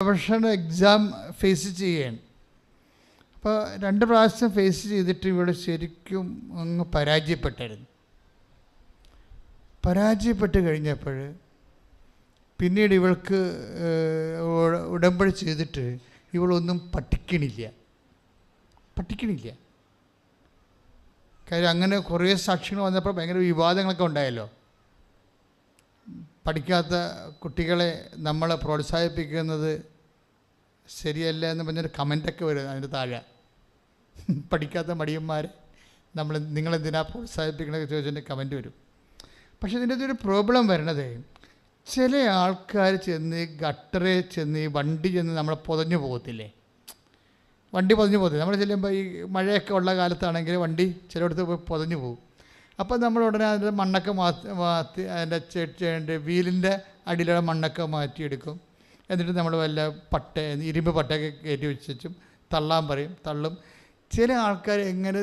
Professional exam face ചെയ്യുകയാണ്. അപ്പോൾ 2 പ്രാവശ്യം ഫേസ് ചെയ്തിട്ട് ഇവിടെ ശരിക്കും അങ്ങ് പരാജയപ്പെട്ട് കഴിഞ്ഞപ്പോൾ പിന്നീട് ഇവൾക്ക് ഉടമ്പടി ചെയ്തിട്ട് ഇവളൊന്നും പഠിക്കണില്ല. കാര്യം അങ്ങനെ കുറേ സാക്ഷ്യങ്ങൾ വന്നപ്പോൾ ഭയങ്കര വിവാദങ്ങളൊക്കെ ഉണ്ടായല്ലോ. പഠിക്കാത്ത കുട്ടികളെ നമ്മൾ പ്രോത്സാഹിപ്പിക്കുന്നത് ശരിയല്ല എന്ന് പറഞ്ഞൊരു കമൻ്റൊക്കെ വരും അതിൻ്റെ താഴെ. പഠിക്കാത്ത മടിയന്മാരെ നിങ്ങളെന്തിനാ പ്രോത്സാഹിപ്പിക്കണമെന്ന് ചോദിച്ചതിൻ്റെ കമൻറ്റ് വരും. പക്ഷേ ഇതിൻ്റെ ഒരു പ്രോബ്ലം വരണത്, ചില ആൾക്കാർ ഗട്ടറിൽ ചെന്ന് വണ്ടി നമ്മളെ പൊതഞ്ഞു പോകത്തില്ലേ? വണ്ടി പൊതഞ്ഞു പോകത്തില്ല. നമ്മൾ ചെല്ലുമ്പോൾ ഈ മഴയൊക്കെ ഉള്ള കാലത്താണെങ്കിൽ വണ്ടി ചിലയിടത്ത് പോയി പൊതഞ്ഞു പോകും. അപ്പോൾ നമ്മൾ ഉടനെ അതിൻ്റെ മണ്ണൊക്കെ മാറ്റി അതിൻ്റെ വീലിൻ്റെ അടിയിലുള്ള മണ്ണൊക്കെ മാറ്റിയെടുക്കും. എന്നിട്ട് നമ്മൾ വല്ല ഇരുമ്പ് പട്ടയൊക്കെ കയറ്റി വെച്ചും തള്ളാൻ പറയും, തള്ളും. ചില ആൾക്കാർ എങ്ങനെ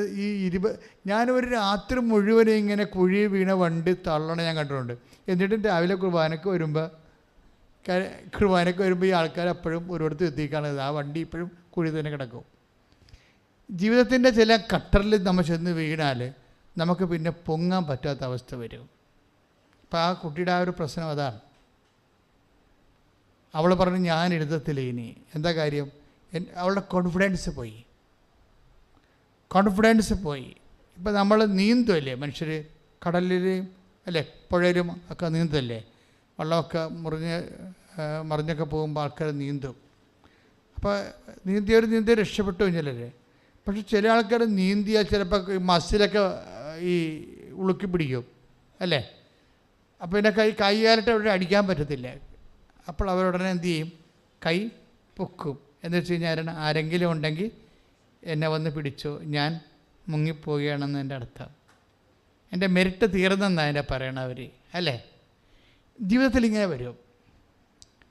ഞാനൊരു രാത്രി മുഴുവൻ ഇങ്ങനെ കുഴി വീണ വണ്ടി തള്ളണ ഞാൻ കണ്ടിട്ടുണ്ട്. എന്നിട്ടും രാവിലെ കുർബാനയ്ക്ക് വരുമ്പോൾ ഈ ആൾക്കാർ അപ്പോഴും ഒരിടത്ത് എത്തിക്കാണത് ആ വണ്ടി ഇപ്പോഴും കുഴി തന്നെ കിടക്കും. ജീവിതത്തിൻ്റെ ചില കട്ടറിൽ നമ്മൾ ചെന്ന് വീണാൽ നമുക്ക് പിന്നെ പൊങ്ങാൻ പറ്റാത്ത അവസ്ഥ വരും. അപ്പോൾ ആ കുട്ടിയുടെ ആ ഒരു പ്രശ്നം അതാണ്. അവൾ പറഞ്ഞു ഞാൻ എഴുതത്തില്ല ഇനി. എന്താ കാര്യം? അവളുടെ കോൺഫിഡൻസ് പോയി. ഇപ്പം നമ്മൾ നീന്തുമല്ലേ മനുഷ്യർ, കടലിലും അല്ലേ പുഴയിലും ഒക്കെ നീന്തല്ലേ, വെള്ളമൊക്കെ മറിഞ്ഞൊക്കെ പോകുമ്പോൾ ആൾക്കാർ നീന്തും. അപ്പോൾ നീന്തിയ രക്ഷപ്പെട്ടു കഴിഞ്ഞാലല്ലേ. പക്ഷെ ചില ആൾക്കാർ നീന്തിയാൽ ചിലപ്പോൾ മസിലൊക്കെ ഈ ഉളുക്കി പിടിക്കും അല്ലേ. അപ്പോൾ പിന്നെ കൈകാലിട്ട് അവിടെ അടിക്കാൻ പറ്റത്തില്ല. അപ്പോൾ അവരുടനെ എന്തു ചെയ്യും? കൈ പൊക്കും. എന്ന് വെച്ച് കഴിഞ്ഞാൽ ആരെങ്കിലും ഉണ്ടെങ്കിൽ എന്നെ വന്ന് പിടിച്ചോ, ഞാൻ മുങ്ങിപ്പോവുകയാണെന്ന് എൻ്റെ അർത്ഥം. എൻ്റെ മെരിറ്റ് തീർന്നെന്നാണ് എൻ്റെ പറയണവർ അല്ലേ. ജീവിതത്തിൽ ഇങ്ങനെ വരും.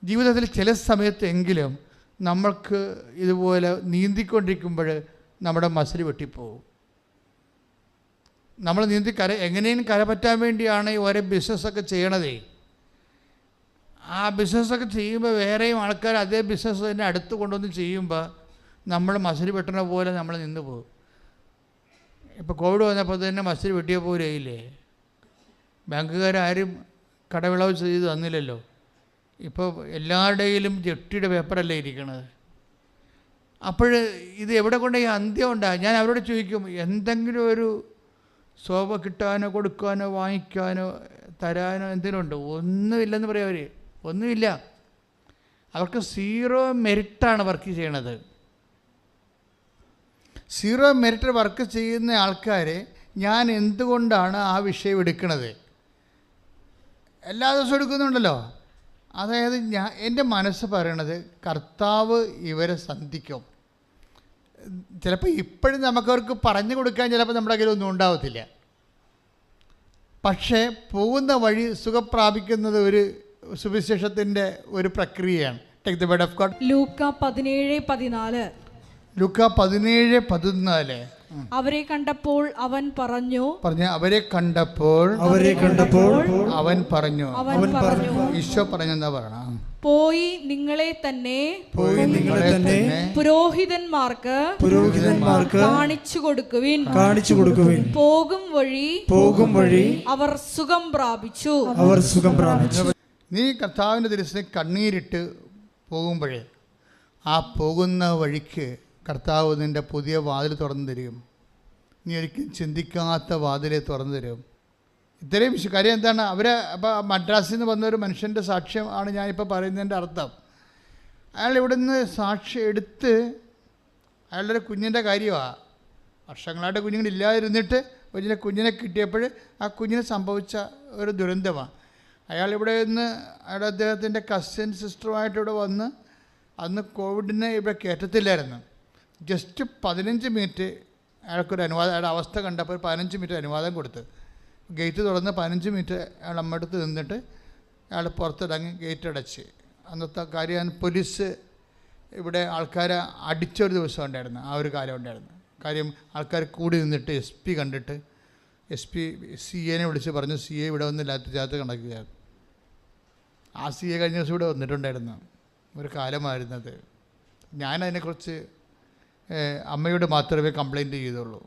ജീവിതത്തിൽ ചില സമയത്തെങ്കിലും നമ്മൾക്ക് ഇതുപോലെ നീന്തിക്കൊണ്ടിരിക്കുമ്പോൾ നമ്മുടെ മസിൽ വെട്ടിപ്പോവും. നമ്മൾ എങ്ങനെയും കരപറ്റാൻ വേണ്ടിയാണ് ഈ ഓരോ ബിസിനസ്സൊക്കെ ചെയ്യണതേ. ആ ബിസിനസ്സൊക്കെ ചെയ്യുമ്പോൾ വേറെയും ആൾക്കാർ അതേ ബിസിനസ് തന്നെ അടുത്ത് കൊണ്ടുവന്ന് ചെയ്യുമ്പോൾ നമ്മൾ മസിൽ വെട്ടണ പോലെ നമ്മൾ നിന്ന് പോകും. ഇപ്പോൾ കോവിഡ് വന്നപ്പോൾ തന്നെ മസിൽ വെട്ടിയ പോലെ ഇല്ലേ. ബാങ്കുകാരും കടവിളവ് ചെയ്ത് തന്നില്ലല്ലോ. ഇപ്പോൾ എല്ലാവരുടെയിലും ജെട്ടിയുടെ പേപ്പറല്ലേ ഇരിക്കണത്. അപ്പോൾ ഇത് എവിടെ കൊണ്ട് ഈ അന്ത്യം ഉണ്ടാകും? ഞാൻ അവരോട് ചോദിക്കും, എന്തെങ്കിലും ഒരു ശോഭ കിട്ടാനോ കൊടുക്കാനോ വാങ്ങിക്കാനോ തരാനോ എന്തെങ്കിലും ഉണ്ടോ? ഒന്നുമില്ലെന്ന് പറയും അവർ. ഒന്നുമില്ല. അവർക്ക് 0 മെറിറ്റാണ് വർക്ക് ചെയ്യണത്. 0 മെറിറ്റ് വർക്ക് ചെയ്യുന്ന ആൾക്കാരെ ഞാൻ എന്തുകൊണ്ടാണ് ആ വിഷയം എടുക്കുന്നത്? എല്ലാ ദിവസവും എടുക്കുന്നുണ്ടല്ലോ. അതായത് എൻ്റെ മനസ്സ് പറയണത് കർത്താവ് ഇവരെ സന്ധിക്കും. ചിലപ്പോൾ ഇപ്പോഴും നമുക്കവർക്ക് പറഞ്ഞു കൊടുക്കാൻ ചിലപ്പോൾ നമ്മുടെ കയ്യിലൊന്നും ഉണ്ടാവത്തില്ല. പക്ഷേ പോകുന്ന വഴി സുഖം പ്രാപിക്കുന്നത് ഒരു സുവിശേഷത്തിൻ്റെ ഒരു പ്രക്രിയയാണ്. Take the word of God. ലൂക്ക 17:14. അവരെ കണ്ടപ്പോൾ അവൻ പറഞ്ഞു ഈശോ പറഞ്ഞെന്താ പറയണ? പോയി നിങ്ങളെ തന്നെ പുരോഹിതന്മാർക്ക് കാണിച്ചു കൊടുക്കുവിൻ. പോകും വഴി അവർ സുഖം പ്രാപിച്ചു. നീ കർത്താവിൻ്റെ തിരുസന്നിധിയിൽ കണ്ണീരിട്ട് പോകുമ്പോഴേ ആ പോകുന്ന വഴിക്ക് കർത്താവ് നിൻ്റെ പുതിയ വാതിൽ തുറന്നു തരും. നീ ഒരിക്കലും ചിന്തിക്കാത്ത വാതിലെ തുറന്നു തരും. ഇത്രയും കാര്യം എന്താണ്? അപ്പോൾ മദ്രാസിൽ നിന്ന് വന്ന ഒരു മനുഷ്യൻ്റെ സാക്ഷ്യം ആണ് ഞാനിപ്പോൾ പറയുന്നതിൻ്റെ അർത്ഥം. അയാൾ ഇവിടെ നിന്ന് സാക്ഷ്യം എടുത്ത് അയാളുടെ കുഞ്ഞിൻ്റെ കാര്യമാണ്. വർഷങ്ങളായിട്ട് കുഞ്ഞുങ്ങളില്ലാതിരുന്നിട്ട് ഒരു കുഞ്ഞിനെ കിട്ടിയപ്പോൾ ആ കുഞ്ഞിന് സംഭവിച്ച ഒരു ദുരന്തമാണ്. അയാൾ ഇവിടെ നിന്ന് അദ്ദേഹത്തിൻ്റെ കസിൻ സിസ്റ്ററുമായിട്ട് ഇവിടെ വന്ന്, അന്ന് കോവിഡിനെ ഇവിടെ കയറ്റത്തില്ലായിരുന്നു. ജസ്റ്റ് 15 മിനിറ്റ് അയാൾക്കൊരു അനുവാദം, അയാളുടെ അവസ്ഥ കണ്ടപ്പോൾ 15 മിനിറ്റ് അനുവാദം കൊടുത്ത് ഗേറ്റ് തുറന്ന് 15 മിനിറ്റ് അയാൾ അമ്മടുത്ത് നിന്നിട്ട് അയാൾ പുറത്തിറങ്ങി ഗേറ്റ് അടച്ച്. അന്നത്തെ കാര്യം പോലീസ് ഇവിടെ ആൾക്കാരെ അടിച്ചൊരു ദിവസം ഉണ്ടായിരുന്നു. ആ ഒരു കാലം ഉണ്ടായിരുന്നു. കാര്യം ആൾക്കാർ കൂടി നിന്നിട്ട് SP കണ്ടിട്ട് CA വിളിച്ച് പറഞ്ഞു, CA ഇവിടെ വന്ന് ലാത്തിച്ചാത്ത് കണക്കുകയാണ്. ആ CA കഴിഞ്ഞ ദിവസം ഇവിടെ വന്നിട്ടുണ്ടായിരുന്നു. ഒരു കാലമായിരുന്നത്. ഞാനതിനെക്കുറിച്ച് അമ്മയോട് മാത്രമേ കംപ്ലൈൻറ്റ് ചെയ്തുള്ളൂ.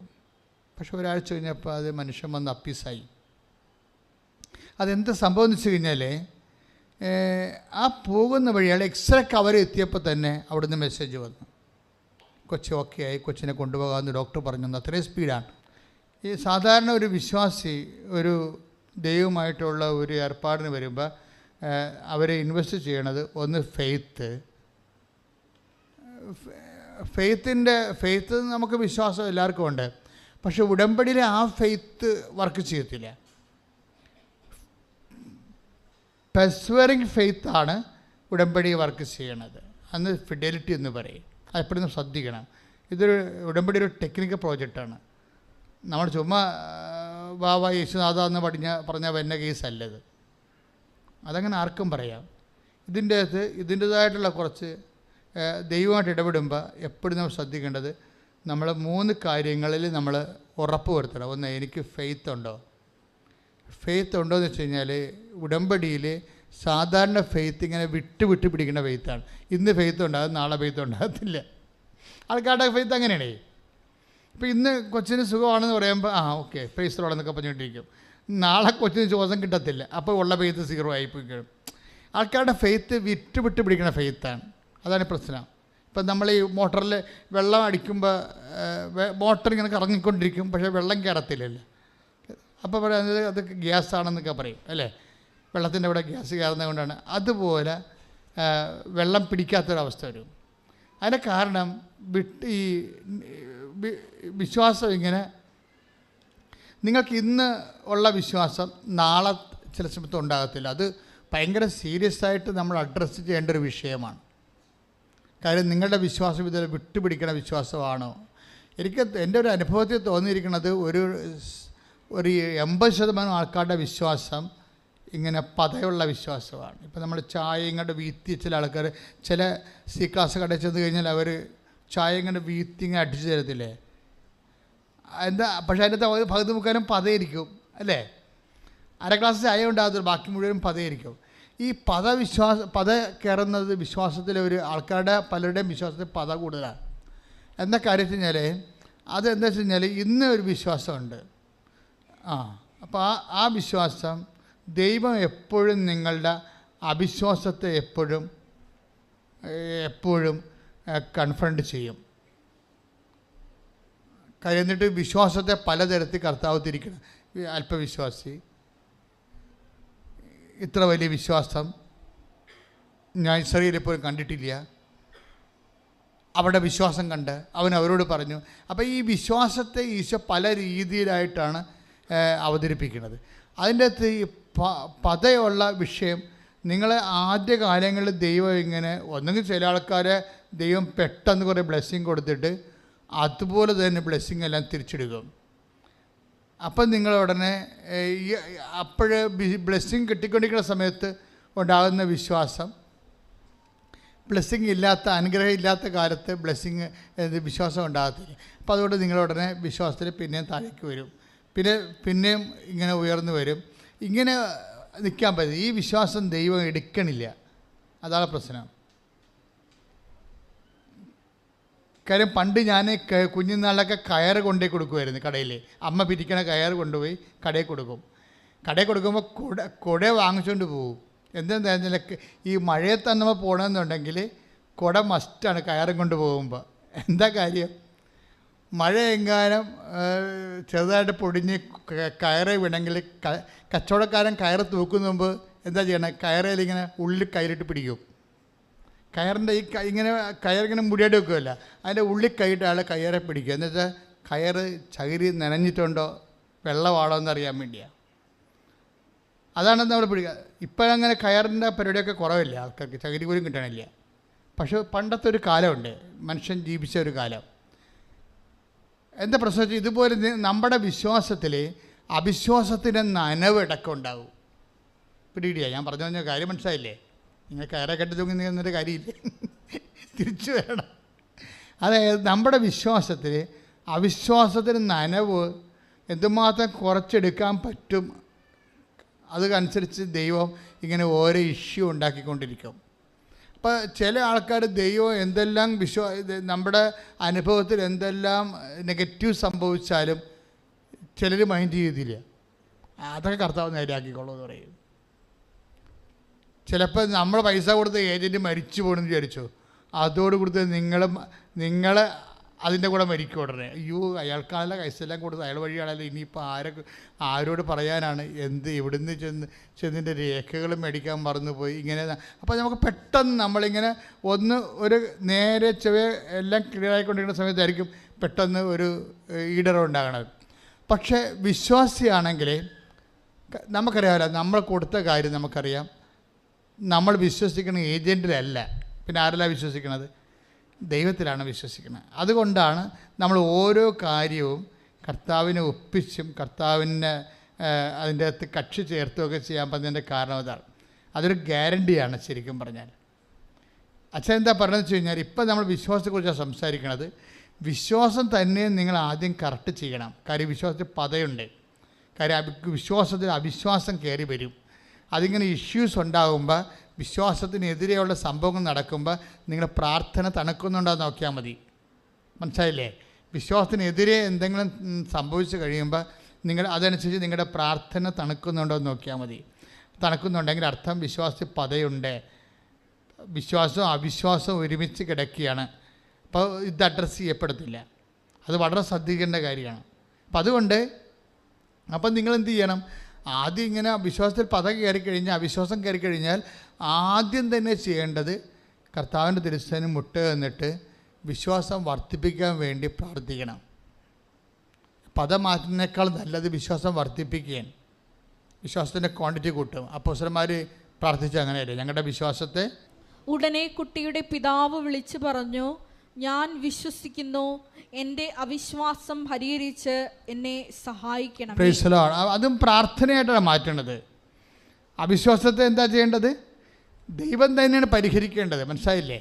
പക്ഷെ ഒരാഴ്ച കഴിഞ്ഞപ്പോൾ അത് മനുഷ്യൻ വന്ന് അപ്പീസായി. അതെന്ത് സംഭവം എന്ന് വെച്ച് കഴിഞ്ഞാൽ, ആ പോകുന്ന വഴി അയാൾ എക്സ്റേ കവർ എത്തിയപ്പോൾ തന്നെ അവിടുന്ന് മെസ്സേജ് വന്നു, കൊച്ച് ഓക്കെ ആയി, കൊച്ചിനെ കൊണ്ടുപോകാമെന്ന് ഡോക്ടർ പറഞ്ഞു. അത്രയും സ്പീഡാണ്. ഈ സാധാരണ ഒരു വിശ്വാസി ഒരു ദൈവമായിട്ടുള്ള ഒരു ഏർപ്പാടിന് വരുമ്പോൾ അവരെ ഇൻവെസ്റ്റ് ചെയ്യണത് ഒന്ന് ഫെയ്ത്ത് നമുക്ക് വിശ്വാസം എല്ലാവർക്കും ഉണ്ട്. പക്ഷെ ഉടമ്പടിയിലെ ആ ഫെയ്ത്ത് വർക്ക് ചെയ്യത്തില്ല. പെർസ്വറിങ് ഫെയ്ത്താണ് ഉടമ്പടി വർക്ക് ചെയ്യണത്. അന്ന് ഫിഡലിറ്റി എന്ന് പറയും. അതെപ്പോഴും ശ്രദ്ധിക്കണം. ഇതൊരു ഉടമ്പടി ഒരു ടെക്നിക്കൽ പ്രോജക്റ്റാണ്. നമ്മൾ ചുമ്മാ വാവ യേശുനാഥ എന്ന് പറഞ്ഞ വന്ന കേസല്ലത്. അതങ്ങനെ ആർക്കും പറയാം. ഇതിൻ്റേതായിട്ടുള്ള കുറച്ച് ദൈവമായിട്ട് ഇടപെടുമ്പോൾ എപ്പോഴും നമ്മൾ ശ്രദ്ധിക്കേണ്ടത്, നമ്മൾ 3 കാര്യങ്ങളിൽ നമ്മൾ ഉറപ്പ് വരുത്തണം. ഒന്ന്, എനിക്ക് ഫെയ്ത്ത് ഉണ്ടോ എന്ന് വെച്ച് കഴിഞ്ഞാൽ, ഉടമ്പടിയിൽ സാധാരണ ഫെയ്ത്ത് ഇങ്ങനെ വിട്ട് പിടിക്കുന്ന ഫെയ്ത്താണ്. ഇന്ന് ഫെയ്ത്ത് ഉണ്ടാകും, നാളെ ഫെയ്ത്ത് ഉണ്ടാകത്തില്ല. ആൾക്കാരുടെ ഫെയ്ത്ത് അങ്ങനെയാണേ. ഇപ്പോൾ ഇന്ന് കൊച്ചിന് സുഖമാണെന്ന് പറയുമ്പോൾ ഓക്കെ ഫെയ്സ് റോളെന്നൊക്കെ പറഞ്ഞുകൊണ്ടിരിക്കും. നാളെ കൊച്ചിന് ശ്വാസം കിട്ടത്തില്ല, അപ്പോൾ ഉള്ള ഫെയ്ത്ത് 0 ആയിപ്പോയിക്കും. ആൾക്കാരുടെ ഫെയ്ത്ത് വിട്ട് പിടിക്കുന്ന ഫെയ്ത്താണ്. അതാണ് പ്രശ്നം. ഇപ്പം നമ്മൾ ഈ മോട്ടറിൽ വെള്ളം അടിക്കുമ്പോൾ മോട്ടർ ഇങ്ങനെ കറങ്ങിക്കൊണ്ടിരിക്കും, പക്ഷേ വെള്ളം കയറത്തില്ലല്ലോ. അപ്പോൾ പറയുന്നത് അത് ഗ്യാസാണെന്നൊക്കെ പറയും അല്ലേ, വെള്ളത്തിൻ്റെ ഇവിടെ ഗ്യാസ് കയറുന്നത് കൊണ്ടാണ്. അതുപോലെ വെള്ളം പിടിക്കാത്തൊരവസ്ഥ വരും. അതിൻ്റെ കാരണം ഈ വിശ്വാസം ഇങ്ങനെ, നിങ്ങൾക്ക് ഇന്ന് ഉള്ള വിശ്വാസം നാളെ ചില സമയത്ത് ഉണ്ടാകത്തില്ല. അത് ഭയങ്കര സീരിയസ് ആയിട്ട് നമ്മൾ അഡ്രസ്സ് ചെയ്യേണ്ട ഒരു വിഷയമാണ്. കാര്യം നിങ്ങളുടെ വിശ്വാസം ഇതിൽ വിട്ടുപിടിക്കുന്ന വിശ്വാസമാണോ? എൻ്റെ ഒരു അനുഭവത്തിൽ തോന്നിയിരിക്കുന്നത് ഒരു 80% ആൾക്കാരുടെ വിശ്വാസം ഇങ്ങനെ പതയുള്ള വിശ്വാസമാണ്. ഇപ്പം നമ്മൾ ചായ ഇങ്ങോട്ട് വീത്തി, ചില ആൾക്കാർ ചില C ക്ലാസ് കടയിൽ ചെന്ന് കഴിഞ്ഞാൽ അവർ ചായ ഇങ്ങനെ വീത്തി ഇങ്ങനെ അടിച്ചു തരത്തില്ലേ, പക്ഷേ അതിൻ്റെ പകുതി മുക്കാലും പതയിരിക്കും അല്ലേ. അര ഗ്ലാസ് ചായ ഉണ്ടാകത്തില്ല, ബാക്കി മുഴുവനും പതയിരിക്കും. ഈ പത കയറുന്നത് വിശ്വാസത്തിലെ ഒരു ആൾക്കാരുടെ പലരുടെയും വിശ്വാസത്തിൽ പത കൂടുതലാണ്. എന്താ കാര്യം വെച്ച് കഴിഞ്ഞാൽ, അതെന്താ വെച്ച് കഴിഞ്ഞാൽ ഇന്ന് ഒരു വിശ്വാസമുണ്ട്. അപ്പോൾ ആ വിശ്വാസം ദൈവം എപ്പോഴും നിങ്ങളുടെ അവിശ്വാസത്തെ എപ്പോഴും കൺഫ്രണ്ട് ചെയ്യും. കാര്യം എന്നിട്ട് വിശ്വാസത്തെ പലതരത്തിൽ കർത്താവ് തിരിക്കണം. അല്പവിശ്വാസി, ഇത്ര വലിയ വിശ്വാസം ഞാൻ ഇസ്രായേലിൽ പോലും കണ്ടിട്ടില്ല, അവരുടെ വിശ്വാസം കണ്ട് അവൻ അവരോട് പറഞ്ഞു. അപ്പോൾ ഈ വിശ്വാസത്തെ ഈശോ പല രീതിയിലായിട്ടാണ് അവതരിപ്പിക്കുന്നത്. അതിൻ്റെ അകത്ത് ഈ പതയുള്ള വിഷയം, നിങ്ങളെ ആദ്യ കാലങ്ങളിൽ ദൈവം ഇങ്ങനെ ഒന്നെങ്കിൽ ചില ആൾക്കാരെ ദൈവം പെട്ടെന്ന് കുറേ ബ്ലെസ്സിങ് കൊടുത്തിട്ട് അതുപോലെ തന്നെ ബ്ലെസ്സിങ് എല്ലാം തിരിച്ചെടുക്കും. അപ്പം നിങ്ങൾ ഉടനെ ബ്ലെസ്സിങ് കിട്ടിക്കൊണ്ടിരിക്കുന്ന സമയത്ത് ഉണ്ടാകുന്ന വിശ്വാസം, ബ്ലെസ്സിങ് ഇല്ലാത്ത അനുഗ്രഹം ഇല്ലാത്ത കാലത്ത് വിശ്വാസം ഉണ്ടാകത്തില്ല. അപ്പോൾ അതുകൊണ്ട് നിങ്ങളുടനെ വിശ്വാസത്തിൽ പിന്നെയും താഴേക്ക് വരും, പിന്നെയും ഇങ്ങനെ ഉയർന്നു വരും. ഇങ്ങനെ നിൽക്കാൻ പറ്റും. ഈ വിശ്വാസം ദൈവം എടുക്കണില്ല, അതാണ് പ്രശ്നം. കാര്യം പണ്ട് ഞാൻ കുഞ്ഞുനാളിലൊക്കെ കയറ് കൊണ്ടുപോയി കൊടുക്കുമായിരുന്നു കടയിൽ. അമ്മ പിരിക്കണ കയറ് കൊണ്ടുപോയി കടയിൽ കൊടുക്കും. കടയിൽ കൊടുക്കുമ്പോൾ കുട വാങ്ങിച്ചുകൊണ്ട് പോകും. എന്താണെന്ന് ഈ മഴയത്താണ് നമ്മൾ പോകണമെന്നുണ്ടെങ്കിൽ കുട മസ്റ്റാണ് കയറും കൊണ്ട് പോകുമ്പോൾ. എന്താ കാര്യം, മഴ എങ്ങാനും ചെറുതായിട്ട് പൊടിഞ്ഞ് കയറ് വീണെങ്കിൽ കച്ചവടക്കാരൻ കയറ് തൂക്കുന്ന മുമ്പ് എന്താ ചെയ്യണേ, കയറയിൽ ഇങ്ങനെ ഉള്ളിൽ കയറിട്ട് പിടിക്കും. കയറിൻ്റെ ഇങ്ങനെ കയറിങ്ങനെ മുടിയായിട്ട് വെക്കുമല്ല, അതിൻ്റെ ഉള്ളിൽ കൈയിട്ട് ആളെ കയറെ പിടിക്കുക. എന്നുവെച്ചാൽ കയറ് ചകിരി നനഞ്ഞിട്ടുണ്ടോ വെള്ളമാണോ എന്നറിയാൻ വേണ്ടിയാണ്. അതാണ് നമ്മൾ പിടിക്കുക. ഇപ്പോഴങ്ങനെ കയറിൻ്റെ പരിപാടിയൊക്കെ കുറവില്ല, ആൾക്കാർക്ക് ചകിരി പോലും കിട്ടണില്ല. പക്ഷെ പണ്ടത്തെ ഒരു കാലമുണ്ട്, മനുഷ്യൻ ജീവിച്ച ഒരു കാലം. എന്താ പ്രശ്നം, ഇതുപോലെ നമ്മുടെ വിശ്വാസത്തിൽ അവിശ്വാസത്തിൻ്റെ നനവ് ഇടയ്ക്ക് ഉണ്ടാവും. പിടിയിടിയാ ഞാൻ പറഞ്ഞു കഴിഞ്ഞാൽ കാര്യം മനസ്സിലായില്ലേ? നിങ്ങൾ കയറെ കെട്ടി തൂങ്ങി നിന്നൊരു കാര്യമില്ല, തിരിച്ചു വരണം. അതായത് നമ്മുടെ വിശ്വാസത്തിൽ അവിശ്വാസത്തിന് നനവ് എന്തുമാത്രം കുറച്ചെടുക്കാൻ പറ്റും, അതനുസരിച്ച് ദൈവം ഇങ്ങനെ ഓരോ ഇഷ്യൂ ഉണ്ടാക്കിക്കൊണ്ടിരിക്കും. അപ്പോൾ ചില ആൾക്കാർ ദൈവം എന്തെല്ലാം നമ്മുടെ അനുഭവത്തിൽ എന്തെല്ലാം നെഗറ്റീവ് സംഭവിച്ചാലും ചിലർ മൈൻഡ് ചെയ്തില്ല. അതൊക്കെ കർത്താവ് നേരെയാക്കിക്കോളൂ എന്ന് പറയും. ചിലപ്പോൾ നമ്മൾ പൈസ കൊടുത്ത ഏജൻറ്റ് മരിച്ചു പോകണമെന്ന് വിചാരിച്ചു, അതോട് കൊടുത്ത് നിങ്ങൾ അതിൻ്റെ കൂടെ മരിക്കും ഉടനെ. അയ്യോ, അയാൾക്കാണല്ലോ പൈസയെല്ലാം കൊടുത്ത് അയാൾ വഴിയാണല്ലോ, ഇനിയിപ്പോൾ ആരോട് പറയാനാണ്, ഇവിടുന്ന് ചെന്നിൻ്റെ രേഖകൾ മേടിക്കാൻ മറന്നുപോയി, ഇങ്ങനെ. അപ്പോൾ നമുക്ക് പെട്ടെന്ന് നമ്മളിങ്ങനെ ഒരു നേരെ എല്ലാം ക്ലിയർ ആയിക്കൊണ്ടിരിക്കുന്ന സമയത്തായിരിക്കും പെട്ടെന്ന് ഒരു ഈടറുണ്ടാകണത്. പക്ഷേ വിശ്വാസിയാണെങ്കിൽ നമുക്കറിയാമല്ലോ, നമ്മൾ കൊടുത്ത കാര്യം നമുക്കറിയാം. നമ്മൾ വിശ്വസിക്കുന്ന ഏജൻറ്റിലല്ല, പിന്നെ ആരെല്ലാം വിശ്വസിക്കുന്നത്? ദൈവത്തിലാണ് വിശ്വസിക്കുന്നത്. അതുകൊണ്ടാണ് നമ്മൾ ഓരോ കാര്യവും കർത്താവിനെ ഒപ്പിച്ചും കർത്താവിനെ അതിൻ്റെ അകത്ത് കക്ഷി ചേർത്തുമൊക്കെ ചെയ്യാൻ പറ്റുന്നതിൻ്റെ കാരണം അതാണ്. അതൊരു ഗ്യാരണ്ടിയാണ് ശരിക്കും പറഞ്ഞാൽ. അച്ഛൻ എന്താ പറഞ്ഞതെന്ന് വെച്ച് കഴിഞ്ഞാൽ, ഇപ്പം നമ്മൾ വിശ്വാസത്തെക്കുറിച്ചാണ് സംസാരിക്കുന്നത്. വിശ്വാസം തന്നെ നിങ്ങൾ ആദ്യം കറക്റ്റ് ചെയ്യണം. കാര്യം വിശ്വാസത്തിൽ പതയുണ്ട്. കാര്യം വിശ്വാസത്തിൽ അവിശ്വാസം കയറി വരും. അതിങ്ങനെ ഇഷ്യൂസ് ഉണ്ടാകുമ്പോൾ, വിശ്വാസത്തിനെതിരെയുള്ള സംഭവങ്ങൾ നടക്കുമ്പോൾ നിങ്ങളുടെ പ്രാർത്ഥന തണുക്കുന്നുണ്ടോ എന്ന് നോക്കിയാൽ മതി. മനസ്സിലായില്ലേ? വിശ്വാസത്തിനെതിരെ എന്തെങ്കിലും സംഭവിച്ചു കഴിയുമ്പോൾ അതനുസരിച്ച് നിങ്ങളുടെ പ്രാർത്ഥന തണുക്കുന്നുണ്ടോ എന്ന് നോക്കിയാൽ മതി. തണുക്കുന്നുണ്ടെങ്കിൽ അർത്ഥം വിശ്വാസത്തിൽ പതയുണ്ട്. വിശ്വാസവും അവിശ്വാസവും ഒരുമിച്ച് കിടക്കുകയാണ്. അപ്പോൾ ഇത് അഡ്രസ്സ് ചെയ്യപ്പെടത്തില്ല. അത് വളരെ ശ്രദ്ധിക്കേണ്ട കാര്യമാണ്. അപ്പം അതുകൊണ്ട് നിങ്ങൾ എന്ത് ചെയ്യണം? ആദ്യം ഇങ്ങനെ വിശ്വാസത്തിൽ പത കയറിക്കഴിഞ്ഞാൽ, അവിശ്വാസം കയറിക്കഴിഞ്ഞാൽ ആദ്യം തന്നെ ചെയ്യേണ്ടത് കർത്താവിൻ്റെ തിരുസേന മുട്ട് എന്നിട്ട് വിശ്വാസം വർദ്ധിപ്പിക്കാൻ വേണ്ടി പ്രാർത്ഥിക്കണം. പദം മാറ്റുന്നതിനേക്കാൾ നല്ലത് വിശ്വാസം വർദ്ധിപ്പിക്കുകയാണ്. വിശ്വാസത്തിൻ്റെ ക്വാണ്ടിറ്റി കൂട്ടും. അപ്പോസ്തലന്മാർ പ്രാർത്ഥിച്ച അങ്ങനെയല്ലേ, ഞങ്ങളുടെ വിശ്വാസത്തെ. ഉടനെ കുട്ടിയുടെ പിതാവ് വിളിച്ചു പറഞ്ഞു, ഞാൻ വിശ്വസിക്കുന്നു, എൻ്റെ അവിശ്വാസം പരിഹരിച്ച് എന്നെ സഹായിക്കണം. Praise the Lord. അതും പ്രാർത്ഥനയായിട്ടാണ് മാറ്റേണ്ടത്. അവിശ്വാസത്തെ എന്താ ചെയ്യേണ്ടത്? ദൈവം തന്നെയാണ് പരിഹരിക്കേണ്ടത്. മനസ്സിലായില്ലേ?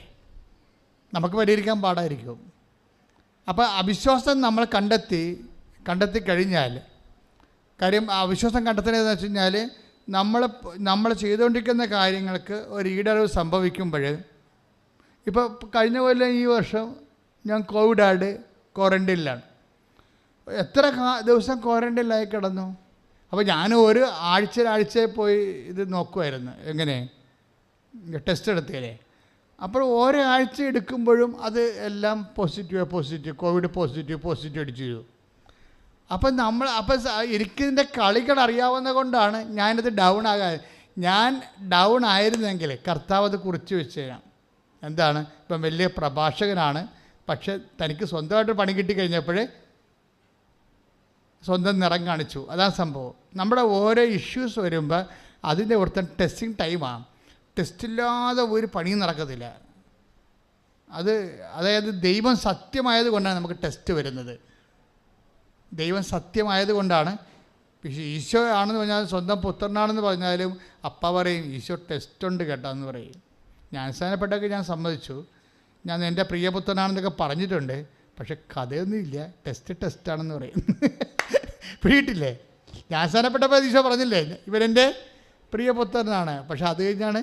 നമുക്ക് പരിഹരിക്കാൻ പാടായിരിക്കും. അപ്പോൾ അവിശ്വാസം നമ്മൾ കണ്ടെത്തി കഴിഞ്ഞാൽ, കാര്യം അവിശ്വാസം കണ്ടെത്തുന്നതെന്ന് വെച്ച് കഴിഞ്ഞാൽ, നമ്മൾ ചെയ്തുകൊണ്ടിരിക്കുന്ന കാര്യങ്ങൾക്ക് ഒരു ഈടറിവ് സംഭവിക്കുമ്പോൾ, ഇപ്പോൾ കഴിഞ്ഞ കൊല്ലം ഈ വർഷം ഞാൻ കോവിഡായിട്ട് ക്വാറൻറ്റൈനിലാണ്. എത്ര ദിവസം ക്വാറൻറ്റൈനിലായി കിടന്നു. അപ്പോൾ ഞാൻ ഒരു ആഴ്ചയിൽ പോയി ഇത് നോക്കുമായിരുന്നു, എങ്ങനെ ടെസ്റ്റ് എടുത്തേലേ. അപ്പോൾ ഓരോ ആഴ്ച എടുക്കുമ്പോഴും അത് എല്ലാം പോസിറ്റീവ് കോവിഡ് പോസിറ്റീവ് അടിച്ചു ചെയ്തു. അപ്പം എനിക്കിതിൻ്റെ കളികൾ അറിയാവുന്ന കൊണ്ടാണ് ഞാനത് ഞാൻ ഡൗൺ ആയിരുന്നെങ്കിൽ കർത്താവ് അത് കുറിച്ച് വെച്ച് തരാം. എന്താണ്? ഇപ്പം വലിയ പ്രഭാഷകനാണ്, പക്ഷെ തനിക്ക് സ്വന്തമായിട്ട് പണി കിട്ടിക്കഴിഞ്ഞപ്പോൾ സ്വന്തം നിറം കാണിച്ചു. അതാണ് സംഭവം. നമ്മുടെ ഓരോ ഇഷ്യൂസ് വരുമ്പോൾ അതിൻ്റെ ഒരുത്തൻ ടെസ്റ്റിംഗ് ടൈമാണ്. ടെസ്റ്റില്ലാതെ ഒരു പണിയും നടക്കത്തില്ല. അതായത് ദൈവം സത്യമായത് കൊണ്ടാണ് നമുക്ക് ടെസ്റ്റ് വരുന്നത്. ദൈവം സത്യമായത് കൊണ്ടാണ്. ഈശോ ആണെന്ന് പറഞ്ഞാൽ, സ്വന്തം പുത്രനാണെന്ന് പറഞ്ഞാലും അപ്പ പറയും ഈശോ ടെസ്റ്റ് ഉണ്ട് കേട്ടോ എന്ന് പറയും. ജ്ഞാനസ്നാനപ്പെട്ടൊക്കെ ഞാൻ സമ്മതിച്ചു, ഞാൻ എൻ്റെ പ്രിയപുത്രനാണെന്നൊക്കെ പറഞ്ഞിട്ടുണ്ട്, പക്ഷെ കഥയൊന്നും ഇല്ല, ടെസ്റ്റാണെന്ന് പറയും. പിടിയിട്ടില്ലേ? ജ്ഞാനസ്നാനപ്പെട്ടപ്പോൾ ഈശോ പറഞ്ഞില്ലേ ഇവരെൻ്റെ പ്രിയപുത്രനാണ്. പക്ഷെ അത് കഴിഞ്ഞാണ്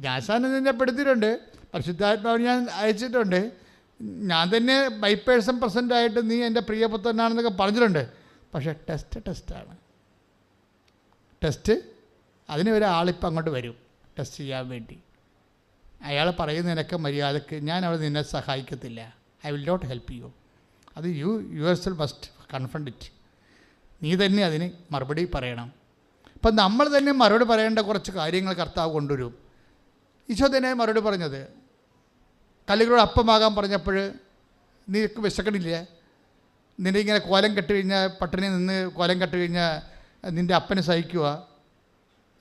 ജ്ഞാനസ്നാനം തന്നെ പെടുത്തിയിട്ടുണ്ട്, പരിശുദ്ധാത്മാവിനെ ഞാൻ അയച്ചിട്ടുണ്ട്, ഞാൻ തന്നെ ബൈ പേഴ്സൺ പ്രസൻ്റായിട്ട് നീ എൻ്റെ പ്രിയപുത്രനാണെന്നൊക്കെ പറഞ്ഞിട്ടുണ്ട്. പക്ഷേ ടെസ്റ്റാണ്. അതിന് ഒരാളിപ്പോൾ അങ്ങോട്ട് വരും ടെസ്റ്റ് ചെയ്യാൻ വേണ്ടി. അയാൾ പറയുന്നതിനൊക്കെ മര്യാദക്ക് ഞാൻ അവിടെ നിന്നെ സഹായിക്കത്തില്ല, I will not help you. അത് യുവർസെൽഫ് മസ്റ്റ് കൺഫ്രണ്ട് ഇറ്റ്. നീ തന്നെ അതിന് മറുപടി പറയണം. അപ്പം നമ്മൾ തന്നെ മറുപടി പറയേണ്ട കുറച്ച് കാര്യങ്ങൾ കർത്താവ് കൊണ്ടുവരും. ഈശോ തന്നെ മറുപടി പറഞ്ഞത്, കല്ലുകളോട് അപ്പമാകാൻ പറഞ്ഞപ്പോൾ നിനക്ക് വിശക്കണില്ലേ? നിന്നെ ഇങ്ങനെ കോലം കെട്ട് കഴിഞ്ഞാൽ, പട്ടിണി നിന്ന് കോലം കെട്ട് കഴിഞ്ഞാൽ നിൻ്റെ അപ്പനെ സഹിക്കുക,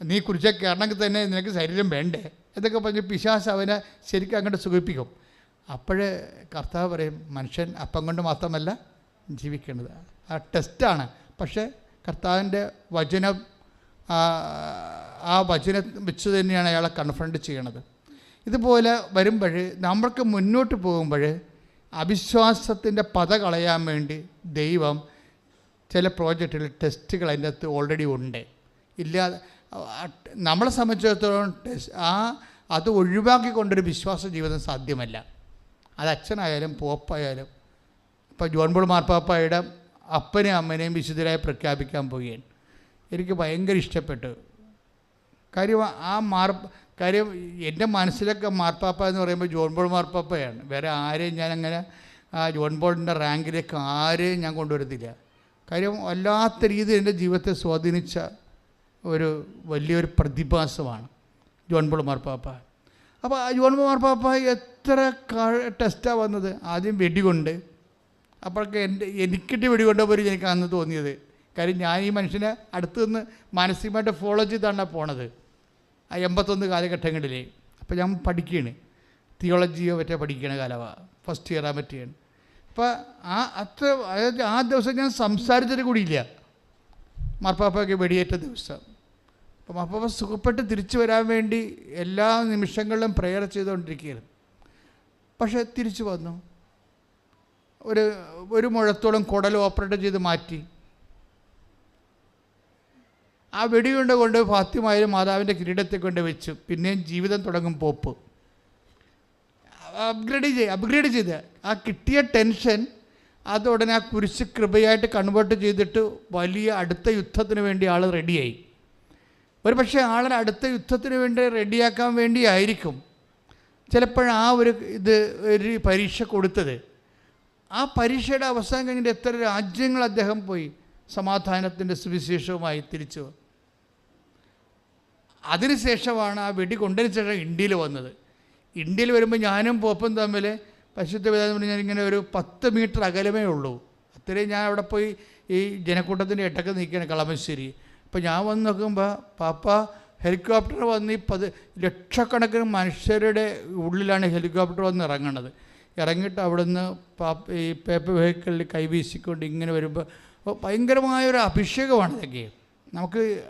നീ കുറിച്ച് കയറണമെങ്കിൽ തന്നെ നിനക്ക് ശരീരം വേണ്ടേ എന്നൊക്കെ പറഞ്ഞ് പിശാച് അവനെ ശരിക്കും അങ്ങോട്ട് സുഖിപ്പിക്കും. അപ്പോഴേ കർത്താവ് പറയും, മനുഷ്യൻ അപ്പം കൊണ്ട് മാത്രമല്ല ജീവിക്കേണ്ടത്. ആ ടെസ്റ്റാണ്. പക്ഷേ കർത്താവിൻ്റെ വചനം, ആ വചനം വെച്ച് തന്നെയാണ് അയാളെ കൺഫ്രണ്ട് ചെയ്യണത്. ഇതുപോലെ വരുമ്പോൾ നമ്മൾക്ക് മുന്നോട്ട് പോകുമ്പോൾ അവിശ്വാസത്തിൻ്റെ പത കളയാൻ വേണ്ടി ദൈവം ചില പ്രോജക്റ്റുകൾ ടെസ്റ്റുകൾ അതിൻ്റെ അകത്ത് ഓൾറെഡി ഉണ്ട്. ഇല്ലാതെ നമ്മളെ സംബന്ധിച്ചിടത്തോളം അത് ഒഴിവാക്കിക്കൊണ്ടൊരു വിശ്വാസ ജീവിതം സാധ്യമല്ല. അത് അച്ഛനായാലും പോപ്പായാലും. ഇപ്പോൾ ജോൺ പോൾ മാർപ്പാപ്പായുടെ അപ്പനെയും അമ്മനെയും വിശുദ്ധരായി പ്രഖ്യാപിക്കാൻ പോവുകയാണ്. എനിക്ക് ഭയങ്കര ഇഷ്ടപ്പെട്ടു. കാര്യം എൻ്റെ മനസ്സിലൊക്കെ മാർപ്പാപ്പ എന്ന് പറയുമ്പോൾ ജോൺ പോൾ മാർപ്പാപ്പയാണ്. വേറെ ആരെയും ഞാനങ്ങനെ ജോൺ പോളിൻ്റെ റാങ്കിലേക്ക് ആരെയും ഞാൻ കൊണ്ടുവരത്തില്ല. കാര്യം വല്ലാത്ത രീതിയിൽ എൻ്റെ ജീവിതത്തെ സ്വാധീനിച്ച ഒരു വലിയൊരു പ്രതിഭാസമാണ് ജോൺ പോൾ മാർപ്പാപ്പ. അപ്പോൾ ആ ജോൺ പോൾ മാർപ്പാപ്പ എത്ര ടെസ്റ്റാണ് വന്നത്. ആദ്യം വെടികൊണ്ട്, അപ്പോഴൊക്കെ എനിക്കിട്ട് വെടികൊണ്ട എനിക്ക് അന്ന് തോന്നിയത്. കാര്യം ഞാൻ ഈ മനുഷ്യനെ അടുത്ത് നിന്ന് മാനസികമായിട്ട് ഫോളോ ചെയ്താണ് പോണത് ആ 81 കാലഘട്ടങ്ങളിൽ. അപ്പോൾ ഞാൻ പഠിക്കുകയാണ്, തിയോളജിയോ മറ്റേ പഠിക്കുകയാണ് കാലമാണ്, ഫസ്റ്റ് ഇയർ പറ്റിയാണ്. അപ്പോൾ അതായത് ആ ദിവസം ഞാൻ സംസാരിച്ചിട്ട് കൂടിയില്ല മാർപ്പാപ്പയ്ക്ക് വെടിയേറ്റ ദിവസം. അപ്പോൾ മാർപ്പാപ്പ സുഖപ്പെട്ട് തിരിച്ചു വരാൻ വേണ്ടി എല്ലാ നിമിഷങ്ങളിലും പ്രെയർ ചെയ്തുകൊണ്ടിരിക്കുകയായിരുന്നു. പക്ഷേ തിരിച്ചു വന്നു. ഒരു മുഴത്തോളം കുടൽ ഓപ്പറേറ്റ് ചെയ്ത് മാറ്റി. ആ വെടികൊണ്ട് ഫാത്തിമയിലും മാതാവിൻ്റെ കിരീടത്തെ കൊണ്ട് വെച്ചു. പിന്നെയും ജീവിതം തുടങ്ങും പോപ്പ്. അപ്ഗ്രേഡ് ചെയ്ത് ആ കിട്ടിയ ടെൻഷൻ അതുടനെ ആ കുരിശ് കൃപയായിട്ട് കൺവേർട്ട് ചെയ്തിട്ട് വലിയ അടുത്ത യുദ്ധത്തിന് വേണ്ടി ആൾ റെഡിയായി. ഒരു പക്ഷേ ആളെ അടുത്ത യുദ്ധത്തിന് വേണ്ടി റെഡിയാക്കാൻ വേണ്ടിയായിരിക്കും ചിലപ്പോൾ ഒരു പരീക്ഷ കൊടുത്തത്. ആ പരീക്ഷയുടെ അവസാനം കഴിഞ്ഞിട്ട് എത്ര രാജ്യങ്ങൾ അദ്ദേഹം പോയി സമാധാനത്തിൻ്റെ സുവിശേഷവുമായി തിരിച്ചു. അതിനുശേഷമാണ് ആ വെടി കൊണ്ടതിന് ശേഷം ഇന്ത്യയിൽ വന്നത്. ഇന്ത്യയിൽ വരുമ്പോൾ ഞാനും പോപ്പും തമ്മിൽ പരിശുദ്ധ വേദം പറഞ്ഞാൽ ഇങ്ങനെ ഒരു 10 മീറ്റർ അകലമേ ഉള്ളൂ. അത്രയും ഞാൻ അവിടെ പോയി ഈ ജനക്കൂട്ടത്തിൻ്റെ ഇട്ടൊക്കെ നിൽക്കുകയാണ് കളമശ്ശേരി. അപ്പോൾ ഞാൻ വന്ന് നോക്കുമ്പോൾ പാപ്പ ഹെലികോപ്റ്റർ വന്ന് ലക്ഷക്കണക്കിന് മനുഷ്യരുടെ ഉള്ളിലാണ് ഹെലികോപ്റ്റർ വന്ന് ഇറങ്ങുന്നത്. ഇറങ്ങിയിട്ട് അവിടുന്ന് ഈ പേപ്പർ വെഹിക്കിളിൽ കൈവീശിക്കൊണ്ട് ഇങ്ങനെ വരുമ്പോൾ ഭയങ്കരമായൊരു അഭിഷേകമാണ് ഇതൊക്കെ.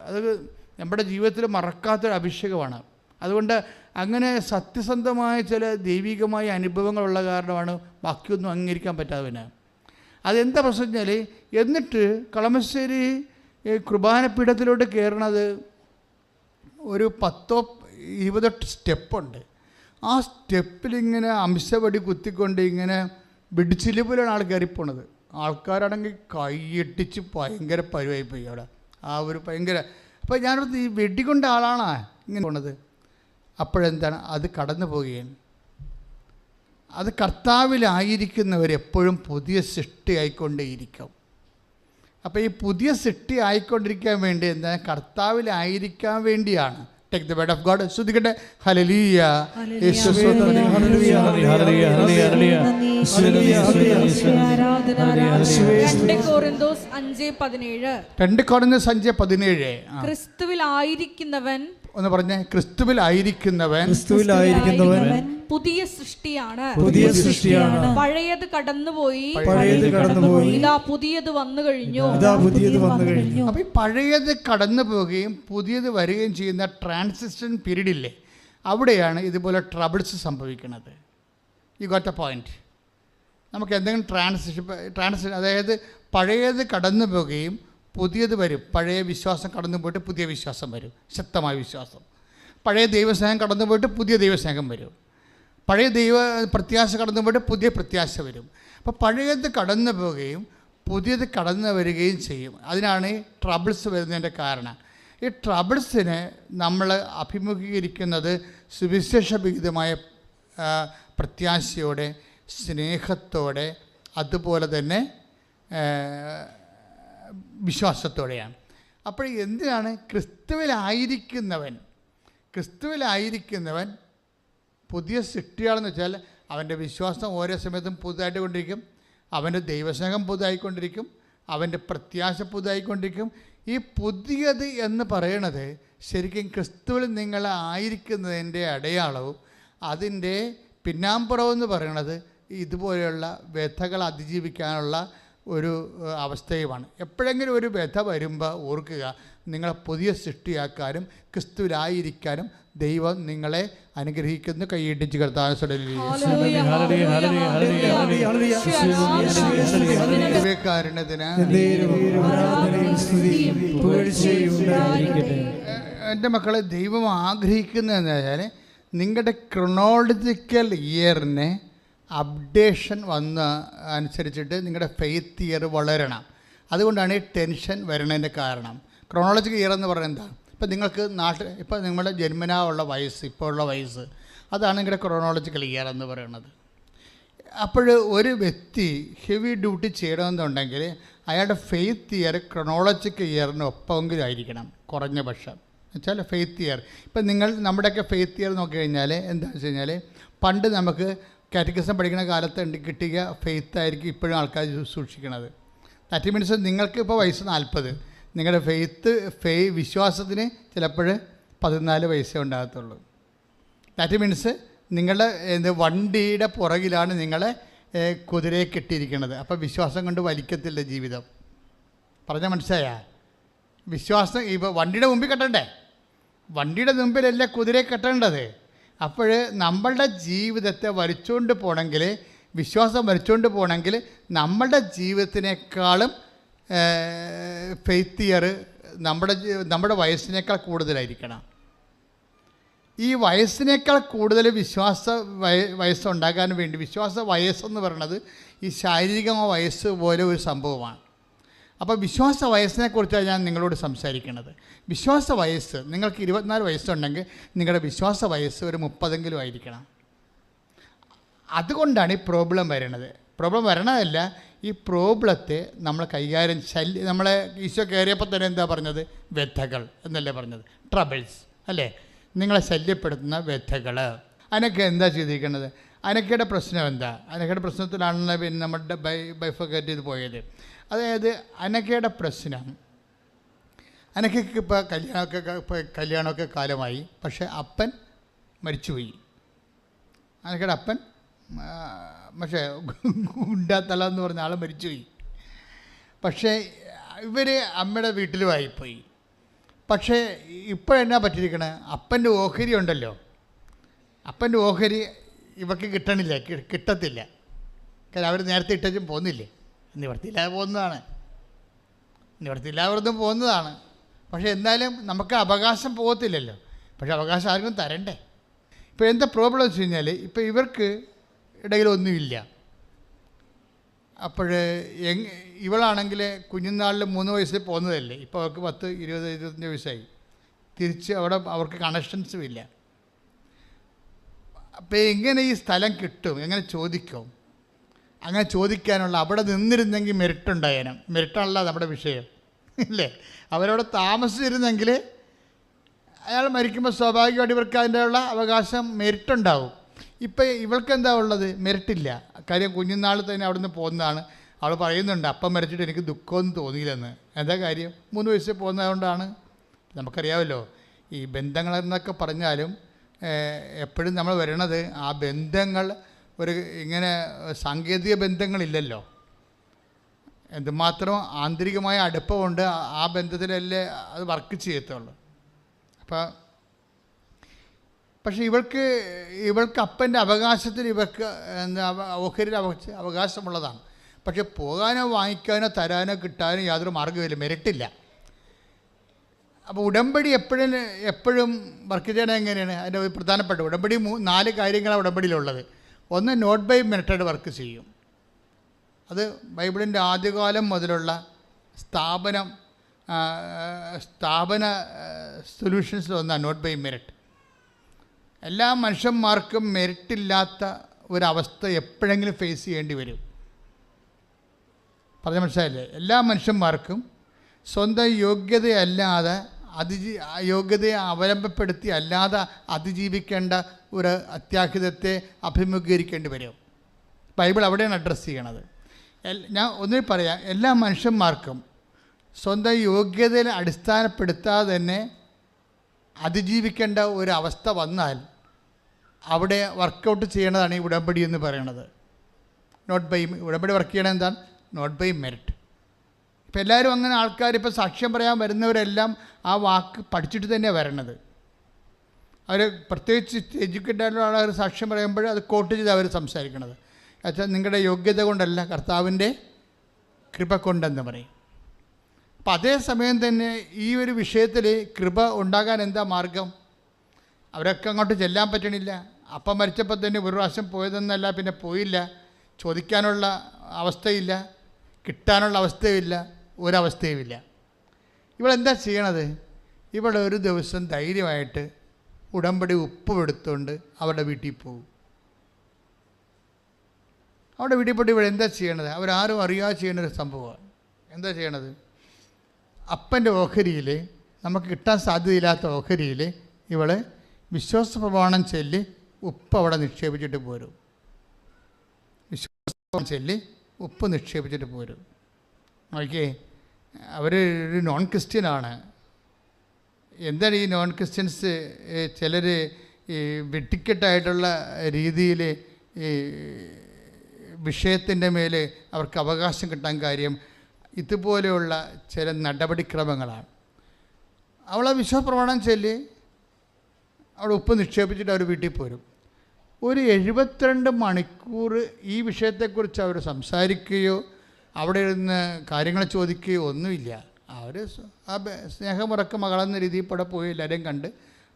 അത് നമ്മുടെ ജീവിതത്തിൽ മറക്കാത്തൊരു അഭിഷേകമാണ്. അതുകൊണ്ട് അങ്ങനെ സത്യസന്ധമായ ചില ദൈവികമായ അനുഭവങ്ങളുള്ള കാരണമാണ് ബാക്കിയൊന്നും അംഗീകരിക്കാൻ പറ്റാതെ പിന്നെ. അതെന്താ പ്രശ്നം വെച്ചാൽ, എന്നിട്ട് കളമശ്ശേരി കുർബാനപീഠത്തിലോട്ട് കയറണത് ഒരു 10-20 സ്റ്റെപ്പുണ്ട്. ആ സ്റ്റെപ്പിലിങ്ങനെ അംശവടി കുത്തിക്കൊണ്ട് ഇങ്ങനെ പിടിച്ചിലുപോലാണ് ആൾ കയറിപ്പോണത്. ആൾക്കാരാണെങ്കിൽ കൈയിട്ടിച്ച് ഭയങ്കര പരിവായിപ്പോയി അവിടെ. ആ ഒരു ഭയങ്കര. അപ്പോൾ ഞാനടുത്ത് ഈ വെടികൊണ്ട ആളാണോ ഇങ്ങനെ പോണത്. അപ്പോഴെന്താണ് അത് കടന്നു പോവുകയാണ്. അത് കർത്താവിലായിരിക്കുന്നവരെപ്പോഴും പുതിയ സൃഷ്ടി ആയിക്കൊണ്ടേയിരിക്കും. അപ്പോൾ ഈ പുതിയ സൃഷ്ടി ആയിക്കൊണ്ടിരിക്കാൻ വേണ്ടി എന്താണ്, കർത്താവിലായിരിക്കാൻ വേണ്ടിയാണ്. Take the word of God. ശ്രദ്ധിക്കട്ടെ. ഹല്ലേലൂയ. ക്രിസ്തുവിലായിരിക്കുന്നവൻ ഒന്ന് പറഞ്ഞേ. ക്രിസ്തുവിലായിരിക്കുന്നവൻ പുതിയ സൃഷ്ടിയാണ്. പഴയത് കടന്നുപോയി, ഇതാ പുതിയത് വന്നു കഴിഞ്ഞു. അപ്പോൾ ഈ പഴയത് കടന്നു പോവുകയും പുതിയത് വരികയും ചെയ്യുന്ന ട്രാൻസിഷൻ പീരീഡില്ലേ, അവിടെയാണ് ഇതുപോലെ ട്രബിൾസ് സംഭവിക്കുന്നത്. You got A point. നമുക്ക് എന്തെങ്കിലും ട്രാൻസിഷൻ അതായത് പഴയത് കടന്നു പോവുകയും പുതിയത് വരും. പഴയ വിശ്വാസം കടന്നു പോയിട്ട് പുതിയ വിശ്വാസം വരും, ശക്തമായ വിശ്വാസം. പഴയ ദൈവസ്നേഹം കടന്നു പോയിട്ട് പുതിയ ദൈവസ്നേഹം വരും. പഴയ പ്രത്യാശ കടന്നു പോയിട്ട് പുതിയ പ്രത്യാശ വരും. അപ്പോൾ പഴയത് കടന്നു പോവുകയും പുതിയത് കടന്നു വരികയും ചെയ്യും. അതിനാണ് ഈ ട്രബിൾസ് വരുന്നതിൻ്റെ കാരണം. ഈ ട്രബിൾസിനെ നമ്മൾ അഭിമുഖീകരിക്കുന്നത് സുവിശേഷവിഹിതമായ പ്രത്യാശയോടെ, സ്നേഹത്തോടെ, അതുപോലെ തന്നെ വിശ്വാസത്തോടെയാണ്. അപ്പോൾ എന്തിനാണ് ക്രിസ്തുവിലായിരിക്കുന്നവൻ പുതിയ സൃഷ്ടിയാണെന്ന് വെച്ചാൽ അവൻ്റെ വിശ്വാസം ഓരോ സമയത്തും പുതുതായിട്ട് കൊണ്ടിരിക്കും, അവൻ്റെ ദൈവസ്നേഹം പുതുതായിക്കൊണ്ടിരിക്കും, അവൻ്റെ പ്രത്യാശ പുതുതായിക്കൊണ്ടിരിക്കും. ഈ പുതിയത് എന്ന് പറയണത് ശരിക്കും ക്രിസ്തുവിൽ നിങ്ങളായിരിക്കുന്നതിൻ്റെ അടയാളവും അതിൻ്റെ പിന്നാമ്പുറമെന്ന് പറയണത് ഇതുപോലെയുള്ള വ്യഥകൾ അതിജീവിക്കാനുള്ള ഒരു അവസ്ഥയുമാണ്. എപ്പോഴെങ്കിലും ഒരു വ്യഥ വരുമ്പോൾ ഓർക്കുക, നിങ്ങളെ പുതിയ സൃഷ്ടിയാക്കാനും ക്രിസ്തുവിലായിരിക്കാനും ദൈവം നിങ്ങളെ അനുഗ്രഹിക്കുന്നു. കൈയിടിച്ച് കർത്താവിനെ എൻ്റെ മക്കളെ, ദൈവം ആഗ്രഹിക്കുന്നതെന്ന് വെച്ചാൽ നിങ്ങളുടെ ക്രൊണോളജിക്കൽ ഇയറിന് അപ്ഡേഷൻ വന്ന അനുസരിച്ചിട്ട് നിങ്ങളുടെ ഫെയ്ത്ത് ഇയർ വളരണം. അതുകൊണ്ടാണ് ഈ ടെൻഷൻ വരുന്നതിൻ്റെ കാരണം. ക്രൊണോളജിക്കൽ ഇയർ എന്ന് പറയുന്നത് എന്താ? ഇപ്പം നിങ്ങൾക്ക് ഇപ്പം നിങ്ങളുടെ ജന്മനാ ഉള്ള വയസ്സ്, ഇപ്പോൾ ഉള്ള വയസ്സ്, അതാണ് നിങ്ങളുടെ ക്രൊണോളജിക്കൽ ഇയർ എന്ന് പറയുന്നത്. അപ്പോൾ ഒരു വ്യക്തി ഹെവി ഡ്യൂട്ടി ചെയ്യണമെന്നുണ്ടെങ്കിൽ അയാളുടെ ഫെയ്ത്ത് ഇയർ ക്രൊണോളജിക്കൽ ഇയറിന് ഒപ്പമെങ്കിലും ആയിരിക്കണം, കുറഞ്ഞ പക്ഷം. എന്നുവെച്ചാൽ ഫെയ്ത്ത് ഇയർ ഇപ്പം നമ്മുടെയൊക്കെ ഫെയ്ത്ത് ഇയർ നോക്കി കഴിഞ്ഞാൽ എന്താണെന്ന് വെച്ച് കഴിഞ്ഞാൽ, പണ്ട് നമുക്ക് കാറ്റഗിസം പഠിക്കുന്ന കാലത്ത് കിട്ടിയ ഫെയ്ത്ത് ആയിരിക്കും ഇപ്പോഴും ആൾക്കാർ സൂക്ഷിക്കുന്നത്. ദാറ്റ് മീൻസ് നിങ്ങൾക്ക് ഇപ്പോൾ വയസ്സ് 40, നിങ്ങളുടെ വിശ്വാസത്തിന് ചിലപ്പോൾ 14 വയസ്സേ ഉണ്ടാകത്തുള്ളൂ. ദാറ്റ് മീൻസ് നിങ്ങളുടെ വണ്ടിയുടെ പുറകിലാണ് നിങ്ങളെ കുതിരയെ കെട്ടിയിരിക്കുന്നത്. അപ്പോൾ വിശ്വാസം കൊണ്ട് വലിക്കത്തില്ല ജീവിതം. പറഞ്ഞാൽ മനസ്സിലായാ? വിശ്വാസം ഇപ്പോൾ വണ്ടിയുടെ മുമ്പിൽ കെട്ടണ്ടേ? വണ്ടിയുടെ മുമ്പിലല്ല കുതിരയെ കെട്ടേണ്ടത്. അപ്പോൾ നമ്മളുടെ ജീവിതത്തെ വലിച്ചുകൊണ്ട് പോകണമെങ്കിൽ, വിശ്വാസം വലിച്ചുകൊണ്ട് പോകണമെങ്കിൽ നമ്മളുടെ ജീവിതത്തിനേക്കാളും ഫെയ്ത്ത് ഇയർ നമ്മുടെ വയസ്സിനേക്കാൾ കൂടുതലായിരിക്കണം. ഈ വയസ്സിനേക്കാൾ കൂടുതൽ വയസ്സുണ്ടാകാൻ വേണ്ടി, വിശ്വാസ വയസ്സെന്ന് പറയുന്നത് ഈ ശാരീരികമായ വയസ്സ് പോലെ ഒരു സംഭവമാണ്. അപ്പോൾ വിശ്വാസ വയസ്സിനെക്കുറിച്ചാണ് ഞാൻ നിങ്ങളോട് സംസാരിക്കുന്നത്. വിശ്വാസ വയസ്സ് നിങ്ങൾക്ക് 24 വയസ്സുണ്ടെങ്കിൽ നിങ്ങളുടെ വിശ്വാസ വയസ്സ് ഒരു 30 ആയിരിക്കണം. അതുകൊണ്ടാണ് ഈ പ്രോബ്ലം വരുന്നത്. പ്രോബ്ലം വരണതല്ല, ഈ പ്രോബ്ലത്തെ നമ്മൾ കൈകാര്യം നമ്മളെ ഈശോ കയറിയപ്പോൾ തന്നെ എന്താ പറഞ്ഞത്? വ്യഥകൾ എന്നല്ലേ പറഞ്ഞത്? ട്രബിൾസ് അല്ലേ? നിങ്ങളെ ശല്യപ്പെടുത്തുന്ന വ്യഥകൾ. അതിനൊക്കെ എന്താ ചെയ്തിരിക്കുന്നത്? അനക്കയുടെ പ്രശ്നം എന്താ? അനക്കയുടെ പ്രശ്നത്തിലാണല്ലോ പിന്നെ നമ്മുടെ ബൈഫൊക്കേറ്റ് ചെയ്ത് പോയത്. അതായത് അനക്കയുടെ പ്രശ്നം, അനക്കയ്ക്ക് ഇപ്പോൾ കല്യാണമൊക്കെ കാലമായി, പക്ഷേ അപ്പൻ മരിച്ചുപോയി. അനക്കയുടെ അപ്പൻ പക്ഷേ ഗുണ്ടാത്തല എന്ന് പറഞ്ഞ ആൾ മരിച്ചുപോയി. പക്ഷേ ഇവർ അമ്മയുടെ വീട്ടിലുമായിപ്പോയി. പക്ഷേ ഇപ്പോഴെന്നാ പറ്റിയിരിക്കണേ? അപ്പൻ്റെ ഓഹരി ഉണ്ടല്ലോ, അപ്പൻ്റെ ഓഹരി ഇവർക്ക് കിട്ടത്തില്ല. കാരണം അവർ നേരത്തെ ഇട്ടും പോകുന്നില്ലേ? നിവർത്തിയില്ലാതെ പോകുന്നതാണ്. പക്ഷേ എന്നാലും നമുക്ക് അവകാശം പോകത്തില്ലല്ലോ. പക്ഷേ അവകാശം ആർക്കും തരണ്ടേ? ഇപ്പോൾ എന്താ പ്രോബ്ലം വെച്ച് കഴിഞ്ഞാൽ, ഇപ്പോൾ ഇവർക്ക് ഇടയിലൊന്നുമില്ല. അപ്പോൾ ഇവളാണെങ്കിൽ കുഞ്ഞുനാളിൽ 3 വയസ്സിൽ പോകുന്നതല്ലേ, ഇപ്പോൾ അവർക്ക് 10, 20, 25 വയസ്സായി. തിരിച്ച് അവർക്ക് കണക്ഷൻസും ഇല്ല. അപ്പോൾ എങ്ങനെ ഈ സ്ഥലം കിട്ടും? എങ്ങനെ ചോദിക്കും? അങ്ങനെ ചോദിക്കാനുള്ള അവിടെ നിന്നിരുന്നെങ്കിൽ മെറിറ്റുണ്ടായേനും. മെറിറ്റാണല്ലോ നമ്മുടെ വിഷയം, ഇല്ലേ? അവരവിടെ താമസിച്ചിരുന്നെങ്കിൽ അയാൾ മരിക്കുമ്പോൾ സ്വാഭാവികമായിട്ട് ഇവർക്ക് അതിൻ്റെ ഉള്ള അവകാശം മെറിറ്റുണ്ടാവും. ഇപ്പം ഇവൾക്ക് എന്താ ഉള്ളത്? മെറിറ്റില്ല. കാര്യം കുഞ്ഞുനാൾ തന്നെ അവിടെ നിന്ന് പോകുന്നതാണ്. അവൾ പറയുന്നുണ്ട്, അപ്പം മരിച്ചിട്ട് എനിക്ക് ദുഃഖമൊന്നും തോന്നിയില്ലെന്ന്. എന്താ കാര്യം? 3 വയസ്സിൽ പോകുന്നതുകൊണ്ടാണ്. നമുക്കറിയാമല്ലോ, ഈ ബന്ധങ്ങളെന്നൊക്കെ പറഞ്ഞാലും എപ്പോഴും നമ്മൾ വരണത് ആ ബന്ധങ്ങൾ ഇങ്ങനെ സാങ്കേതിക ബന്ധങ്ങളില്ലല്ലോ. എന്തുമാത്രം ആന്തരികമായ അടുപ്പമുണ്ട് ആ ബന്ധത്തിലല്ലേ അത് വർക്ക് ചെയ്യത്തുള്ളൂ. പക്ഷേ ഇവൾക്ക് അപ്പൻ്റെ അവകാശത്തിൽ ഇവർക്ക് ഓഹരിയിൽ അവകാശമുള്ളതാണ്. പക്ഷെ പോകാനോ വാങ്ങിക്കാനോ തരാനോ കിട്ടാനോ യാതൊരു മാർഗ്ഗമില്ല, മെറിറ്റില്ല. അപ്പോൾ ഉടമ്പടി എപ്പോഴും വർക്ക് ചെയ്യണത് എങ്ങനെയാണ്? അതിൻ്റെ പ്രധാനപ്പെട്ട ഉടമ്പടി 4 കാര്യങ്ങളാണ് ഉടമ്പടിയിലുള്ളത്. ഒന്ന്, നോട്ട് ബൈ മെറിറ്റഡ് വർക്ക് ചെയ്യും. അത് ബൈബിളിൻ്റെ ആദ്യകാലം മുതലുള്ള സ്ഥാപന സൊല്യൂഷൻസിൽ ഒന്നാണ് നോട്ട് ബൈ മെറിറ്റ്. എല്ലാ മനുഷ്യന്മാർക്കും മെറിറ്റില്ലാത്ത ഒരവസ്ഥ എപ്പോഴെങ്കിലും ഫേസ് ചെയ്യേണ്ടി വരും. പറഞ്ഞ മനസ്സിലായില്ലേ? എല്ലാ മനുഷ്യന്മാർക്കും സ്വന്തം യോഗ്യതയല്ലാതെ യോഗ്യതയെ അവലംബപ്പെടുത്തി അല്ലാതെ അതിജീവിക്കേണ്ട ഒരു അത്യാഹിതത്തെ അഭിമുഖീകരിക്കേണ്ടി വരും. ബൈബിൾ അവിടെയാണ് അഡ്രസ്സ് ചെയ്യണത്. ഞാൻ ഒന്നിൽ പറയാം, എല്ലാ മനുഷ്യന്മാർക്കും സ്വന്തം യോഗ്യതയെ അടിസ്ഥാനപ്പെടുത്താതെ തന്നെ അതിജീവിക്കേണ്ട ഒരു അവസ്ഥ വന്നാൽ അവിടെ വർക്കൗട്ട് ചെയ്യണതാണ് ഈ ഉടമ്പടി എന്ന് പറയണത്. ഉടമ്പടി വർക്ക് ചെയ്യണത് എന്താണ്? Not by merit. ഇപ്പം എല്ലാവരും അങ്ങനെ ആൾക്കാർ ഇപ്പോൾ സാക്ഷ്യം പറയാൻ വരുന്നവരെല്ലാം ആ വാക്ക് പഠിച്ചിട്ട് തന്നെയാണ് വരണത്. അവർ പ്രത്യേകിച്ച് എഡ്യൂക്കേറ്റഡ് ആളുകൾ സാക്ഷ്യം പറയുമ്പോൾ അത് കോട്ട് ചെയ്ത് അവർ സംസാരിക്കണത്. എന്നുവെച്ചാൽ നിങ്ങളുടെ യോഗ്യത കൊണ്ടല്ല, കർത്താവിൻ്റെ കൃപ കൊണ്ടെന്ന് പറയും. അപ്പം അതേസമയം തന്നെ ഈ ഒരു വിഷയത്തിൽ കൃപ ഉണ്ടാകാൻ എന്താ മാർഗം? അവരൊക്കെ അങ്ങോട്ട് ചെല്ലാൻ പറ്റണില്ല. അപ്പം മരിച്ചപ്പോൾ തന്നെ ഒരു പ്രാവശ്യം പോയതെന്നല്ല, പിന്നെ പോയില്ല. ചോദിക്കാനുള്ള അവസ്ഥയില്ല, കിട്ടാനുള്ള അവസ്ഥയുമില്ല, ഒരവസ്ഥയുമില്ല. ഇവളെന്താ ചെയ്യണത്? ഇവിടെ ഒരു ദിവസം ധൈര്യമായിട്ട് ഉടമ്പടി ഉപ്പ് എടുത്തുകൊണ്ട് അവരുടെ വീട്ടിൽ പോകും. അവിടെ വീട്ടിൽ പോയിട്ട് ഇവിടെ എന്താ ചെയ്യണത്? അവരാരും അറിയാതെ ചെയ്യുന്നൊരു സംഭവമാണ്. എന്താ ചെയ്യണത്? അപ്പൻ്റെ ഓഹരിയിൽ, നമുക്ക് കിട്ടാൻ സാധ്യതയില്ലാത്ത ഓഹരിയിൽ ഇവൾ വിശ്വാസ പ്രമാണം ചൊല്ലി ഉപ്പ് അവിടെ നിക്ഷേപിച്ചിട്ട് പോരും. വിശ്വാസം ചൊല്ലി ഉപ്പ് നിക്ഷേപിച്ചിട്ട് പോരും. ഓക്കെ, അവർ ഒരു നോൺ ക്രിസ്ത്യനാണ്. എന്താണ് ഈ നോൺ ക്രിസ്ത്യൻസ്? ചിലർ ഈ വെട്ടിക്കെട്ടായിട്ടുള്ള രീതിയിൽ ഈ വിഷയത്തിൻ്റെ മേൽ അവർക്ക് അവകാശം കിട്ടാൻ കാര്യം ഇതുപോലെയുള്ള ചില നടപടിക്രമങ്ങളാണ്. അവളെ വിശ്വാസപ്രമാണം ചൊല്ലി അവിടെ ഉപ്പ് നിക്ഷേപിച്ചിട്ട് അവർ വീട്ടിൽ പോരും. ഒരു 72 മണിക്കൂർ ഈ വിഷയത്തെക്കുറിച്ച് അവർ സംസാരിക്കുകയോ അവിടെ ഇരുന്ന് കാര്യങ്ങൾ ചോദിക്കുകയോ ഒന്നുമില്ല. അവർ ആ സ്നേഹമുറക്ക മകളെന്ന രീതിയിൽ ഇവിടെ പോയി എല്ലാവരെയും കണ്ട്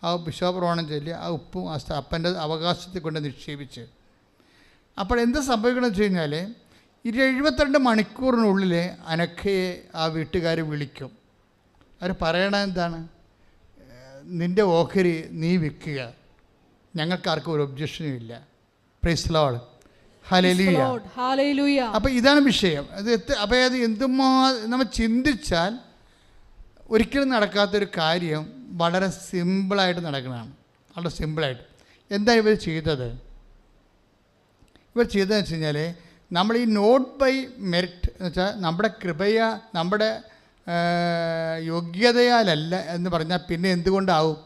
ആ വിശ്വാസപ്രമാണം ചൊല്ലി ആ ഉപ്പും ആ അപ്പൻ്റെ അവകാശത്തെ കൊണ്ട് നിക്ഷേപിച്ച്. അപ്പോൾ എന്ത് സംഭവിക്കണമെന്ന് വെച്ച് കഴിഞ്ഞാൽ 72 മണിക്കൂറിനുള്ളിൽ അനക്കയെ ആ വീട്ടുകാർ വിളിക്കും. അവർ പറയണത് എന്താണ്? നിൻ്റെ ഓഹരി നീ വിൽക്കുക, ഞങ്ങൾക്കാർക്കും ഒരു ഒബ്ജക്ഷനും ഇല്ല. Praise the Lord, hallelujah. അപ്പോൾ ഇതാണ് വിഷയം. അപ്പോൾ അത് നമ്മൾ ചിന്തിച്ചാൽ ഒരിക്കലും നടക്കാത്തൊരു കാര്യം വളരെ സിമ്പിളായിട്ട് നടക്കുന്നതാണ്. വളരെ സിമ്പിളായിട്ട്. എന്താ ഇവർ ചെയ്തത്? ഇവർ ചെയ്തതെന്ന് വെച്ച് കഴിഞ്ഞാൽ, നമ്മൾ ഈ നോട്ട് ബൈ മെറിറ്റ് എന്ന് വെച്ചാൽ നമ്മുടെ നമ്മുടെ യോഗ്യതയാലല്ല എന്ന് പറഞ്ഞാൽ പിന്നെ എന്തുകൊണ്ടാവും?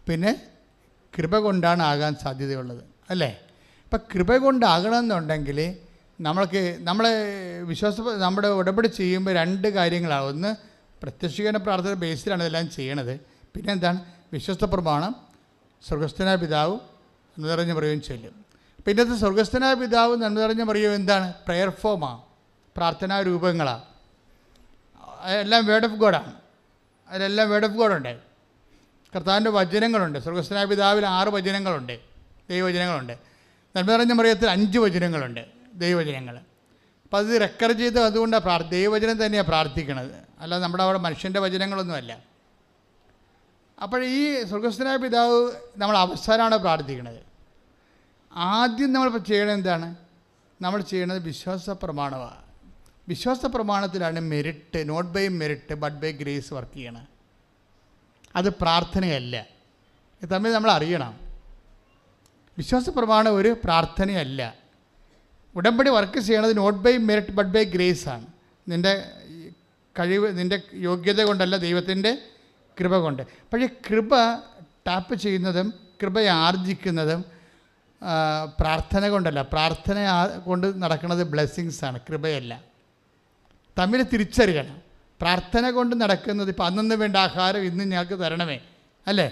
പിന്നെ കൃപ കൊണ്ടാണ് ആകാൻ സാധ്യതയുള്ളത്, അല്ലേ? ഇപ്പം കൃപ കൊണ്ടാകണമെന്നുണ്ടെങ്കിൽ നമ്മളെ നമ്മുടെ ഉടമ്പടി ചെയ്യുമ്പോൾ 2 കാര്യങ്ങളാണ്. ഒന്ന്, പ്രത്യക്ഷീകരണ പ്രാർത്ഥന ബേസിലാണ് ഇതെല്ലാം ചെയ്യണത്. പിന്നെ എന്താണ്? വിശ്വസ്ത പ്രമാണം, സ്വർഗസ്ഥനായ പിതാവ് എന്ന് പറഞ്ഞ് പറയുകയും ചെല്ലും. പിന്നത്തെ സ്വർഗസ്ഥനായ പിതാവ് നന്മ നിറഞ്ഞ മറിയം എന്താണ്? പ്രെയർ ഫോമാണ്, പ്രാർത്ഥനാ രൂപങ്ങളാണ്. അതെല്ലാം വേർഡ് ഓഫ് ഗോഡാണ്. അതിലെല്ലാം വേർഡ് ഓഫ് ഗോഡുണ്ട്. കർത്താവിൻ്റെ വചനങ്ങളുണ്ട്. സ്വർഗസ്ഥനായ പിതാവിൽ 6 വചനങ്ങളുണ്ട്, ദൈവവചനങ്ങളുണ്ട്. നന്മ നിറഞ്ഞ മറിയത്തിൽ 5 വചനങ്ങളുണ്ട്, ദൈവവചനങ്ങൾ. അപ്പോൾ അത് റെക്കോർഡ് ചെയ്ത് അതുകൊണ്ടാണ് ദൈവവചനം തന്നെയാണ് പ്രാർത്ഥിക്കണത്, അല്ലാതെ നമ്മുടെ അവിടെ മനുഷ്യൻ്റെ വചനങ്ങളൊന്നുമല്ല. അപ്പോൾ ഈ സ്വർഗസ്ഥനായ പിതാവ് നമ്മൾ അവസാനമാണ് പ്രാർത്ഥിക്കുന്നത്. ആദ്യം നമ്മൾ ചെയ്യണത് എന്താണ്? നമ്മൾ ചെയ്യണത് വിശ്വാസ പ്രമാണമാണ്. വിശ്വാസ പ്രമാണത്തിലാണ് merit, not by merit but by grace work ചെയ്യണം. അത് പ്രാർത്ഥനയല്ല. ഇത് തമ്മിൽ നമ്മൾ അറിയണം. വിശ്വാസ പ്രമാണം ഒരു പ്രാർത്ഥനയല്ല. ഉടമ്പടി വർക്ക് ചെയ്യണത് not by merit but by grace ആണ്. നിൻ്റെ കഴിവ്, നിൻ്റെ യോഗ്യത കൊണ്ടല്ല, ദൈവത്തിൻ്റെ കൃപ കൊണ്ട്. പക്ഷേ കൃപ ടാപ്പ് ചെയ്യുന്നതും കൃപ ആർജിക്കുന്നതും പ്രാർത്ഥന കൊണ്ടല്ല. പ്രാർത്ഥന കൊണ്ട് നടക്കുന്നത് ബ്ലെസ്സിങ്സാണ്, കൃപയല്ല. തമ്മിൽ തിരിച്ചറിയണം. പ്രാർത്ഥന കൊണ്ട് നടക്കുന്നത് ഇപ്പോൾ അന്നു വേണ്ട ആഹാരം ഇന്ന് ഞങ്ങൾക്ക് തരണമേ, അല്ലേ?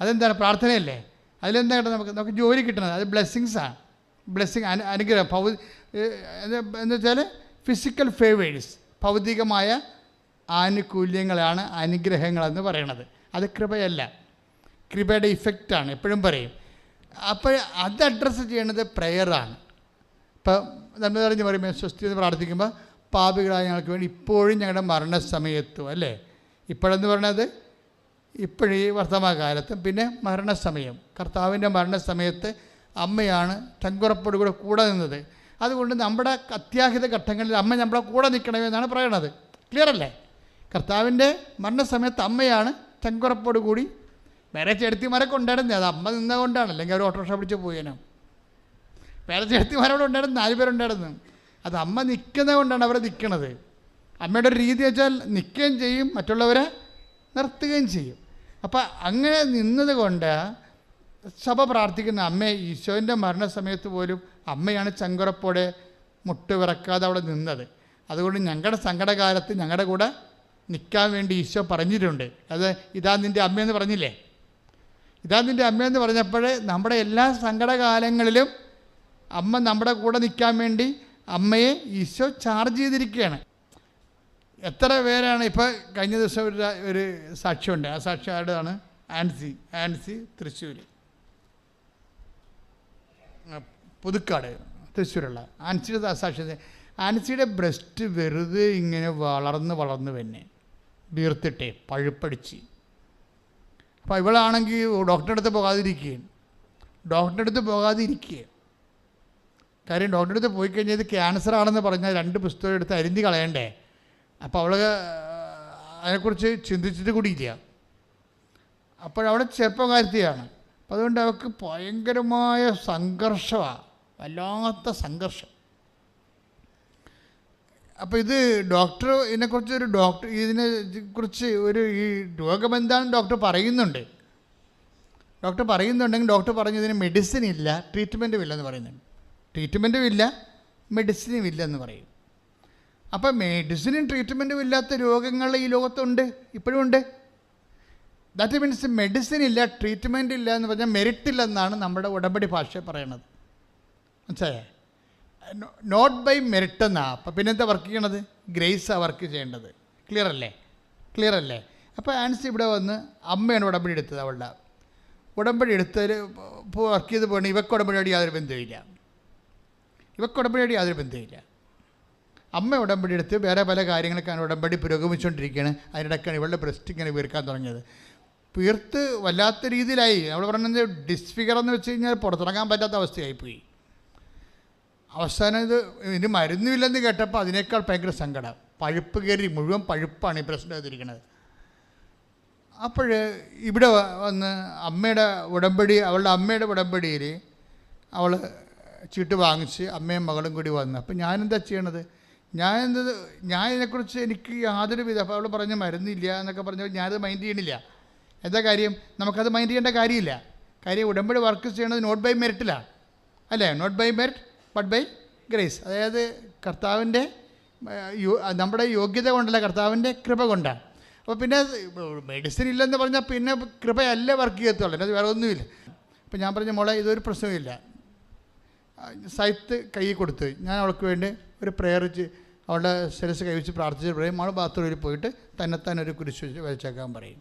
അതെന്താണ്? പ്രാർത്ഥനയല്ലേ? അതിലെന്താ കേട്ടോ? നമുക്ക് ജോലി കിട്ടണത് അത് ബ്ലെസ്സിങ്സാണ്. ബ്ലെസ്സിങ്, അനുഗ്രഹം. എന്ന് വെച്ചാൽ ഫിസിക്കൽ ഫേവേഴ്സ്, ഭൗതികമായ ആനുകൂല്യങ്ങളാണ് അനുഗ്രഹങ്ങളെന്ന് പറയണത്. അത് കൃപയല്ല, കൃപയുടെ ഇഫക്റ്റാണ്. എപ്പോഴും പറയും. അപ്പോൾ അത് അഡ്രസ്സ് ചെയ്യണത് പ്രയറാണ്. ഇപ്പം നമ്മൾ പറഞ്ഞ് പറയുമ്പോൾ സ്വസ്തി എന്ന് പ്രാർത്ഥിക്കുമ്പോൾ പാപികളായ ഞങ്ങൾക്ക് വേണ്ടി ഇപ്പോഴും ഞങ്ങളുടെ മരണസമയത്തും, അല്ലേ? ഇപ്പോഴെന്ന് പറയണത് ഇപ്പോഴീ വർത്തമാനകാലത്തും പിന്നെ മരണസമയം, കർത്താവിൻ്റെ മരണസമയത്ത് അമ്മയാണ് ചങ്കുറപ്പോടുകൂടെ കൂടെ നിന്നത്. അതുകൊണ്ട് നമ്മുടെ അത്യാഹിത ഘട്ടങ്ങളിൽ അമ്മ നമ്മളെ കൂടെ നിൽക്കണമെന്നാണ് പറയണത്. ക്ലിയർ അല്ലേ? കർത്താവിൻ്റെ മരണസമയത്ത് അമ്മയാണ് ചങ്കുറപ്പോട് കൂടി. വേറെ ചേട്ടത്തിമാരൊക്കെ ഉണ്ടായിരുന്നേ, അത് അമ്മ നിന്നതുകൊണ്ടാണ്. അല്ലെങ്കിൽ അവർ ഓട്ടോറിക്ഷ പിടിച്ച് പോയേനും. വേറെ ചേട്ടത്തിമാരോട് ഉണ്ടായിരുന്നു, 4 പേരുണ്ടായിരുന്നു. അത് അമ്മ നിൽക്കുന്നത് കൊണ്ടാണ് അവരെ നിൽക്കണത്. അമ്മയുടെ ഒരു രീതി വെച്ചാൽ നിൽക്കുകയും ചെയ്യും, മറ്റുള്ളവരെ നിർത്തുകയും ചെയ്യും. അപ്പം അങ്ങനെ നിന്നത് കൊണ്ട് സഭ പ്രാർത്ഥിക്കുന്ന അമ്മയെ, ഈശോൻ്റെ മരണസമയത്ത് പോലും അമ്മയാണ് ചങ്കുറപ്പോടെ മുട്ട് വിറക്കാതെ അവിടെ നിന്നത്. അതുകൊണ്ട് ഞങ്ങളുടെ സങ്കടകാലത്ത് ഞങ്ങളുടെ കൂടെ നിൽക്കാൻ വേണ്ടി ഈശോ പറഞ്ഞിട്ടുണ്ട്. അത് ഇതാ നിൻ്റെ അമ്മയെന്ന് പറഞ്ഞില്ലേ? ഇതാ നിൻ്റെ അമ്മയെന്ന് പറഞ്ഞപ്പോൾ നമ്മുടെ എല്ലാ സങ്കടകാലങ്ങളിലും അമ്മ നമ്മുടെ കൂടെ നിൽക്കാൻ വേണ്ടി അമ്മയെ ഈശോ ചാർജ് ചെയ്തിരിക്കുകയാണ്. എത്ര പേരാണ് ഇപ്പോൾ കഴിഞ്ഞ ദിവസം ഒരു സാക്ഷ്യമുണ്ട്. ആ സാക്ഷ്യം ആരുടെയാണ്? ആൻസി തൃശ്ശൂർ, പുതുക്കാട് തൃശ്ശൂരുള്ള ആൻസിയുടെ സാക്ഷ്യത. ആൻസിയുടെ ബ്രസ്റ്റ് വെറുതെ ഇങ്ങനെ വളർന്ന് തന്നെ വീർത്തിട്ടേ പഴുപ്പടിച്ച്. അപ്പോൾ ഇവളാണെങ്കിൽ ഡോക്ടറുടെ അടുത്ത് പോകാതിരിക്കുക. കാര്യം ഡോക്ടറുടെ അടുത്ത് പോയി കഴിഞ്ഞാൽ ഇത് ക്യാൻസർ ആണെന്ന് പറഞ്ഞാൽ 2 പുസ്തകം എടുത്ത് അരിഞ്ഞ് കളയണ്ടേ. അപ്പോൾ അവൾ അതിനെക്കുറിച്ച് ചിന്തിച്ചിട്ട് കൂടിയില്ല. അപ്പോഴവിടെ ചെറുപ്പക്കാരത്തിയാണ്. അപ്പോൾ അതുകൊണ്ട് അവൾക്ക് ഭയങ്കരമായ സംഘർഷമാണ്, വല്ലാത്ത സംഘർഷം. അപ്പോൾ ഇത് ഇതിനെക്കുറിച്ച് ഈ രോഗം എന്താണെന്ന് ഡോക്ടർ പറയുന്നുണ്ടെങ്കിൽ ഡോക്ടർ പറഞ്ഞു ഇതിന് മെഡിസിൻ ഇല്ല, ട്രീറ്റ്മെൻറ്റും ഇല്ലെന്ന് പറയുന്നുണ്ട്. ട്രീറ്റ്മെൻറ്റും ഇല്ല, മെഡിസിനും ഇല്ലെന്ന് പറയും. അപ്പം മെഡിസിനും ട്രീറ്റ്മെൻറ്റും ഇല്ലാത്ത രോഗങ്ങൾ ഈ ലോകത്തുണ്ട്, ഇപ്പോഴും ഉണ്ട്. ദാറ്റ് മീൻസ് മെഡിസിൻ ഇല്ല, ട്രീറ്റ്മെൻറ്റ് ഇല്ല എന്ന് പറഞ്ഞാൽ മെറിറ്റില്ലെന്നാണ് നമ്മുടെ ഉടമ്പടി ഭാഷ പറയണത്. മനസ്സിലായേ? നോട്ട് ബൈ മെറിറ്റ് എന്നാണ്. അപ്പം പിന്നെന്താ വർക്ക് ചെയ്യണത്? ഗ്രേസാണ് വർക്ക് ചെയ്യേണ്ടത്. ക്ലിയർ അല്ലേ? അപ്പോൾ ആൻസി ഇവിടെ വന്ന് അമ്മയാണ് ഉടമ്പടി എടുത്തത്. അവളുടെ ഉടമ്പടി എടുത്തതിൽ ഇപ്പോൾ വർക്ക് ചെയ്ത് പോകണം. ഇവക്ക് ഉടമ്പടിയോട് യാതൊരു ബന്ധവുമില്ല. അമ്മ ഉടമ്പടി എടുത്ത് വേറെ പല കാര്യങ്ങൾക്കാണ് ഉടമ്പടി പുരോഗമിച്ചുകൊണ്ടിരിക്കുകയാണ്. അതിനിടയ്ക്കാണ് ഇവളുടെ ബ്രസ്റ്റ് ഇങ്ങനെ വീർക്കാൻ തുടങ്ങിയത്. വീർത്ത് വല്ലാത്ത രീതിയിലായി. അവൾ പറഞ്ഞത് ഡിസ്ഫിഗർ എന്ന് വെച്ച് കഴിഞ്ഞാൽ പുറത്തിറങ്ങാൻ പറ്റാത്ത അവസ്ഥയായിപ്പോയി. അവസാനം ഇതിന് മരുന്നുമില്ലെന്ന് കേട്ടപ്പോൾ അതിനേക്കാൾ ഭയങ്കര സങ്കടം. പഴുപ്പ് കയറി മുഴുവൻ പഴുപ്പാണ് ഈ ബ്രസ്റ്റ് ചെയ്തിരിക്കുന്നത്. അപ്പോൾ ഇവിടെ വന്ന് അവളുടെ അമ്മയുടെ ഉടമ്പടിയിൽ അവൾ ചീട്ട് വാങ്ങിച്ച് അമ്മയും മകളും കൂടി വന്നു. അപ്പോൾ ഞാനെന്താ ചെയ്യണത്? ഞാൻ ഇതിനെക്കുറിച്ച് എനിക്ക് യാതൊരു വിധ. അപ്പോൾ അവൾ പറഞ്ഞ് മരുന്നില്ല എന്നൊക്കെ പറഞ്ഞപ്പോൾ ഞാനത് മൈൻഡ് ചെയ്യണില്ല. എന്താ കാര്യം? നമുക്കത് മൈൻഡ് ചെയ്യേണ്ട കാര്യമില്ല. കാര്യം ഉടമ്പടി വർക്ക് ചെയ്യണത് നോട്ട് ബൈ മെറിറ്റിലാണ്, അല്ലേ? Not by merit but by grace. അതായത് കർത്താവിൻ്റെ നമ്മുടെ യോഗ്യത കൊണ്ടല്ല, കർത്താവിൻ്റെ കൃപ കൊണ്ടാണ്. അപ്പോൾ പിന്നെ മെഡിസിൻ ഇല്ലെന്ന് പറഞ്ഞാൽ പിന്നെ കൃപയല്ല വർക്ക് ചെയ്യത്തുള്ളൂ, അത് വേറെ ഒന്നുമില്ല. അപ്പോൾ ഞാൻ പറഞ്ഞ മോളെ ഇതൊരു പ്രശ്നമില്ല. സൈത്ത് കൈ കൊടുത്ത് ഞാൻ അവൾക്ക് വേണ്ടി ഒരു പ്രേയർ അവളുടെ ശിരസ് കൈവച്ച് പ്രാർത്ഥിച്ച് പറയും. അവൾ ബാത്റൂമിൽ പോയിട്ട് തന്നെത്താൻ ഒരു കുരിശ് വരച്ചേക്കാൻ പറയും.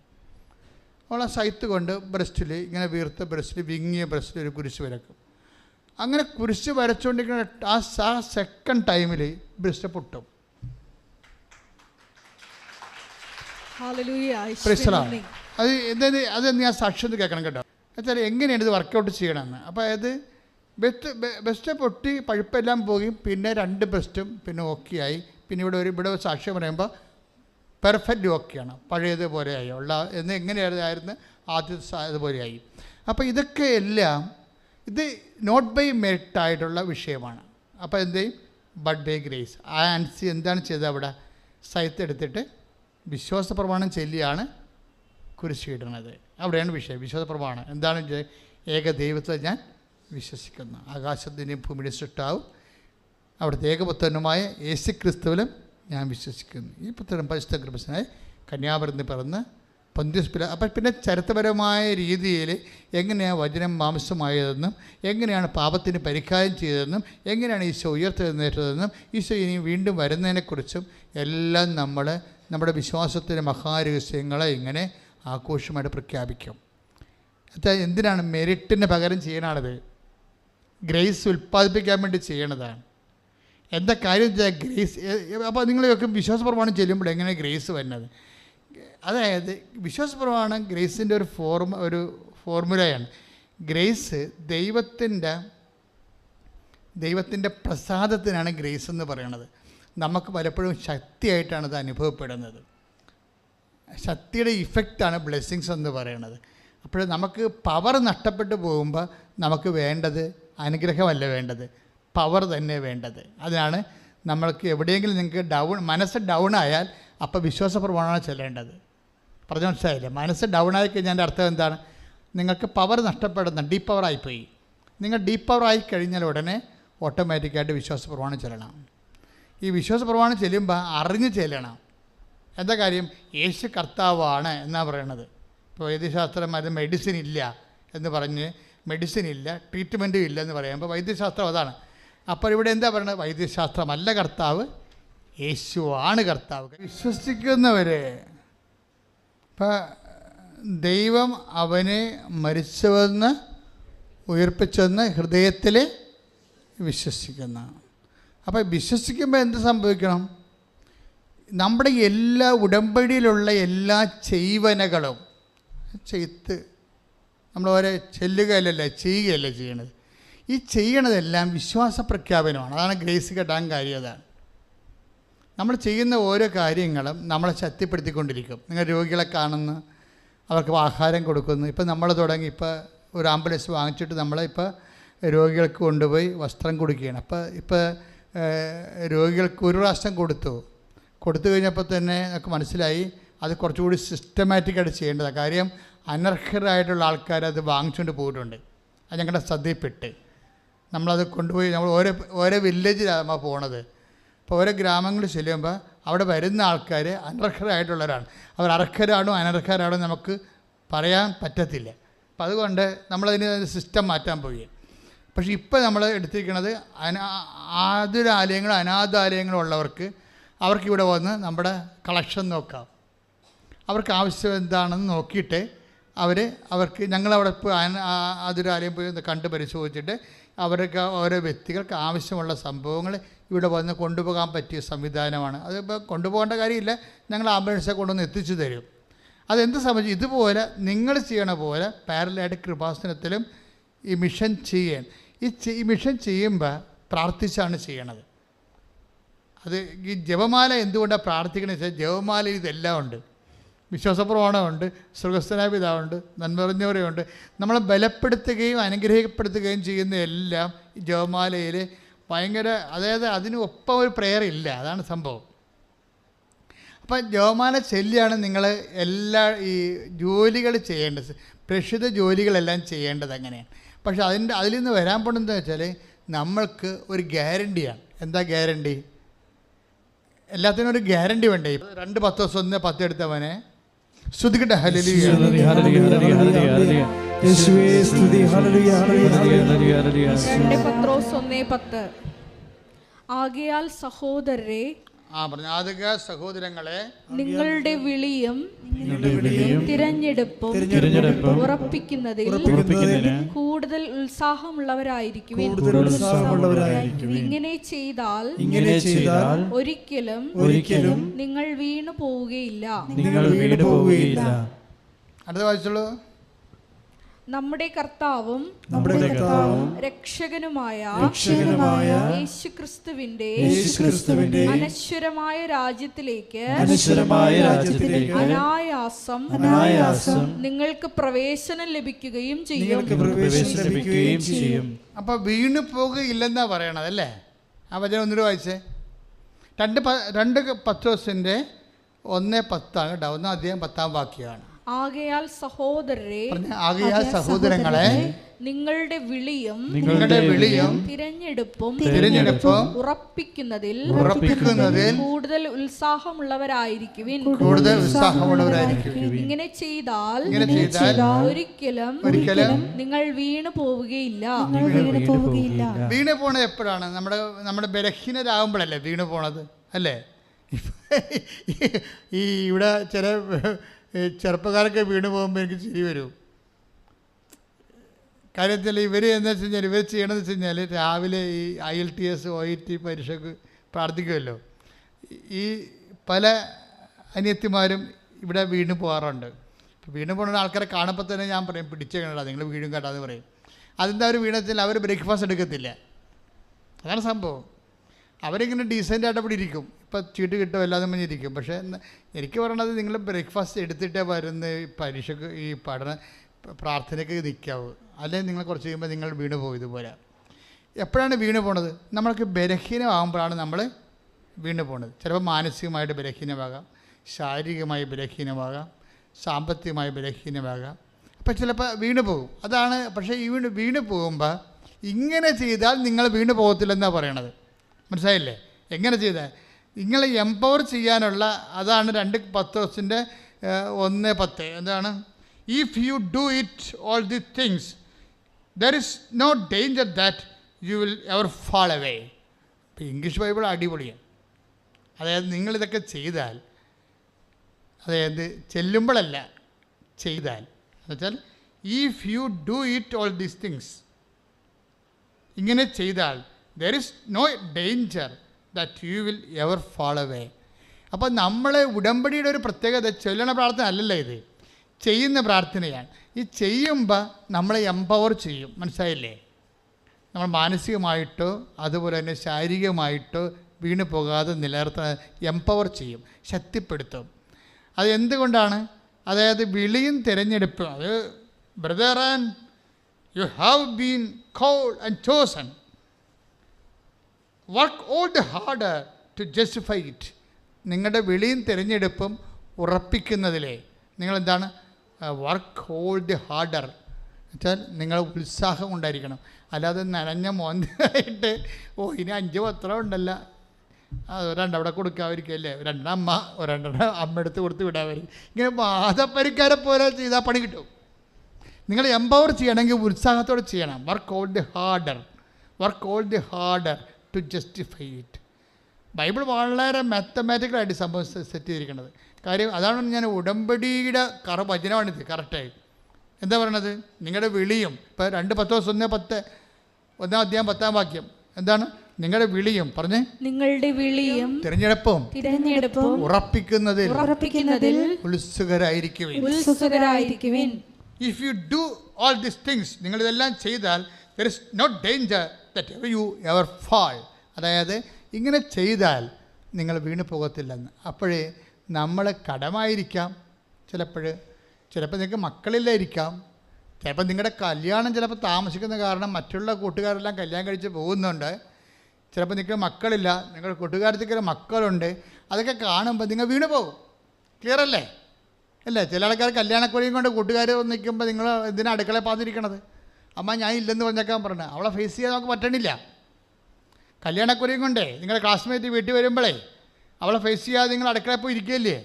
അവൾ ആ സൈത്ത് കൊണ്ട് ബ്രസ്റ്റിൽ ഇങ്ങനെ വീർത്ത ബ്രസ്റ്റിൽ വിങ്ങിയ ബ്രസ്റ്റിൽ ഒരു കുരിശ് വരക്കും. അങ്ങനെ കുരിശ് വരച്ചുകൊണ്ടിരിക്കുന്ന ആ സെക്കൻഡ് ടൈമിൽ ബ്രസ്റ്റ് പൊട്ടും. അത് ഞാൻ സാക്ഷ്യം കേൾക്കണം കേട്ടോ. എന്നുവെച്ചാൽ എങ്ങനെയാണ് ഇത് വർക്കൗട്ട് ചെയ്യണമെന്ന്. അപ്പോൾ അത് ബ്രസ്റ്റ് പൊട്ടി പഴുപ്പെല്ലാം പോയി. പിന്നെ 2 ബ്രസ്റ്റും പിന്നെ ഓക്കെയായി. പിന്നെ ഇവിടെ സാക്ഷ്യം പറയുമ്പോൾ പെർഫെക്റ്റ് ഓക്കെയാണ്, പഴയതുപോലെയായി ഉള്ള എന്ന് എങ്ങനെയായിരുന്നു ആദ്യത്തെ അതുപോലെയായി. അപ്പോൾ ഇതൊക്കെ എല്ലാം ഇത് നോട്ട് ബൈ മെറിറ്റ് ആയിട്ടുള്ള വിഷയമാണ്. അപ്പോൾ എന്ത് ചെയ്യും? But by grace. ആൻസി എന്താണ് ചെയ്തത്? അവിടെ സൈത്ത് എടുത്തിട്ട് വിശ്വാസ പ്രമാണം ചൊല്ലിയാണ് കുരിശ് ഇടുന്നത്. അവിടെയാണ് വിഷയം. വിശ്വാസ പ്രമാണം എന്താണ്? ഏക ദൈവത്തെ ഞാൻ വിശ്വസിക്കുന്നു, ആകാശത്തിൻ്റെയും ഭൂമിയുടെയും സൃഷ്ടാവും അവിടുത്തെ ഏകപുത്രനുമായ യേശുക്രിസ്തുവിലും ഞാൻ വിശ്വസിക്കുന്നു. ഈ പുത്രൻ പരിശുദ്ധ ഗർഭസ്ഥനായി കന്യാമറിന്ന് പിറന്ന് പൊന്തിയോസ് പിലാത്തോസ്. അപ്പം പിന്നെ ചരിത്രപരമായ രീതിയിൽ എങ്ങനെയാണ് വചനം മാംസമായതെന്നും എങ്ങനെയാണ് പാപത്തിന് പരിഹാരം ചെയ്തതെന്നും എങ്ങനെയാണ് ഈശോ ഉയർത്തെഴുന്നേറ്റതെന്നും ഈശോ ഇനി വീണ്ടും വരുന്നതിനെക്കുറിച്ചും എല്ലാം നമ്മുടെ വിശ്വാസത്തിൻ്റെ മഹാരഹസ്യങ്ങളെ ഇങ്ങനെ ആഘോഷമായിട്ട് പ്രഖ്യാപിക്കും. എന്തിനാണ്? മെറിറ്റിന് പകരം ചെയ്യണത്. ഗ്രേസ് ഉൽപ്പാദിപ്പിക്കാൻ വേണ്ടി ചെയ്യണതാണ്. എന്താ കാര്യം വെച്ചാൽ ഗ്രേസ്. അപ്പോൾ നിങ്ങളൊക്കെ വിശ്വാസ പ്രമാണം ചെല്ലുമ്പോൾ എങ്ങനെ ഗ്രേസ് വരുന്നത്? അതായത് വിശ്വാസ പ്രമാണം ഗ്രേസിൻ്റെ ഒരു ഫോർമുലയാണ്. ഗ്രേസ് ദൈവത്തിൻ്റെ പ്രസാദത്തിനാണ് ഗ്രേസ് എന്ന് പറയണത്. നമുക്ക് പലപ്പോഴും ശക്തിയായിട്ടാണ് അത് അനുഭവപ്പെടുന്നത്. ശക്തിയുടെ ഇഫക്റ്റാണ് ബ്ലെസ്സിങ്സ് എന്ന് പറയുന്നത്. അപ്പോൾ നമുക്ക് പവർ നഷ്ടപ്പെട്ടു പോകുമ്പോൾ നമുക്ക് വേണ്ടത് അനുഗ്രഹമല്ല വേണ്ടത്, പവർ തന്നെ വേണ്ടത്. അതിനാണ് നമ്മൾക്ക് എവിടെയെങ്കിലും നിങ്ങൾക്ക് മനസ്സ് ഡൗൺ ആയാൽ അപ്പോൾ വിശ്വാസ പ്രമാണമാണ് ചെല്ലേണ്ടത്. പറഞ്ഞ മനസ്സിലായില്ലേ? മനസ്സ് ഡൗൺ ആയി കഴിഞ്ഞാൽ എൻ്റെ അർത്ഥം എന്താണ്? നിങ്ങൾക്ക് പവർ നഷ്ടപ്പെടുന്ന ഡീപ്പ് പവർ ആയിപ്പോയി. നിങ്ങൾ ഡീപ്പ് പവർ ആയി കഴിഞ്ഞാൽ ഉടനെ ഓട്ടോമാറ്റിക്കായിട്ട് വിശ്വാസ പ്രമാണം ചെല്ലണം. ഈ വിശ്വാസ പ്രമാണം ചെല്ലുമ്പോൾ അറിഞ്ഞ് ചെല്ലണം. എന്താ കാര്യം? യേശു കർത്താവാണ് എന്നാണ് പറയണത്. ഇപ്പോൾ വൈദ്യശാസ്ത്രം അത് മെഡിസിൻ ഇല്ല എന്ന് പറഞ്ഞ് മെഡിസിൻ ഇല്ല, ട്രീറ്റ്മെൻറ്റും ഇല്ല എന്ന് പറയുമ്പോൾ വൈദ്യശാസ്ത്രം അതാണ്. അപ്പോൾ ഇവിടെ എന്താ പറയുന്നത്? വൈദ്യശാസ്ത്രമല്ല കർത്താവ്, യേശുവാണ് കർത്താവ്. വിശ്വസിക്കുന്നവരെ ഇപ്പം ദൈവം അവനെ മരിച്ചവെന്ന് ഉയർപ്പിച്ചെന്ന് ഹൃദയത്തിൽ വിശ്വസിക്കുന്ന. അപ്പോൾ വിശ്വസിക്കുമ്പോൾ എന്ത് സംഭവിക്കണം? നമ്മുടെ എല്ലാ ഉടമ്പടിയിലുള്ള എല്ലാ ചെയ്വനകളും ചെയ്ത്ത് നമ്മൾ ഓരോ ചെല്ലുകയല്ലല്ല ചെയ്യുകയല്ല ചെയ്യണത്. ഈ ചെയ്യണതെല്ലാം വിശ്വാസ പ്രഖ്യാപനമാണ്. അതാണ് ഗ്രേസ് കിട്ടാൻ കാര്യം. അതാണ് നമ്മൾ ചെയ്യുന്ന ഓരോ കാര്യങ്ങളും നമ്മളെ ശക്തിപ്പെടുത്തിക്കൊണ്ടിരിക്കും. നിങ്ങൾ രോഗികളെ കാണുന്നു, അവർക്ക് ആഹാരം കൊടുക്കുന്നു. ഇപ്പം നമ്മൾ തുടങ്ങി, ഇപ്പോൾ ഒരു ആംബുലൻസ് വാങ്ങിച്ചിട്ട് നമ്മളിപ്പോൾ രോഗികൾക്ക് കൊണ്ടുപോയി വസ്ത്രം കൊടുക്കുകയാണ്. ഇപ്പോൾ രോഗികൾക്ക് ഒരു പ്രാവശ്യം കൊടുത്തു കഴിഞ്ഞപ്പോൾ തന്നെ നമുക്ക് മനസ്സിലായി അത് കുറച്ചുകൂടി സിസ്റ്റമാറ്റിക്കായിട്ട് ചെയ്യേണ്ടതാണ്. കാര്യം അനർഹരായിട്ടുള്ള ആൾക്കാർ അത് വാങ്ങിച്ചുകൊണ്ട് പോയിട്ടുണ്ട്. അത് ഞങ്ങളുടെ ശ്രദ്ധയിൽപ്പെട്ട് നമ്മളത് കൊണ്ടുപോയി നമ്മൾ ഓരോ വില്ലേജിലാണ് നമ്മൾ പോണത്. അപ്പോൾ ഓരോ ഗ്രാമങ്ങളിൽ ചെല്ലുമ്പോൾ അവിടെ വരുന്ന ആൾക്കാർ അനർഹരായിട്ടുള്ളവരാണ്. അവർ അർഹരാണോ അനർഹരാണോ നമുക്ക് പറയാൻ പറ്റത്തില്ല. അപ്പം അതുകൊണ്ട് നമ്മളതിന് സിസ്റ്റം മാറ്റാൻ പോയി. പക്ഷേ ഇപ്പോൾ നമ്മൾ എടുത്തിരിക്കുന്നത് ആതുരാലയങ്ങളും അനാഥാലയങ്ങളും ഉള്ളവർക്ക് അവർക്കിവിടെ വന്ന് നമ്മുടെ കളക്ഷൻ നോക്കാം. അവർക്ക് ആവശ്യം എന്താണെന്ന് നോക്കിയിട്ട് അവർക്ക് ഞങ്ങളവിടെ പോയി ആതുരാലയം പോയി കണ്ട് പരിശോധിച്ചിട്ട് അവർക്ക് ഓരോ വ്യക്തികൾക്ക് ആവശ്യമുള്ള സംഭവങ്ങൾ ഇവിടെ വന്ന് കൊണ്ടുപോകാൻ പറ്റിയ സംവിധാനമാണ്. അതിപ്പോൾ കൊണ്ടുപോകേണ്ട കാര്യമില്ല, ഞങ്ങൾ ആംബുലൻസെ കൊണ്ടുവന്ന് എത്തിച്ചു തരും. അതെന്ത് സംബന്ധിച്ച് ഇതുപോലെ നിങ്ങൾ ചെയ്യണ പോലെ പാരലായിട്ട് കൃപാസനത്തിലും ഈ മിഷൻ ചെയ്യാൻ ഈ മിഷൻ ചെയ്യുമ്പോൾ പ്രാർത്ഥിച്ചാണ് ചെയ്യണത്. അത് ഈ ജപമാല എന്തുകൊണ്ടാണ് പ്രാർത്ഥിക്കണമെന്ന് വെച്ചാൽ ജപമാലയിൽ ഇതെല്ലാം ഉണ്ട്. വിശ്വാസപ്രമാണമുണ്ട്, സ്വർഗസ്ഥനായ പിതാവുണ്ട്, നന്മറിഞ്ഞവരെയുണ്ട്. നമ്മളെ ബലപ്പെടുത്തുകയും അനുഗ്രഹിക്കപ്പെടുത്തുകയും ചെയ്യുന്ന എല്ലാം ഈ ജപമാലയിൽ ഭയങ്കര, അതായത് അതിന് ഒപ്പം ഒരു പ്രെയർ ഇല്ല. അതാണ് സംഭവം. അപ്പം ജപമാല ചൊല്ലിയാണ് നിങ്ങൾ എല്ലാ ഈ ജോലികൾ ചെയ്യേണ്ടത്, പ്രേക്ഷിത ജോലികളെല്ലാം ചെയ്യേണ്ടത് അങ്ങനെയാണ്. പക്ഷെ അതിൽ നിന്ന് വരാൻ പോകുന്നതെന്ന് വെച്ചാൽ നമ്മൾക്ക് ഒരു ഗ്യാരണ്ടിയാണ്. എന്താ ഗ്യാരണ്ടി? എല്ലാത്തിനും ഒരു ഗ്യാരണ്ടി വേണ്ടേ? 2 Patros 1:10 എടുത്തവനെ സ്തുതിക്കട്ടെ. ഹല്ലേലൂയ, യേശുവേ സ്തുതി, ഹല്ലേലൂയ, ഹല്ലേലൂയ. 2 Patros 1:10. ആകയാൽ സഹോദരരെ, സഹോദരങ്ങളെ, നിങ്ങളുടെ വിളിയും തിരഞ്ഞെടുപ്പും ഉറപ്പിക്കുന്നതിൽ കൂടുതൽ ഉത്സാഹമുള്ളവരായിരിക്കുവിൻ. ഇങ്ങനെ ചെയ്താൽ ഒരിക്കലും നിങ്ങൾ വീണു പോവുകയില്ല. അടുത്ത വായിച്ചോളൂ. നമ്മുടെ കർത്താവും രക്ഷകനുമായ യേശുക്രിസ്തുവിന്റെ അനശ്വരമായ രാജ്യത്തിലേക്ക് അനായാസം നിങ്ങൾക്ക് പ്രവേശനം ലഭിക്കുകയും ചെയ്യും. അപ്പൊ വീണു പോകുകയില്ലെന്നാ പറയണത് അല്ലേ? ആ വചനം ഒന്നുകൂടി വായിച്ചേ. 2 പത്രോസിന്റെ 1:10 കേട്ടോ. 1 അധ്യായം 10 വാക്യമാണ്. ആകയാൽ സഹോദരരെ, സഹോദരങ്ങളെ, നിങ്ങളുടെ വിളിയും തിരഞ്ഞെടുപ്പും ഉറപ്പിക്കുന്നതിൽ കൂടുതൽ ഉത്സാഹമുള്ളവരായിരിക്കുവിൻ. ഇങ്ങനെ ചെയ്താൽ ഒരിക്കലും നിങ്ങൾ വീണു പോവുകയില്ല. വീണു പോണത് എപ്പോഴാണ്? നമ്മുടെ ബലഹീനരാകുമ്പോഴല്ലേ വീണു പോണത് അല്ലേ? ഈ ഇവിടെ ചില ചെറുപ്പക്കാരൊക്കെ വീണ് പോകുമ്പോൾ എനിക്ക് ചിരി വരും. കാര്യത്തിൽ ഇവർ എന്താ വെച്ച് കഴിഞ്ഞാൽ ഇവർ ചെയ്യണമെന്ന് വെച്ച് കഴിഞ്ഞാൽ രാവിലെ ഈ IELTS OET പരീക്ഷയ്ക്ക് പ്രാർത്ഥിക്കുമല്ലോ. ഈ പല അനിയത്തിമാരും ഇവിടെ വീണ് പോകാറുണ്ട്. വീണ് പോകുന്ന ആൾക്കാരെ കാണുമ്പോൾ തന്നെ ഞാൻ പറയും, പിടിച്ചേക്കണടാ നിങ്ങൾ വീഴും കേട്ടാന്ന് പറയും. അതെന്താ അവർ വീണെച്ചാൽ അവർ ബ്രേക്ക്ഫാസ്റ്റ് എടുക്കത്തില്ല. അതാണ് സംഭവം. അവരിങ്ങനെ ഡീസൻ്റായിട്ട് അവിടെ ഇരിക്കും. ഇപ്പം ചീട്ട് കിട്ടും എല്ലാതും പറഞ്ഞിരിക്കും. പക്ഷേ എനിക്ക് പറയണത് നിങ്ങൾ ബ്രേക്ക്ഫാസ്റ്റ് എടുത്തിട്ടേ വരുന്ന പരീക്ഷയ്ക്ക് ഈ പ്രാർത്ഥനയ്ക്ക് നിൽക്കാവൂ. അല്ലെങ്കിൽ നിങ്ങൾ കുറച്ച് കഴിയുമ്പോൾ നിങ്ങൾ വീണ് പോകും. ഇതുപോലെ എപ്പോഴാണ് വീണ് പോണത്? നമ്മൾക്ക് ബലഹീനമാകുമ്പോഴാണ് നമ്മൾ വീണ് പോണത്. ചിലപ്പോൾ മാനസികമായിട്ട് ബലഹീനമാകാം, ശാരീരികമായി ബലഹീനമാകാം, സാമ്പത്തികമായി ബലഹീനമാകാം. അപ്പം ചിലപ്പോൾ വീണ് പോകും. അതാണ്. പക്ഷേ ഈ വീണ് പോകുമ്പോൾ ഇങ്ങനെ ചെയ്താൽ നിങ്ങൾ വീണ് പോകത്തില്ലെന്നാണ് പറയണത്. മനസ്സിലായില്ലേ? എങ്ങനെ ചെയ്താൽ നിങ്ങളെ എംപവർ ചെയ്യാനുള്ള, അതാണ് 2 പത്രോസിൻ്റെ 1:10. എന്താണ്? If you do it all the things there is no danger that you will ever fall away. ഇപ്പോൾ ഇംഗ്ലീഷ് ബൈബിൾ അടിപൊളിയാണ്. അതായത് നിങ്ങളിതൊക്കെ ചെയ്താൽ, അതായത് ചെല്ലുമ്പോഴല്ല, ചെയ്താൽ, എന്നുവെച്ചാൽ if you do it all these things, ഇങ്ങനെ ചെയ്താൽ there is no danger that you will ever fall away. അപ്പോൾ നമ്മൾ ഉടമ്പടിയുടെ ഒരു പ്രത്യേകത ചൊല്ലണ പ്രാർത്ഥന അല്ലല്ലോ, ഇത് ചെയ്യുന്ന പ്രാർത്ഥനയാണ്. ഈ ചെയ്യുമ്പോൾ നമ്മളെ എംപവർ ചെയ്യും, മനസ്സിലായില്ലേ? നമ്മൾ മാനസികമായിട്ടോ അതുപോലെ തന്നെ ശാരീരികമായിട്ടോ വീണ് പോകാതെ നിലനിർത്താൻ എംപവർ ചെയ്യും, ശക്തിപ്പെടുത്തും. അത് എന്തുകൊണ്ടാണ്? അതായത് വിളിയും തിരഞ്ഞെടുപ്പും. അത് brother, and you have been called and chosen, work all the harder to justify it. നിങ്ങളുടെ വിളിയും തിരഞ്ഞെടുപ്പും ഉറപ്പിക്കുന്നതിലേ നിങ്ങളെന്താണ്? വർക്ക് ഓൾ ദി ഹാർഡർ വെച്ചാൽ നിങ്ങൾ ഉത്സാഹം ഉണ്ടായിരിക്കണം. അല്ലാതെ നനഞ്ഞ മോന്തായിട്ട് ഇനി 5 പത്രം ഉണ്ടല്ലോ, ഒരെണ്ണവിടെ കൊടുക്കാതിരിക്കല്ലേ, ഒരെണ്ണം അമ്മ എടുത്ത് കൊടുത്ത് വിടാവരും. ഇങ്ങനെ വാദപ്പരിക്കാരെ പോലെ ചെയ്താൽ പണി കിട്ടും. നിങ്ങൾ എംപവർ ചെയ്യണമെങ്കിൽ ഉത്സാഹത്തോടെ ചെയ്യണം. Work all the harder, work all the harder to justify it. Bible വളരെ മാത്തമാറ്റിക്കലായിട്ട് സംഭവം സെറ്റ് ചെയ്തിരിക്കുന്നത്. കാര്യം അതാണ് ഞാൻ ഉടമ്പടിയുടെ വചനമാണിത്. കറക്റ്റായി എന്താ പറയണത്? നിങ്ങളുടെ വിളിയും ഇപ്പോൾ 2 Petrus 1:10 1-ാം 10-ാം വാക്യം എന്താണ്? നിങ്ങളുടെ വിളിയും പറഞ്ഞേ, നിങ്ങളുടെ വിളിയും തിരഞ്ഞെടുപ്പും ഉറപ്പിക്കുന്നതിൽ ഉത്സുകരായിരിക്കുവിൻ. If you do all these things, നിങ്ങളിതെല്ലാം ചെയ്താൽ there is no danger that you ever fall. അതായത് ഇങ്ങനെ ചെയ്താൽ നിങ്ങൾ വീണ് പോകത്തില്ലെന്ന്. അപ്പോഴേ നമ്മൾ കടമായിരിക്കാം, ചിലപ്പോൾ നിങ്ങൾക്ക് മക്കളില്ലായിരിക്കാം, ചിലപ്പോൾ നിങ്ങളുടെ കല്യാണം ചിലപ്പോൾ താമസിക്കുന്ന കാരണം മറ്റുള്ള കൂട്ടുകാരെല്ലാം കല്യാണം കഴിച്ച് പോകുന്നുണ്ട്, ചിലപ്പോൾ നിങ്ങൾക്ക് മക്കളില്ല, നിങ്ങളുടെ കൂട്ടുകാരത്തേക്ക് മക്കളുണ്ട്. അതൊക്കെ കാണുമ്പോൾ നിങ്ങൾ വീണ് പോകും. ക്ലിയർ അല്ലേ? അല്ലേ? ചില ആൾക്കാർ കല്യാണക്കുറിയും കൊണ്ട് കൂട്ടുകാർ നിൽക്കുമ്പോൾ നിങ്ങൾ എന്തിനാണ് അടുക്കളയിൽ പാന്നിരിക്കണത്? അമ്മ ഞാൻ ഇല്ലെന്ന് പറഞ്ഞേക്കാൻ പറഞ്ഞത് അവളെ ഫേസ് ചെയ്യാൻ നമുക്ക് പറ്റണില്ല. കല്യാണക്കുറിയും കൊണ്ടേ നിങ്ങളുടെ ക്ലാസ്മേറ്റ് വീട്ടിൽ വരുമ്പോഴേ അവളെ ഫേസ് ചെയ്യാതെ നിങ്ങൾ അടുക്കളയിൽ പോയി ഇരിക്കുകയല്ലേ?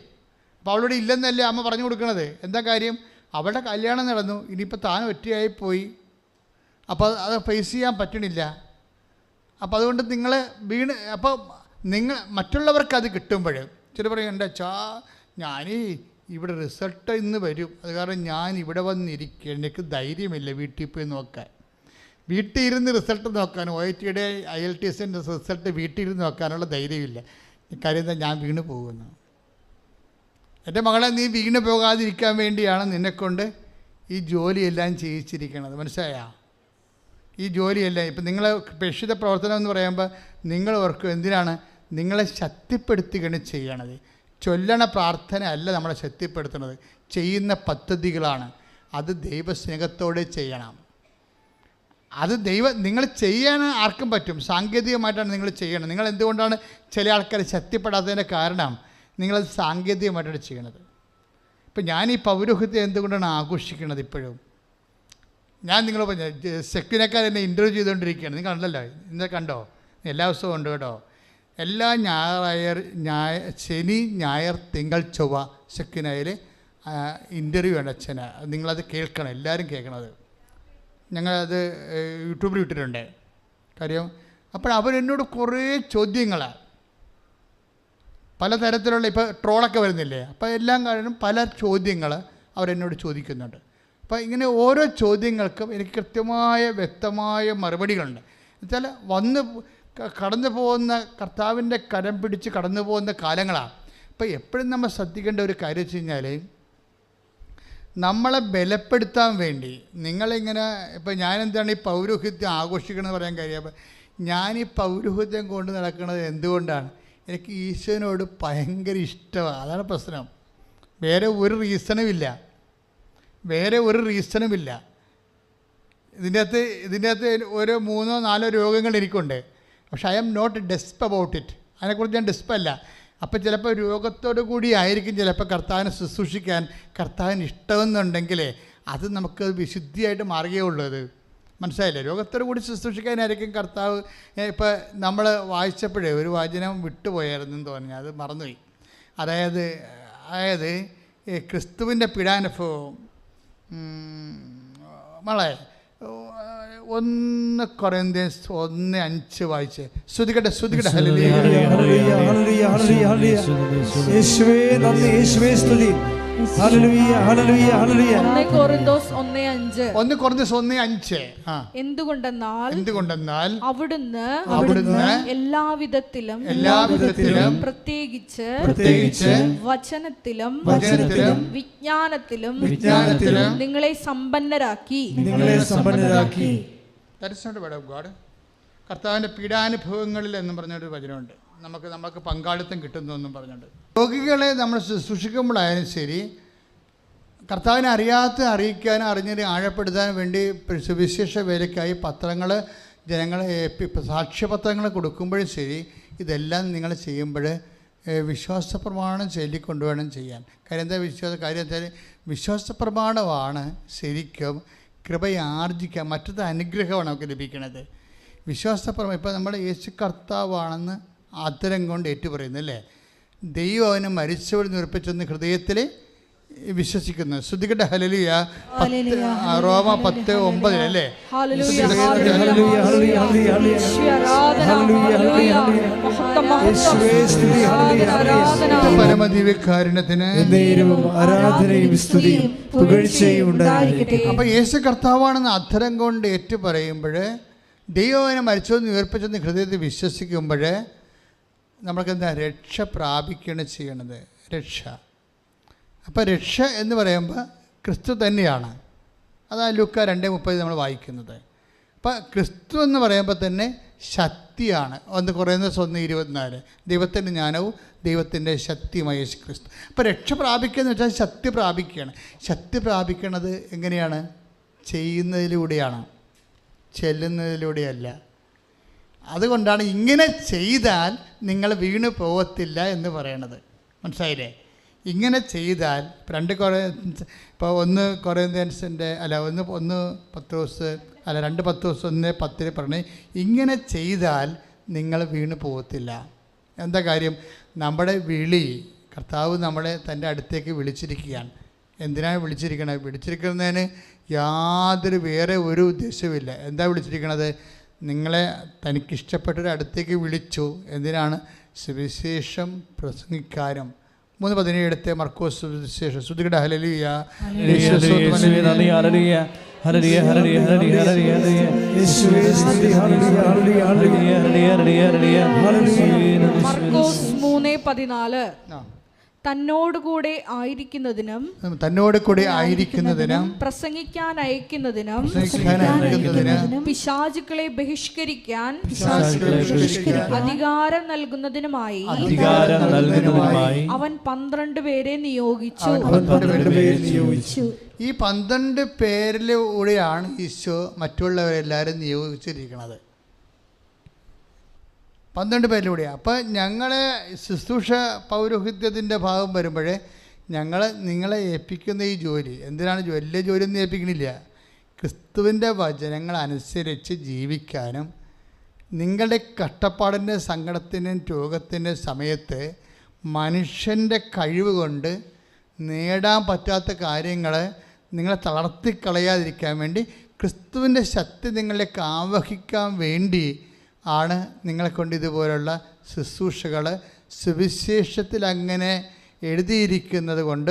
അപ്പോൾ അവളോട് ഇല്ലെന്നല്ലേ അമ്മ പറഞ്ഞു കൊടുക്കണത്. എന്താ കാര്യം? അവളുടെ കല്യാണം നടന്നു, ഇനിയിപ്പോൾ താൻ ഒറ്റയായി പോയി, അപ്പോൾ അത് ഫേസ് ചെയ്യാൻ പറ്റണില്ല. അപ്പോൾ അതുകൊണ്ട് നിങ്ങൾ വീണ്, അപ്പോൾ നിങ്ങൾ മറ്റുള്ളവർക്ക് അത് കിട്ടുമ്പോൾ ചില പറയും എൻ്റെ ഞാൻ ഇവിടെ റിസൾട്ട് ഇന്ന് വരും, അത് കാരണം ഞാൻ ഇവിടെ വന്നിരിക്കുക, എനിക്ക് ധൈര്യമില്ല വീട്ടിൽ പോയി നോക്കാൻ, വീട്ടിൽ ഇരുന്ന് റിസൾട്ട് നോക്കാൻ, OITയുടെ IELTSൻ്റെ റിസൾട്ട് വീട്ടിൽ ഇരുന്ന് നോക്കാനുള്ള ധൈര്യമില്ല. കാര്യം എന്താ? ഞാൻ വീണ് പോകുന്നു. എൻ്റെ മകളെ, നീ വീണ് പോകാതിരിക്കാൻ വേണ്ടിയാണ് നിന്നെക്കൊണ്ട് ഈ ജോലിയെല്ലാം ചെയ്യിച്ചിരിക്കണത്. മനസ്സിലായാ? ഈ ജോലിയെല്ലാം ഇപ്പം നിങ്ങൾ പ്രേക്ഷിത പ്രവർത്തനം എന്ന് പറയുമ്പോൾ നിങ്ങൾ ഓർക്കും എന്തിനാണ്? നിങ്ങളെ ശക്തിപ്പെടുത്തുകയാണ് ചെയ്യണത്. ചൊല്ലണ പ്രാർത്ഥന അല്ല നമ്മളെ ശക്തിപ്പെടുത്തുന്നത്, ചെയ്യുന്ന പദ്ധതികളാണ്. അത് ദൈവസ്നേഹത്തോടെ ചെയ്യണം. അത് നിങ്ങൾ ചെയ്യാൻ ആർക്കും പറ്റും, സാങ്കേതികമായിട്ടാണ് നിങ്ങൾ ചെയ്യണം. നിങ്ങൾ എന്തുകൊണ്ടാണ് ചില ആൾക്കാർ ശക്തിപ്പെടാത്തതിൻ്റെ കാരണം നിങ്ങളത് സാങ്കേതികമായിട്ടാണ് ചെയ്യണത്. ഇപ്പം ഞാൻ ഈ പൗരോഹിത്യം എന്തുകൊണ്ടാണ് ആഘോഷിക്കുന്നത്? ഇപ്പോഴും ഞാൻ നിങ്ങൾ സെക്യൂരിക്കാർ എന്നെ ഇൻ്റർവ്യൂ ചെയ്തുകൊണ്ടിരിക്കുകയാണ്. നിങ്ങൾ കണ്ടല്ലോ, ഇന്നലെ കണ്ടോ? എല്ലാ ദിവസവും ഉണ്ട് കേട്ടോ. എല്ലാ ശനി ഞായർ തിങ്കൾ ചൊവ്വ സെക്യൂരിനായിൽ ഇൻ്റർവ്യൂ ആണ് അച്ഛന്. നിങ്ങളത് കേൾക്കണം, എല്ലാവരും കേൾക്കണത്. ഞങ്ങളത് യൂട്യൂബിൽ ഇട്ടിട്ടുണ്ട്. കാര്യം അപ്പോൾ അവരെന്നോട് കുറേ ചോദ്യങ്ങളാണ്, പലതരത്തിലുള്ള, ഇപ്പോൾ ട്രോളൊക്കെ വരുന്നില്ലേ, അപ്പോൾ എല്ലാം കാരണം പല ചോദ്യങ്ങൾ അവരെന്നോട് ചോദിക്കുന്നുണ്ട്. അപ്പോൾ ഇങ്ങനെ ഓരോ ചോദ്യങ്ങൾക്കും എനിക്ക് കൃത്യമായ വ്യക്തമായ മറുപടികളുണ്ട്. എന്നുവെച്ചാൽ കടന്നു പോകുന്ന കർത്താവിൻ്റെ കരം പിടിച്ച് കടന്നു പോകുന്ന കാലങ്ങളാണ്. അപ്പോൾ എപ്പോഴും നമ്മൾ ശ്രദ്ധിക്കേണ്ട ഒരു കാര്യം വെച്ച് കഴിഞ്ഞാൽ, നമ്മളെ ബലപ്പെടുത്താൻ വേണ്ടി നിങ്ങളിങ്ങനെ ഇപ്പോൾ ഞാനെന്താണ് ഈ പൗരോഹിത്യം ആഘോഷിക്കണമെന്ന് പറയാൻ കാര്യം, അപ്പോൾ ഞാൻ ഈ പൗരോഹിത്യം കൊണ്ട് നടക്കുന്നത് എന്തുകൊണ്ടാണ്? എനിക്ക് ഈശോനോട് ഭയങ്കര ഇഷ്ടമാണ്. അതാണ് പ്രശ്നം. വേറെ ഒരു റീസണുമില്ല. ഇതിൻ്റെ അകത്ത് ഒരു 3-4 രോഗങ്ങൾ എനിക്കുണ്ട്. പക്ഷേ I am not desp about it. അതിനെക്കുറിച്ച് ഞാൻ ഡെസ്പല്ല. അപ്പോൾ ചിലപ്പോൾ രോഗത്തോടു കൂടി ആയിരിക്കും ചിലപ്പോൾ കർത്താവിനെ ശുശ്രൂഷിക്കാൻ കർത്താവിന് ഇഷ്ടമെന്നുണ്ടെങ്കിൽ അത് നമുക്ക് വിശുദ്ധിയായിട്ട് മാറുകയുള്ളത്. മനസ്സിലായില്ലേ? രോഗത്തോടു കൂടി ശുശ്രൂഷിക്കാനായിരിക്കും കർത്താവ്. ഇപ്പോൾ നമ്മൾ വായിച്ചപ്പോഴേ ഒരു വചനം വിട്ടുപോയായിരുന്നെന്ന് തോന്നി, അത് മറന്നുപോയി. അതായത് ക്രിസ്തുവിൻ്റെ പീഡാനുഭവം മോളെ 1 കൊറിന്ത്യൻസ് 1:5 വായിച്ചേ. ശ്രുതികട്ടെ. യേശുവേ നന്ദി, യേശുവേ സ്തുതി. Hallelujah hallelujah hallelujah. 1 കൊറിന്തോസ് 1:5. 1 കൊരിന്ത്യർ 1:5. എന്തുകൊണ്ടെന്നാൽ അവിടുന്ന് എല്ലാവിധത്തിലും പ്രത്യേകിച്ച് വചനത്തിലും വിജ്ഞാനത്തിലും നിങ്ങളെ സമ്പന്നരാക്കി. കർത്താവിൻ്റെ പീഡാനുഭവങ്ങളിൽ എന്നും പറഞ്ഞൊരു വചനമുണ്ട്. നമുക്ക് പങ്കാളിത്തം കിട്ടുന്നു എന്നും പറഞ്ഞുകൊണ്ട് രോഗികളെ നമ്മൾ ശുശ്രൂഷിക്കുമ്പോഴായാലും ശരി, കർത്താവിനെ അറിയിക്കാനും അറിഞ്ഞതിനെ ആഴപ്പെടുത്താൻ വേണ്ടി സുവിശേഷ വേലയ്ക്കായി പത്രങ്ങൾ ജനങ്ങളെ സാക്ഷ്യപത്രങ്ങൾ കൊടുക്കുമ്പോഴും ശരി, ഇതെല്ലാം നിങ്ങൾ ചെയ്യുമ്പോൾ വിശ്വാസ പ്രമാണം ചൊല്ലിക്കൊണ്ടുവേണം ചെയ്യാൻ. കാര്യം എന്താ വിശ്വാസ പ്രമാണമാണ് ശരിക്കും കൃപയാർജിക്കാൻ, മറ്റത് അനുഗ്രഹമാണ് നമുക്ക് ലഭിക്കുന്നത്. വിശ്വാസപ്രമാണം ഇപ്പോൾ നമ്മൾ യേശു കർത്താവാണെന്ന് ആദരം കൊണ്ട് ഏറ്റുപറയുന്നു അല്ലേ. ദൈവം അവനെ മരിച്ചവരിൽ നിന്ന് ഉറപ്പിച്ചെന്ന് ഹൃദയത്തിൽ വിശ്വസിക്കുന്നു. ശ്രുതികട്ടെ ഹല്ലേലൂയ. റോമ 10:9 അല്ലേ. പരമദിവ്യകാരുണ്യത്തിന് അപ്പൊ യേശു കർത്താവാണെന്ന് അധരം കൊണ്ട് ഏറ്റു പറയുമ്പോൾ, ദൈവം അവനെ മരിച്ചതെന്ന് ഉയർപ്പിച്ചെന്ന് ഹൃദയത്തിൽ വിശ്വസിക്കുമ്പോൾ നമ്മൾക്ക് എന്താ രക്ഷ പ്രാപിക്കുകയാണ് ചെയ്യണത്. രക്ഷ. അപ്പോൾ രക്ഷ എന്ന് പറയുമ്പോൾ ക്രിസ്തു തന്നെയാണ്. അതാണ് ലൂക്ക 2:30 നമ്മൾ വായിക്കുന്നത്. അപ്പോൾ ക്രിസ്തു എന്ന് പറയുമ്പോൾ തന്നെ ശക്തിയാണ്. 1 കൊറിന്തോസ് 1:24 ദൈവത്തിൻ്റെ ജ്ഞാനവും ദൈവത്തിൻ്റെ ശക്തിയുമായ യേശു ക്രിസ്തു. അപ്പോൾ രക്ഷ പ്രാപിക്കുക എന്ന് വെച്ചാൽ ശക്തി പ്രാപിക്കുകയാണ്. ശക്തി പ്രാപിക്കുന്നത് എങ്ങനെയാണ്? ചെയ്യുന്നതിലൂടെയാണ്, ചെല്ലുന്നതിലൂടെയല്ല. അതുകൊണ്ടാണ് ഇങ്ങനെ ചെയ്താൽ നിങ്ങൾ വീണു പോകത്തില്ല എന്ന് പറയണത്. മനസ്സിലായില്ലേ? ഇങ്ങനെ ചെയ്താൽ 2 കൊറിന്ത്യൻസിൻ്റെ 1 പത്രോസ് 2 പത്രോസ് 1:10 പറഞ്ഞ് ഇങ്ങനെ ചെയ്താൽ നിങ്ങൾ വീണു പോകത്തില്ല. എന്താ കാര്യം? നമ്മുടെ വിളി, കർത്താവ് നമ്മളെ തൻ്റെ അടുത്തേക്ക് വിളിച്ചിരിക്കുകയാണ്. എന്തിനാണ് വിളിച്ചിരിക്കുന്നതിന് യാതൊരു വേറെ ഒരു ഉദ്ദേശവുമില്ല. എന്താ വിളിച്ചിരിക്കണത്? നിങ്ങളെ തനിക്കിഷ്ടപ്പെട്ടൊരു അടുത്തേക്ക് വിളിച്ചു. എന്തിനാണ്? സുവിശേഷം പ്രസംഗിക്കാനും. 3:17 മർക്കോസ് സുവിശേഷം. ശ്രുതികട ഹല്ലേലൂയ. മർക്കോസ് 3:14 തന്നോടുകൂടെ ആയിരിക്കുന്നതിനും പ്രസംഗിക്കാൻ അയക്കുന്നതിനും പിശാചുക്കളെ ബഹിഷ്കരിക്കാൻ അധികാരം നൽകുന്നതിനുമായി അവൻ 12 പേരെ നിയോഗിച്ചു. ഈ 12 പേരിലൂടെയാണ് ഈശോ മറ്റുള്ളവരെല്ലാവരും നിയോഗിച്ചിരിക്കുന്നത്. 12 പേരിലൂടെയാണ്. അപ്പോൾ ഞങ്ങളെ ശുശ്രൂഷ പൗരോഹിത്യത്തിൻ്റെ ഭാഗം വരുമ്പോഴേ നിങ്ങളെ ഏൽപ്പിക്കുന്ന ഈ ജോലി എന്തിനാണ്? വലിയ ജോലിയൊന്നും ഏൽപ്പിക്കണില്ല. ക്രിസ്തുവിൻ്റെ വചനങ്ങൾ അനുസരിച്ച് ജീവിക്കാനും നിങ്ങളുടെ കഷ്ടപ്പാടിൻ്റെ സങ്കടത്തിൻ്റെയും രോഗത്തിൻ്റെ സമയത്ത് മനുഷ്യൻ്റെ കഴിവ് കൊണ്ട് നേടാൻ പറ്റാത്ത കാര്യങ്ങൾ നിങ്ങളെ തളർത്തിക്കളയാതിരിക്കാൻ വേണ്ടി ക്രിസ്തുവിൻ്റെ ശക്തി നിങ്ങളിലേക്ക് ആവഹിക്കാൻ വേണ്ടി ആണ് നിങ്ങളെ കൊണ്ട് ഇതുപോലുള്ള ശുശ്രൂഷകൾ സുവിശേഷത്തിൽ അങ്ങനെ എഴുതിയിരിക്കുന്നത് കൊണ്ട്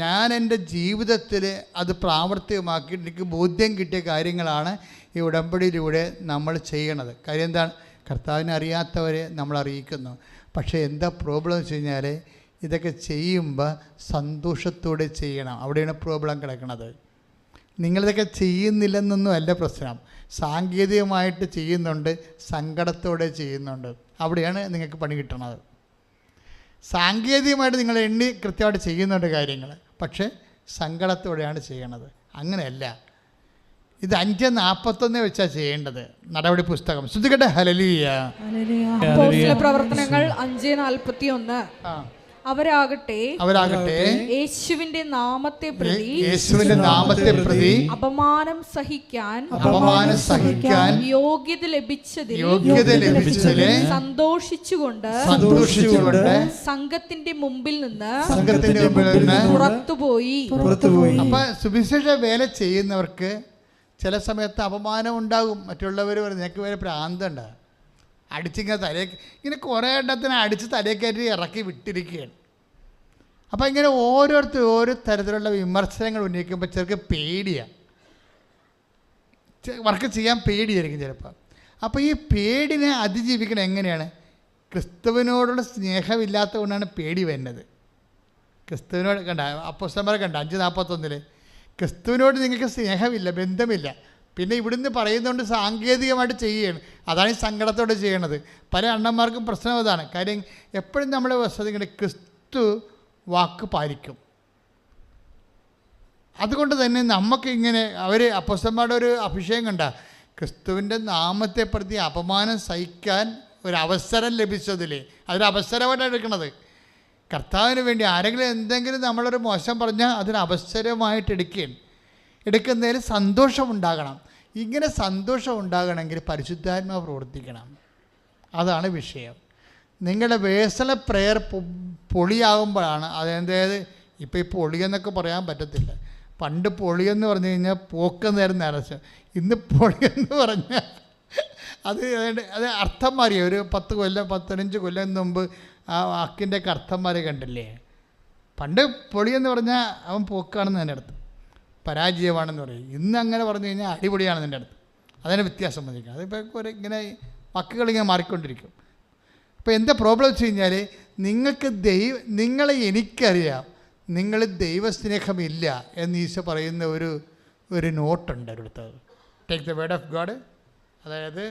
ഞാൻ എൻ്റെ ജീവിതത്തിൽ അത് പ്രാവർത്തികമാക്കി എനിക്ക് ബോധ്യം കിട്ടിയ കാര്യങ്ങളാണ് ഈ ഉടമ്പടിയിലൂടെ നമ്മൾ ചെയ്യണത്. കാര്യം എന്താണ്? കർത്താവിനെ അറിയാത്തവരെ നമ്മൾ അറിയിക്കുന്നു. പക്ഷേ എന്താ പ്രോബ്ലം വെച്ച് കഴിഞ്ഞാൽ ഇതൊക്കെ ചെയ്യുമ്പോൾ സന്തോഷത്തോടെ ചെയ്യണം. അവിടെയാണ് പ്രോബ്ലം കിടക്കുന്നത്. നിങ്ങളിതൊക്കെ ചെയ്യുന്നില്ലെന്നൊന്നും അല്ല പ്രശ്നം. സാങ്കേതികമായിട്ട് ചെയ്യുന്നുണ്ട്, സങ്കടത്തോടെ ചെയ്യുന്നുണ്ട്. അവിടെയാണ് നിങ്ങൾക്ക് പണി കിട്ടണത്. സാങ്കേതികമായിട്ട് നിങ്ങൾ എണ്ണി കൃത്യമായിട്ട് ചെയ്യുന്നുണ്ട് കാര്യങ്ങൾ, പക്ഷേ സങ്കടത്തോടെയാണ് ചെയ്യണത്. അങ്ങനെയല്ല. ഇത് 5:41 വെച്ചാൽ ചെയ്യേണ്ടത്. നടപടി പുസ്തകം. ശ്രുതികട്ടെ ഹല്ലേലൂയ. പ്രവർത്തനങ്ങൾ 5:41 അവരാകട്ടെ യേശുവിന്റെ നാമത്തെ പ്രതി അപമാനം സഹിക്കാൻ യോഗ്യത ലഭിച്ചതിൽ സന്തോഷിച്ചുകൊണ്ട് സംഘത്തിന്റെ മുമ്പിൽ നിന്ന് പുറത്തുപോയി. അപ്പൊ സുവിശേഷ വേല ചെയ്യുന്നവർക്ക് ചില സമയത്ത് അപമാനം ഉണ്ടാകും. മറ്റുള്ളവർ പറയും നിനക്ക് വേറെ പ്രാന്തമുണ്ട്, അടിച്ചിങ്ങനെ ഇങ്ങനെ കുറേ എണ്ണത്തിന് അടിച്ച് തലയിൽ കയറ്റി ഇറക്കി വിട്ടിരിക്കുകയാണ്. അപ്പോൾ ഇങ്ങനെ ഓരോരുത്തർ ഓരോ തരത്തിലുള്ള വിമർശനങ്ങൾ ഉന്നയിക്കുമ്പോൾ ചിലർക്ക് പേടിയാണ്, വർക്ക് ചെയ്യാൻ പേടിയായിരിക്കും ചിലപ്പോൾ. അപ്പോൾ ഈ പേടിനെ അതിജീവിക്കണം എങ്ങനെയാണ്? ക്രിസ്തുവിനോടുള്ള സ്നേഹമില്ലാത്തത് കൊണ്ടാണ് പേടി വരുന്നത്. ക്രിസ്തുവിനോട് കണ്ട അപ്പോസ്തലന്മാരെ കണ്ട 5:41 ക്രിസ്തുവിനോട് നിങ്ങൾക്ക് സ്നേഹമില്ല, ബന്ധമില്ല, പിന്നെ ഇവിടുന്ന് പറയുന്നതുകൊണ്ട് സാങ്കേതികമായിട്ട് ചെയ്യുകയാണ്. അതാണ് ഈ സങ്കടത്തോടെ ചെയ്യണത്. പല അണ്ണന്മാർക്കും പ്രശ്നം അതാണ്. കാര്യം എപ്പോഴും നമ്മൾ ശ്രദ്ധിക്കേണ്ടത് ക്രിസ്തു വാക്ക് പാലിക്കും. അതുകൊണ്ട് തന്നെ നമുക്കിങ്ങനെ അവർ അപ്പോസ്തലന്മാരുടെ ഒരു അഭിഷേകം കണ്ട ക്രിസ്തുവിൻ്റെ നാമത്തെ പ്രതി അപമാനം സഹിക്കാൻ ഒരവസരം ലഭിച്ചതില്ലേ, അതൊരു അവസരമായിട്ടാണ് എടുക്കുന്നത്. കർത്താവിന് വേണ്ടി ആരെങ്കിലും എന്തെങ്കിലും നമ്മളൊരു മോശം പറഞ്ഞാൽ അതൊരു അവസരമായിട്ട് എടുക്കുന്നതിൽ സന്തോഷമുണ്ടാകണം. ഇങ്ങനെ സന്തോഷം ഉണ്ടാകണമെങ്കിൽ പരിശുദ്ധാത്മാവ് പ്രവർത്തിക്കണം. അതാണ് വിഷയം. നിങ്ങളുടെ പേഴ്സണൽ പ്രെയർ പൊളിയാകുമ്പോഴാണ് അതായത് ഇപ്പോൾ ഈ പൊളിയെന്നൊക്കെ പറയാൻ പറ്റത്തില്ല. പണ്ട് പൊളിയെന്ന് പറഞ്ഞു കഴിഞ്ഞാൽ പോക്കുന്നേരം നിറച്ച്, ഇന്ന് പൊളിയെന്ന് പറഞ്ഞാൽ അത് അർത്ഥം മാറിയ ഒരു 10 കൊല്ലം 15 കൊല്ലം മുമ്പ് ആ വാക്കിൻ്റെയൊക്കെ അർത്ഥം മാറി കണ്ടില്ലേ. പണ്ട് പൊളിയെന്ന് പറഞ്ഞാൽ അവൻ പോക്കാണെന്ന് എൻ്റെ അടുത്ത്, പരാജയമാണെന്ന് പറയും. ഇന്ന് അങ്ങനെ പറഞ്ഞു കഴിഞ്ഞാൽ അടിപൊളിയാണെന്ന് എൻ്റെ അടുത്ത്. അതിന് വ്യത്യാസം വന്നിരിക്കും. അതിപ്പോൾ ഇങ്ങനെ വാക്കുകളിങ്ങനെ മാറിക്കൊണ്ടിരിക്കും. അപ്പോൾ എന്താ പ്രോബ്ലം വെച്ച് കഴിഞ്ഞാൽ നിങ്ങളെ എനിക്കറിയാം, നിങ്ങൾ ദൈവസ്നേഹമില്ല എന്ന് ഈശോ പറയുന്ന ഒരു നോട്ടുണ്ട് ഒരിടത്ത്. Take the word of God. അതായത്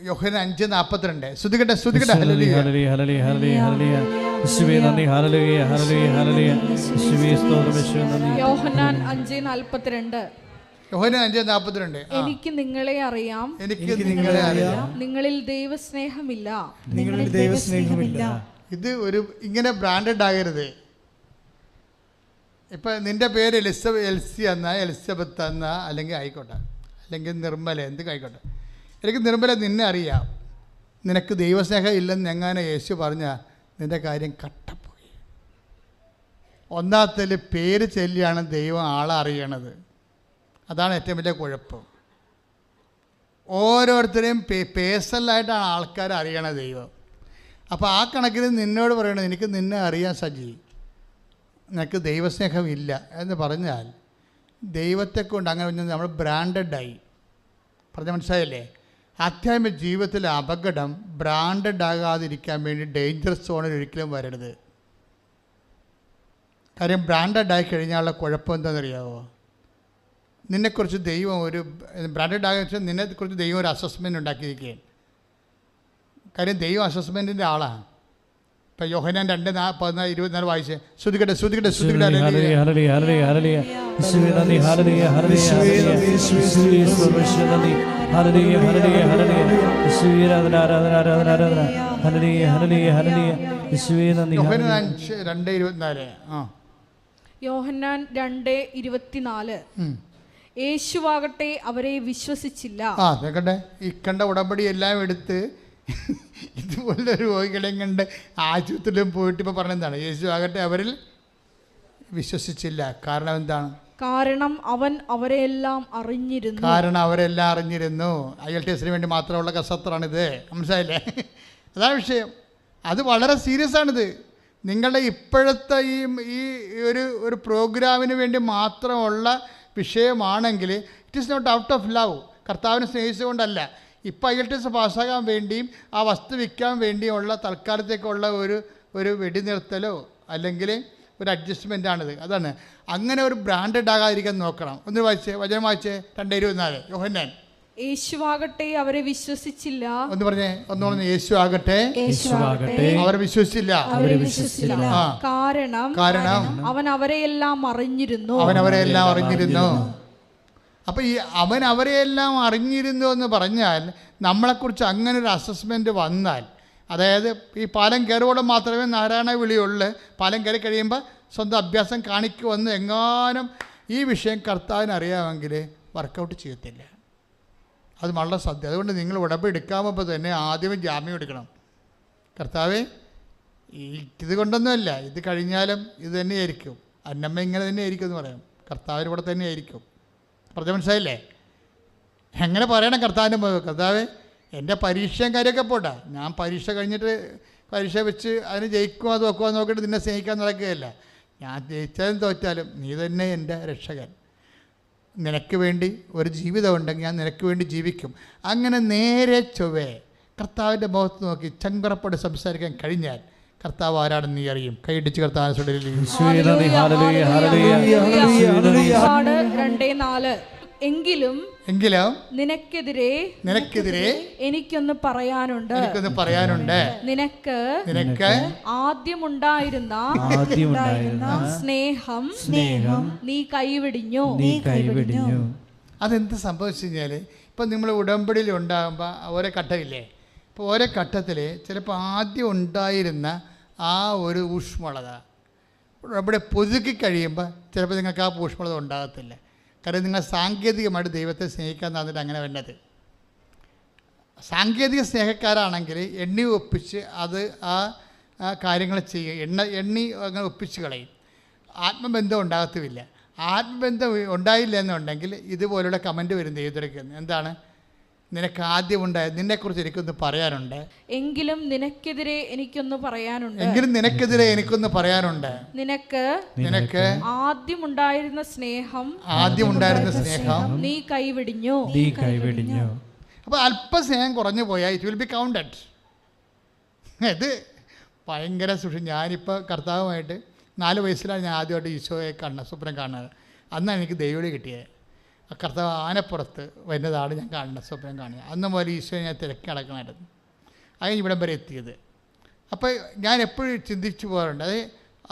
യോഹന്നാൻ 5:42 ശ്രുതികട്ടെ യോഹന്നാൻ 5:42 എനിക്ക് നിങ്ങളെ അറിയാം, നിങ്ങളിൽ ദൈവസ്നേഹമില്ല. ഇത് ഇങ്ങനെ ബ്രാൻഡഡ് ആകരുത്. ഇപ്പം നിൻ്റെ പേര് എൽസി എന്നാ, എലിസബത്ത് എന്നാ, അല്ലെങ്കിൽ ആയിക്കോട്ടെ, അല്ലെങ്കിൽ നിർമ്മല, എന്ത് ആയിക്കോട്ടെ. എനിക്ക് നിർമ്മല നിന്നെ അറിയാം, നിനക്ക് ദൈവസ്നേഹം ഇല്ലെന്ന് എങ്ങനെ യേശു പറഞ്ഞാൽ നിൻ്റെ കാര്യം കട്ടപ്പോയി. ഒന്നാമത്തെ പേര് ചൊല്ലിയാണ് ദൈവം ആളെ അറിയണത്. അതാണ് ഏറ്റവും വലിയ കുഴപ്പം. ഓരോരുത്തരെയും പേഴ്സണലായിട്ടാണ് ആൾക്കാർ അറിയണത് ദൈവം. അപ്പോൾ ആ കണക്കിന് നിന്നോട് പറയണത് എനിക്ക് നിന്നെ അറിയാൻ സജി, നിനക്ക് ദൈവസ്നേഹമില്ല എന്ന് പറഞ്ഞാൽ ദൈവത്തെ കൊണ്ട് അങ്ങനെ പറഞ്ഞാൽ നമ്മൾ ബ്രാൻഡഡായി. പറഞ്ഞാൽ മനസ്സിലായല്ലേ? ആധ്യാത്മിക ജീവിതത്തിലെ അപകടം ബ്രാൻഡഡ് ആകാതിരിക്കാൻ വേണ്ടി ഡേഞ്ചർ സോണിൽ ഒരിക്കലും വരരുത്. കാര്യം ബ്രാൻഡഡ് ആയി കഴിഞ്ഞാലുള്ള കുഴപ്പം എന്താണെന്നറിയാമോ? നിന്നെക്കുറിച്ച് ദൈവം ഒരു ബ്രാൻഡഡ് ആകുക വെച്ചാൽ നിന്നെക്കുറിച്ച് ദൈവം ഒരു അസസ്മെൻ്റ് ഉണ്ടാക്കിയിരിക്കുകയാണ്. കാര്യം ദൈവം അസസ്മെൻറ്റിൻ്റെ ആളാണ്. ഇപ്പം യോഹന്നാൻ 2:14-24 വായിച്ചേ. ശ്രുതികട്ടെ യോഹന്നാൻ 2:24 യേശുവാകട്ടെ അവരെ വിശ്വസിച്ചില്ല. ഈ കണ്ട ഉടമ്പടി എല്ലാം എടുത്ത് ഇതുപോലെ രോഗികളെയും കണ്ട് ആശുപത്രിയിലും പോയിട്ട് ഇപ്പോൾ പറഞ്ഞെന്താണ്? യേശു ആകട്ടെ അവരിൽ വിശ്വസിച്ചില്ല. കാരണം എന്താണ്? കാരണം അവൻ അവരെല്ലാം അറിഞ്ഞിരുന്നു. IELTS വേണ്ടി മാത്രമുള്ള കസത്രാണിത്. മനസ്സിലായില്ലേ? അതാണ് വിഷയം. അത് വളരെ സീരിയസ് ആണിത്. നിങ്ങളുടെ ഇപ്പോഴത്തെ ഈ ഒരു പ്രോഗ്രാമിന് വേണ്ടി മാത്രമുള്ള വിഷയമാണെങ്കിൽ it is not out of love, കർത്താവിനെ സ്നേഹിച്ചുകൊണ്ടല്ല. ഇപ്പോൾ IELTS പാസ്സാകാൻ വേണ്ടിയും ആ വസ്തു വിൽക്കാൻ വേണ്ടിയുള്ള തൽക്കാലത്തേക്കുള്ള ഒരു വെടിനിർത്തലോ അല്ലെങ്കിൽ ഒരു അഡ്ജസ്റ്റ്മെൻറ്റാണിത്. അതാണ്. അങ്ങനെ ഒരു ബ്രാൻഡഡ് ആകാതിരിക്കാൻ നോക്കണം. ഒന്ന് വായിച്ചേ, വചനം വായിച്ചേ. 2:24 യോഹന്നാൻ. യേശുവാകട്ടെ അവരെ വിശ്വസിച്ചില്ല. ഒന്ന് പറഞ്ഞേ, ഒന്ന് പറഞ്ഞേ. യേശു ആകട്ടെ അവരെ വിശ്വസിച്ചില്ല. കാരണം അവൻ അവരെയെല്ലാം അറിഞ്ഞിരുന്നു. അപ്പോൾ ഈ അവൻ അവരെയെല്ലാം അറിഞ്ഞിരുന്നു എന്ന് പറഞ്ഞാൽ നമ്മളെക്കുറിച്ച് അങ്ങനെ ഒരു അസസ്മെൻറ്റ് വന്നാൽ, അതായത് ഈ പാലം കയറുവോളം മാത്രമേ നാരായണ വിളിയുള്ളൂ, പാലം കയറി കഴിയുമ്പോൾ സ്വന്തം അഭ്യാസം കാണിക്കുമെന്ന് എങ്ങാനും ഈ വിഷയം കർത്താവിന് അറിയാമെങ്കിൽ വർക്കൗട്ട് ചെയ്യത്തില്ല. അത് വളരെ സത്യം. അതുകൊണ്ട് നിങ്ങൾ ഉടമ്പെടുക്കാമ്പോൾ തന്നെ ആദ്യമേ ജാമ്യം എടുക്കണം. കർത്താവേ, ഇത് കൊണ്ടൊന്നുമല്ല, ഇത് കഴിഞ്ഞാലും ഇത് തന്നെയായിരിക്കും, അന്നമ്മ ഇങ്ങനെ തന്നെയായിരിക്കും എന്ന് പറയാം. കർത്താവിന് ഇവിടെ തന്നെയായിരിക്കും. പറഞ്ഞ മനസ്സിലായില്ലേ? എങ്ങനെ പറയണം കർത്താവിൻ്റെ? കർത്താവേ, എൻ്റെ പരീക്ഷയും കാര്യമൊക്കെ പോട്ടെ, ഞാൻ പരീക്ഷ കഴിഞ്ഞിട്ട് പരീക്ഷ വെച്ച് അതിന് ജയിക്കുമോ തോക്കുമോ നോക്കിയിട്ട് നിന്നെ സ്നേഹിക്കാൻ നടക്കുകയല്ല. ഞാൻ ജയിച്ചാലും തോറ്റാലും നീ തന്നെ എൻ്റെ രക്ഷകൻ. നിനക്ക് വേണ്ടി ഒരു ജീവിതം ഉണ്ടെങ്കിൽ ഞാൻ നിനക്ക് വേണ്ടി ജീവിക്കും. അങ്ങനെ നേരെ ചൊവ്വേ കർത്താവിൻ്റെ മുഖത്ത് നോക്കി ചങ്കുറപ്പോടെ സംസാരിക്കാൻ കഴിഞ്ഞാൽ കർത്താവ് ആരാണെന്ന് നീ അറിയും. കൈയിടിച്ച് കർത്താവ് 2:4 എങ്കിലും നിനക്കെതിരെ എനിക്കൊന്ന് പറയാനുണ്ട്. നിനക്ക് ആദ്യമുണ്ടായിരുന്ന സ്നേഹം നീ കൈവിടിഞ്ഞു. അതെന്ത് സംഭവിച്ചു കഴിഞ്ഞാൽ ഇപ്പം നമ്മൾ ഉടമ്പടിയിൽ ഉണ്ടാകുമ്പോൾ ഓരോ ഘട്ടമില്ലേ, ഇപ്പോൾ ഓരോ ഘട്ടത്തിൽ ചിലപ്പോൾ ആദ്യം ഉണ്ടായിരുന്ന ആ ഒരു ഊഷ്മളത ഉടമ്പടി പുതുക്കി കഴിയുമ്പോൾ ചിലപ്പോൾ നിങ്ങൾക്ക് ആ ഊഷ്മളത ഉണ്ടാകത്തില്ല. കാരണം നിങ്ങൾ സാങ്കേതികമായിട്ട് ദൈവത്തെ സ്നേഹിക്കാൻ തന്നിട്ട് അങ്ങനെ വേണ്ടത്. സാങ്കേതിക സ്നേഹക്കാരാണെങ്കിൽ എണ്ണി ഒപ്പിച്ച് അത് ആ കാര്യങ്ങൾ ചെയ്യുക, എണ്ണി അങ്ങനെ ഒപ്പിച്ച് കളയും. ആത്മബന്ധം ഉണ്ടാകത്തുമില്ല. ആത്മബന്ധം ഉണ്ടായില്ല എന്നുണ്ടെങ്കിൽ ഇതുപോലുള്ള കമൻറ്റ് വരും ദൈവത്തിലേക്ക്. എന്താണ്? നിനക്ക് ആദ്യമുണ്ടായത് നിന്നെക്കുറിച്ച് എനിക്കൊന്ന് പറയാനുണ്ട്. എങ്കിലും നിനക്കെതിരെ എനിക്കൊന്ന് പറയാനുണ്ട്. നിനക്ക് ആദ്യമുണ്ടായിരുന്ന സ്നേഹം നീ കൈവിടിഞ്ഞു. അപ്പോൾ അല്പസ്നേഹം കുറഞ്ഞു പോയാൽ ഇറ്റ് വിൽ ബി കൗണ്ടഡ്. ഇത് ഭയങ്കര ഞാനിപ്പോൾ കർത്താവുമായിട്ട് 4 വയസ്സിലാണ് ഞാൻ ആദ്യമായിട്ട് ഈശോയെ സ്വപ്നം കാണുന്നത്. അന്നാണ് എനിക്ക് ദൈവവിളി കിട്ടിയത്. കർത്താവ് ആനപ്പുറത്ത് വരുന്നതാണ് ഞാൻ കാണുന്നത്, സ്വപ്നം കാണുന്നത്. അന്ന് മുതൽ ഈശോയെ ഞാൻ തിരക്കി നടക്കണമായിരുന്നു. അതിന് ഇവിടം വരെ എത്തിയത്. അപ്പോൾ ഞാൻ എപ്പോഴും ചിന്തിച്ചു പോകാറുണ്ട്.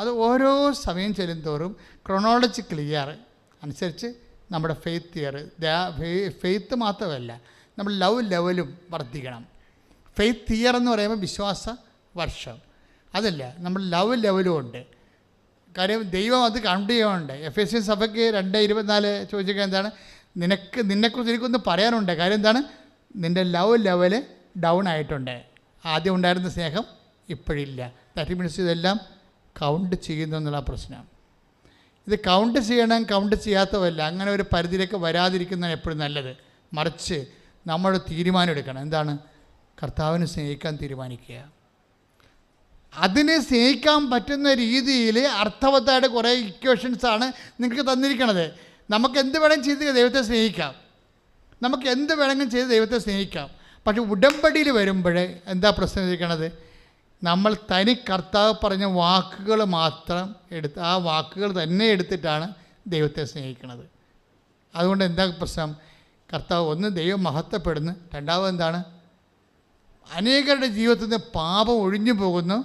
അത് ഓരോ സമയം ചെല്ലുന്തോറും ക്രൊണോളജിക്കൽ ഇയർ അനുസരിച്ച് നമ്മുടെ ഫെയ്ത്ത് ഇയർ, ഫെയ്ത്ത് മാത്രമല്ല നമ്മൾ ലവ് ലെവലും വർദ്ധിക്കണം. ഫെയ്ത്ത് ഇയർ എന്ന് പറയുമ്പോൾ വിശ്വാസ വർഷം, അതല്ല നമ്മൾ ലവ് ലെവലും ഉണ്ട്. കാര്യം ദൈവം അത് കൗണ്ട് ചെയ്യുന്നുണ്ട്. എഫേസ്യൻ സഭയ്ക്ക് 2:24 ചോദിച്ചൊക്കെ എന്താണ്? നിന്നെക്കുറിച്ച് എനിക്കൊന്ന് പറയാനുണ്ട്. കാര്യം എന്താണ്? നിൻ്റെ ലവ് ലെവല് ഡൗൺ ആയിട്ടുണ്ട്. ആദ്യം ഉണ്ടായിരുന്ന സ്നേഹം ഇപ്പോഴില്ല. ദാറ്റ് മീൻസ് ഇതെല്ലാം കൗണ്ട് ചെയ്യുന്നു എന്നുള്ള പ്രശ്നം. ഇത് കൗണ്ട് ചെയ്യണം, കൗണ്ട് ചെയ്യാത്തതല്ല. അങ്ങനെ ഒരു പരിധിയിലേക്ക് വരാതിരിക്കുന്നതാണ് എപ്പോഴും നല്ലത്. മറിച്ച് നമ്മൾ തീരുമാനം എടുക്കണം. എന്താണ്? കർത്താവിനെ സ്നേഹിക്കാൻ തീരുമാനിക്കുക. അതിനെ സ്നേഹിക്കാൻ പറ്റുന്ന രീതിയിൽ അർത്ഥവത്തായിട്ട് കുറേ ഇക്വേഷൻസാണ് നിങ്ങൾക്ക് തന്നിരിക്കണത്. നമുക്ക് എന്ത് വേണമെങ്കിലും ചെയ്ത് ദൈവത്തെ സ്നേഹിക്കാം, പക്ഷെ ഉടമ്പടിയിൽ വരുമ്പോൾ എന്താ പ്രശ്നം ഇരിക്കണത്? നമ്മൾ തനി കർത്താവ് പറഞ്ഞ വാക്കുകൾ മാത്രം എടുത്ത് ആ വാക്കുകൾ തന്നെ എടുത്തിട്ടാണ് ദൈവത്തെ സ്നേഹിക്കുന്നത്. അതുകൊണ്ട് എന്താ പ്രശ്നം? കർത്താവ് ഒന്ന് ദൈവം മഹത്വപ്പെടുന്നു, രണ്ടാമത് എന്താണ്? അനേകരുടെ ജീവിതത്തിൽ നിന്ന് പാപം ഒഴിഞ്ഞു പോകുന്നു,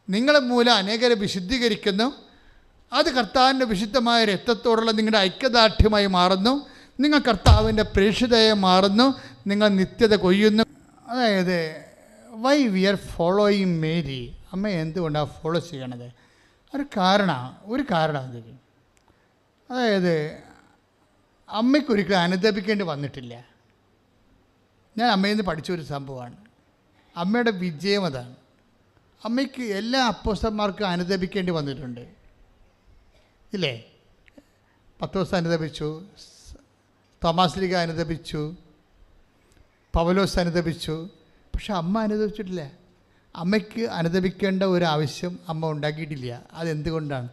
നിങ്ങൾ മൂലം അനേകരെ വിശുദ്ധീകരിക്കുന്നു. അത് കർത്താവിൻ്റെ വിശുദ്ധമായ രക്തത്തോടുള്ള നിങ്ങളുടെ ഐക്യദാർഢ്യമായി മാറുന്നു. നിങ്ങൾ കർത്താവിൻ്റെ പ്രേക്ഷിതയായി മാറുന്നു. നിങ്ങൾ നിത്യത കൊയ്യുന്നു. അതായത് why we are following Mary, അമ്മയെ എന്തുകൊണ്ടാണ് ഫോളോ ചെയ്യണത്? ഒരു കാരണം എന്തൊക്കെ? അതായത് അമ്മയ്ക്കൊരിക്കലും അനുദപിക്കേണ്ടി വന്നിട്ടില്ല. ഞാൻ അമ്മയിൽ നിന്ന് പഠിച്ചൊരു സംഭവമാണ്. അമ്മയുടെ വിജയം അതാണ്. അമ്മയ്ക്ക് എല്ലാ അപ്പോസ്തലന്മാർക്കും അനുദപിക്കേണ്ടി വന്നിട്ടുണ്ട്, ഇല്ലേ? പത്രോസ് അനുദപിച്ചു, തോമാശ്ലീഹ അനുദപിച്ചു, പൗലോസ് അനുദപിച്ചു. പക്ഷെ അമ്മ അനുദപിച്ചിട്ടില്ല. അമ്മയ്ക്ക് അനുദപിക്കേണ്ട ഒരു ആവശ്യം അമ്മ ഉണ്ടാക്കിയിട്ടില്ല. അതെന്തുകൊണ്ടാണ്?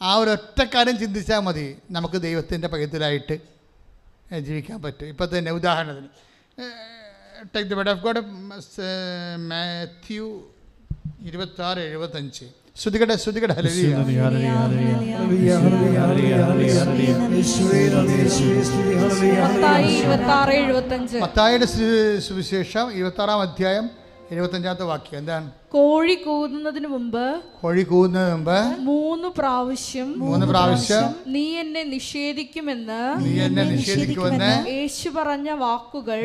ആ ഒരൊറ്റ കാര്യം ചിന്തിച്ചാൽ മതി, നമുക്ക് ദൈവത്തിൻ്റെ പൈതലായിട്ട് ജീവിക്കാൻ പറ്റും. ഇപ്പം തന്നെ ഉദാഹരണത്തിന് take the word of God, Matthew 26:75. ശ്രുതികട്ടെ ഹല്ലേലൂയ. മത്തായിയുടെ സുവിശേഷം 26-ാം അധ്യായം 75-ാമത്തെ വാക്യം എന്താണ്? കോഴി കൂകുന്നതിന് മുമ്പ് 3 പ്രാവശ്യം നീ എന്നെ നിഷേധിക്കുമെന്ന് യേശു പറഞ്ഞ വാക്കുകൾ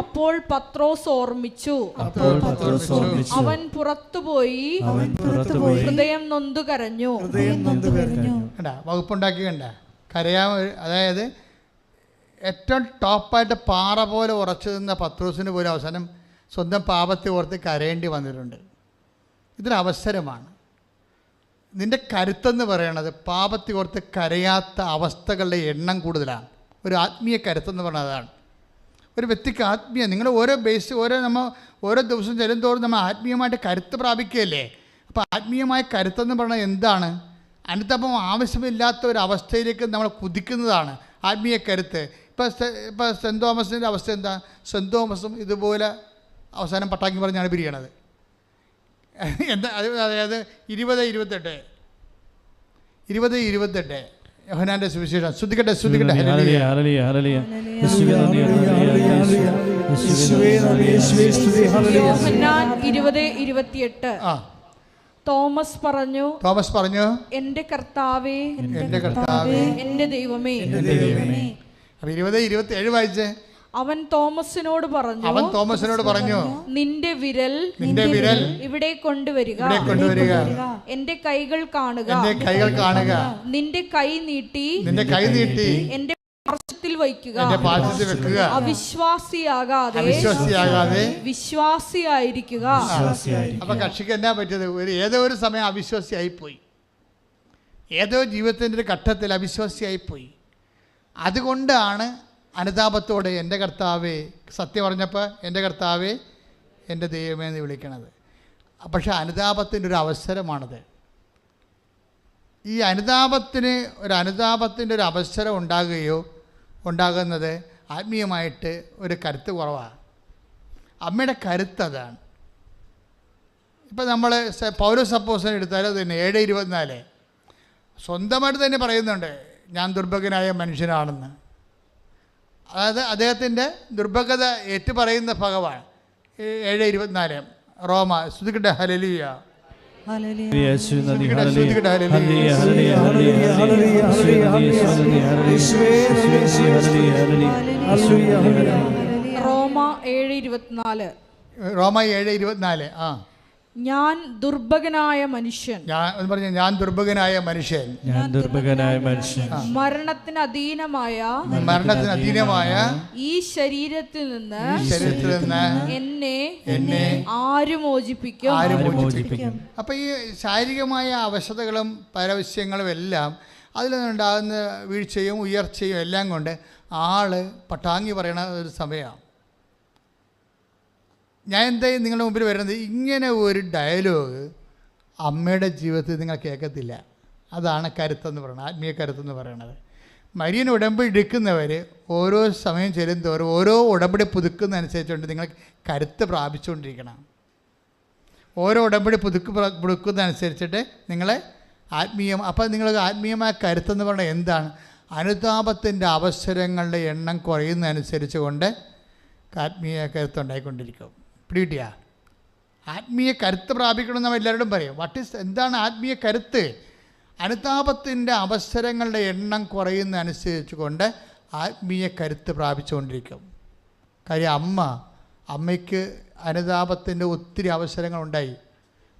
അപ്പോൾ പത്രോസ് ഓർമ്മിച്ചു. അവൻ പുറത്തുപോയി ഹൃദയം നൊന്തു കരഞ്ഞു. വകുപ്പുണ്ടാക്കി കണ്ട കരയാൻ. അതായത് ഏറ്റവും ടോപ്പായിട്ട് പാറ പോലെ ഉറച്ചു നിന്ന പത്രോസിന് പോലും അവസാനം സ്വന്തം പാപത്തെ ഓർത്ത് കരയേണ്ടി വന്നിട്ടുണ്ട്. ഇതൊരു അവസരമാണ്. നിൻ്റെ കരുത്തെന്ന് പറയണത് പാപത്തെ ഓർത്ത് കരയാത്ത അവസ്ഥകളുടെ എണ്ണം കൂടുതലാണ്. ഒരു ആത്മീയ കരുത്തെന്ന് പറഞ്ഞത് അതാണ്. ഒരു വ്യക്തിക്ക് ആത്മീയ, നിങ്ങൾ ഓരോ ഓരോ ദിവസം ചെല്ലുന്തോറും നമ്മൾ ആത്മീയമായിട്ട് കരുത്ത് പ്രാപിക്കുകയല്ലേ. അപ്പോൾ ആത്മീയമായ കരുത്തെന്ന് പറഞ്ഞാൽ എന്താണ്? അനുതാപം ആവശ്യമില്ലാത്ത ഒരു അവസ്ഥയിലേക്ക് നമ്മൾ കുതിക്കുന്നതാണ് ആത്മീയ കരുത്ത്. ഇപ്പോൾ സെൻറ്റ് തോമസിൻ്റെ അവസ്ഥ എന്താ? സെൻറ്റ് തോമസും ഇതുപോലെ അവസാനം പട്ടാക്കി പറഞ്ഞാണ് പിരിയണത്. എന്താ? അതായത് 20:28 യോഹന്നാന്റെ സുവിശേഷം. ശ്രദ്ധിക്കട്ടെ. യോഹന്നാൻ 20:28. തോമസ് പറഞ്ഞു, എന്റെ കർത്താവേ, എന്റെ ദൈവമേ. അപ്പൊ 20:27 വായിച്ചേ. അവൻ തോമസിനോട് പറഞ്ഞു, നിന്റെ വിരൽ ഇവിടെ കൊണ്ടുവരിക, എന്റെ കൈകൾ കാണുക, നിന്റെ കൈ നീട്ടി എന്റെ പാർശ്വത്തിൽ വയ്ക്കുക. അവിശ്വാസിയാകാതെ വിശ്വാസിയായിരിക്കുക. അപ്പൊ കക്ഷിക്ക് എന്നാ പറ്റിയത്? ഏതോ ഒരു സമയം അവിശ്വാസിയായിപ്പോയി, ഏതോ ജീവിതത്തിൻ്റെ ഒരു ഘട്ടത്തിൽ അവിശ്വാസിയായിപ്പോയി. അതുകൊണ്ടാണ് അനുതാപത്തോടെ എൻ്റെ കർത്താവേ, സത്യം പറഞ്ഞപ്പോൾ എൻ്റെ കർത്താവേ, എൻ്റെ ദൈവമേ എന്ന് വിളിക്കണത്. പക്ഷേ അനുതാപത്തിൻ്റെ ഒരു അവസരമാണത്. ഈ അനുതാപത്തിൻ്റെ ഒരു അവസരം ഉണ്ടാകുന്നത് ആത്മീയമായിട്ട് ഒരു കരുത്ത് കുറവാണ്. അമ്മയുടെ കരുത്ത് അതാണ്. ഇപ്പം നമ്മൾ പൗലോസ് അപ്പോസ്തലൻ എടുത്താൽ അത് തന്നെ 7:24 സ്വന്തമായിട്ട് തന്നെ പറയുന്നുണ്ട്, ഞാൻ ദുർഭകനായ മനുഷ്യനാണെന്ന്. അതായത് അദ്ദേഹത്തിൻ്റെ ദുർഭകത ഏറ്റുപറയുന്ന ഭഗവാൻ. 7:24 റോമ. സ്തുതിക്കട്ടെ. ഹല്ലേലൂയ. റോമ 7:24. റോമ 7:24. ഞാൻ ദുർഭകനായ മനുഷ്യൻ. ഞാൻ ദുർഭകനായ മനുഷ്യൻ. മരണത്തിന് അധീനമായ ഈ ശരീരത്തിൽ നിന്ന് എന്നെ ആര് മോചിപ്പിക്കും? അപ്പൊ ഈ ശാരീരികമായ അവശതകളും പരവശ്യങ്ങളും എല്ലാം അതിൽ നിന്നുണ്ടാകുന്ന വീഴ്ചയും ഉയർച്ചയും എല്ലാം കൊണ്ട് ആള് പട്ടാങ്ങി പറയണ ഒരു സമയമാണ്. ഞാൻ എന്തായാലും നിങ്ങളുടെ മുമ്പിൽ വരുന്നത്, ഇങ്ങനെ ഒരു ഡയലോഗ് അമ്മയുടെ ജീവിതത്തിൽ നിങ്ങൾ കേൾക്കത്തില്ല. അതാണ് കരുത്തെന്ന് പറയുന്നത്, ആത്മീയ കരുത്തെന്ന് പറയുന്നത്. മരിയൻ ഉടമ്പടി എടുക്കുന്നവർ ഓരോ സമയം ചെല്ലുന്തോറും ഓരോ ഉടമ്പടി പുതുക്കുന്നതനുസരിച്ചുകൊണ്ട് നിങ്ങൾ കരുത്ത് പ്രാപിച്ചുകൊണ്ടിരിക്കണം. ഓരോ ഉടമ്പടി പുതുക്കുന്നതനുസരിച്ചിട്ട് നിങ്ങളെ അപ്പോൾ നിങ്ങൾ ആത്മീയമായ കരുത്തെന്ന് പറയുന്നത് എന്താണ്? അനുതാപത്തിൻ്റെ അവസരങ്ങളുടെ എണ്ണം കുറയുന്നതനുസരിച്ച് കൊണ്ട് ആത്മീയ കരുത്തുണ്ടായിക്കൊണ്ടിരിക്കും. പിടികിട്ടിയ ആത്മീയ കരുത്ത് പ്രാപിക്കണമെന്ന് നമ്മൾ എല്ലാവരോടും പറയും. എന്താണ് ആത്മീയ കരുത്ത്? അനുതാപത്തിൻ്റെ അവസരങ്ങളുടെ എണ്ണം കുറയുന്നതനുസരിച്ച് കൊണ്ട് ആത്മീയ കരുത്ത് പ്രാപിച്ചുകൊണ്ടിരിക്കും. കാര്യം അമ്മയ്ക്ക് അനുതാപത്തിൻ്റെ ഒത്തിരി അവസരങ്ങളുണ്ടായി.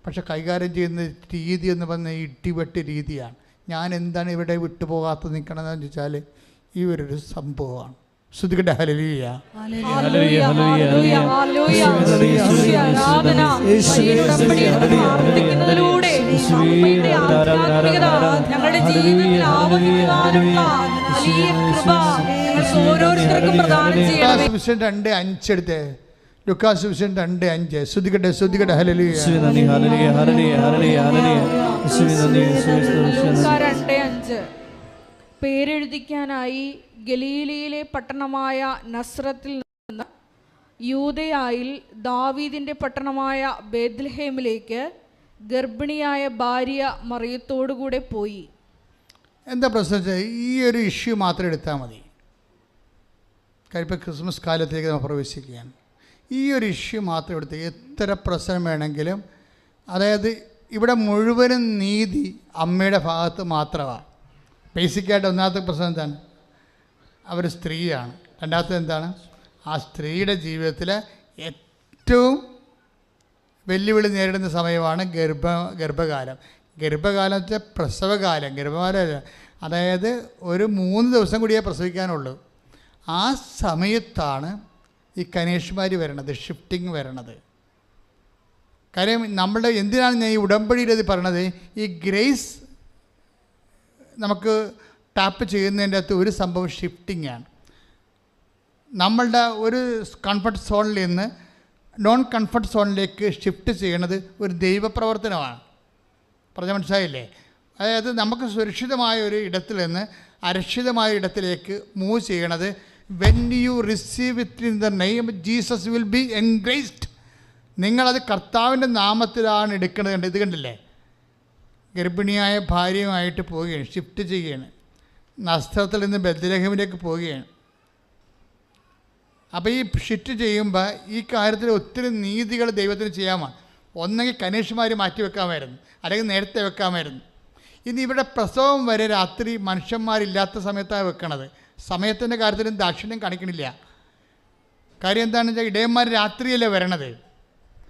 പക്ഷെ കൈകാര്യം ചെയ്യുന്ന രീതി എന്ന് പറഞ്ഞാൽ ഇടിവെട്ട് രീതിയാണ്. ഞാൻ എന്താണ് ഇവിടെ വിട്ടുപോകാത്ത നിൽക്കണമെന്ന് ചോദിച്ചാൽ ഈ ഒരു സംഭവമാണ്. ശ്രുതികട്ടെ. ഹല്ലേലൂയ. സുവിശേഷം 2:5 എടുത്തേ. ലുക്കാസ് സുവിശേഷം 2:5. ശ്രുതികട്ടെ. ഹല്ലേലൂയ. 2:5 പേരെഴുതിക്കാനായി ഗലീലയിലെ പട്ടണമായ നസ്രത്തിൽ നിന്ന് യൂദയായിൽ ദാവീദിന്റെ പട്ടണമായ ബേത്ലഹേമിലേക്ക് ഗർഭിണിയായ ഭാര്യ മറിയത്തോടുകൂടെ പോയി. എന്താ പ്രശ്നം? ഈ ഒരു ഇഷ്യൂ മാത്രം എടുത്താൽ മതി. ഇപ്പോൾ ക്രിസ്മസ് കാലത്തേക്ക് നമ്മൾ പ്രവേശിക്കുകയാണ്. ഈ ഒരു ഇഷ്യൂ മാത്രം എടുത്ത് എത്ര പ്രശ്നം വേണമെങ്കിലും, അതായത് ഇവിടെ മുഴുവനും നീതി അമ്മയുടെ ഭാഗത്ത് മാത്രമാണ്. ബേസിക്കായിട്ട് ഒന്നാമത്തെ പ്രശ്നം എന്താണ്? അവർ സ്ത്രീയാണ്. രണ്ടാമത്തെ എന്താണ്? ആ സ്ത്രീയുടെ ജീവിതത്തിൽ ഏറ്റവും വെല്ലുവിളി നേരിടുന്ന സമയമാണ് ഗർഭകാലം. ഗർഭകാലത്തെ പ്രസവകാലം. അതായത് ഒരു 3 ദിവസം കൂടിയേ പ്രസവിക്കാനുള്ളൂ. ആ സമയത്താണ് ഈ കന്യാകുമാരി വരണത്, ഷിഫ്റ്റിംഗ് വരണത്. കാര്യം നമ്മുടെ എന്തിനാണ് ഞാൻ ഈ ഉടമ്പടിയിൽ ഇത് പറയണത്? ഈ ഗ്രേസ് നമുക്ക് ടാപ്പ് ചെയ്യുന്നതിൻ്റെ അകത്ത് ഒരു സംഭവം ഷിഫ്റ്റിംഗ് ആണ്. നമ്മളുടെ ഒരു കംഫർട്ട് സോണിൽ നിന്ന് നോൺ കംഫർട്ട് സോണിലേക്ക് ഷിഫ്റ്റ് ചെയ്യുന്നത് ഒരു ദൈവപ്രവർത്തനമാണ്. പറഞ്ഞാൽ മനസ്സിലായില്ലേ? അതായത് നമുക്ക് സുരക്ഷിതമായ ഒരു ഇടത്തിൽ നിന്ന് അരക്ഷിതമായ ഇടത്തിലേക്ക് മൂവ് ചെയ്യണത് when you receive it in the name Jesus will be engraced. നിങ്ങളത് കർത്താവിൻ്റെ നാമത്തിലാണ് എടുക്കുന്നത്. ഇത് കണ്ടില്ലേ? ഗർഭിണിയായ ഭാര്യയുമായിട്ട് പോവുകയാണ്, ഷിഫ്റ്റ് ചെയ്യുകയാണ്, നസ്രത്തിൽ നിന്ന് ബെത്ലഹേമിലേക്ക് പോവുകയാണ്. അപ്പോൾ ഈ ഷിഫ്റ്റ് ചെയ്യുമ്പോൾ ഈ കാര്യത്തിൽ ഒത്തിരി നീതികൾ ദൈവത്തിന് ചെയ്യാമാണ്. ഒന്നെങ്കിൽ കനീഷന്മാർ മാറ്റി വെക്കാമായിരുന്നു, അല്ലെങ്കിൽ നേരത്തെ വെക്കാമായിരുന്നു. ഇനി ഇവിടെ പ്രസവം വരെ രാത്രി മനുഷ്യന്മാരില്ലാത്ത സമയത്താണ് വെക്കണത്. സമയത്തിൻ്റെ കാര്യത്തിലും ദാക്ഷിണ്യം കാണിക്കണില്ല. കാര്യം എന്താണെന്ന് വെച്ചാൽ ഇടയന്മാർ രാത്രിയല്ലേ വരണത്.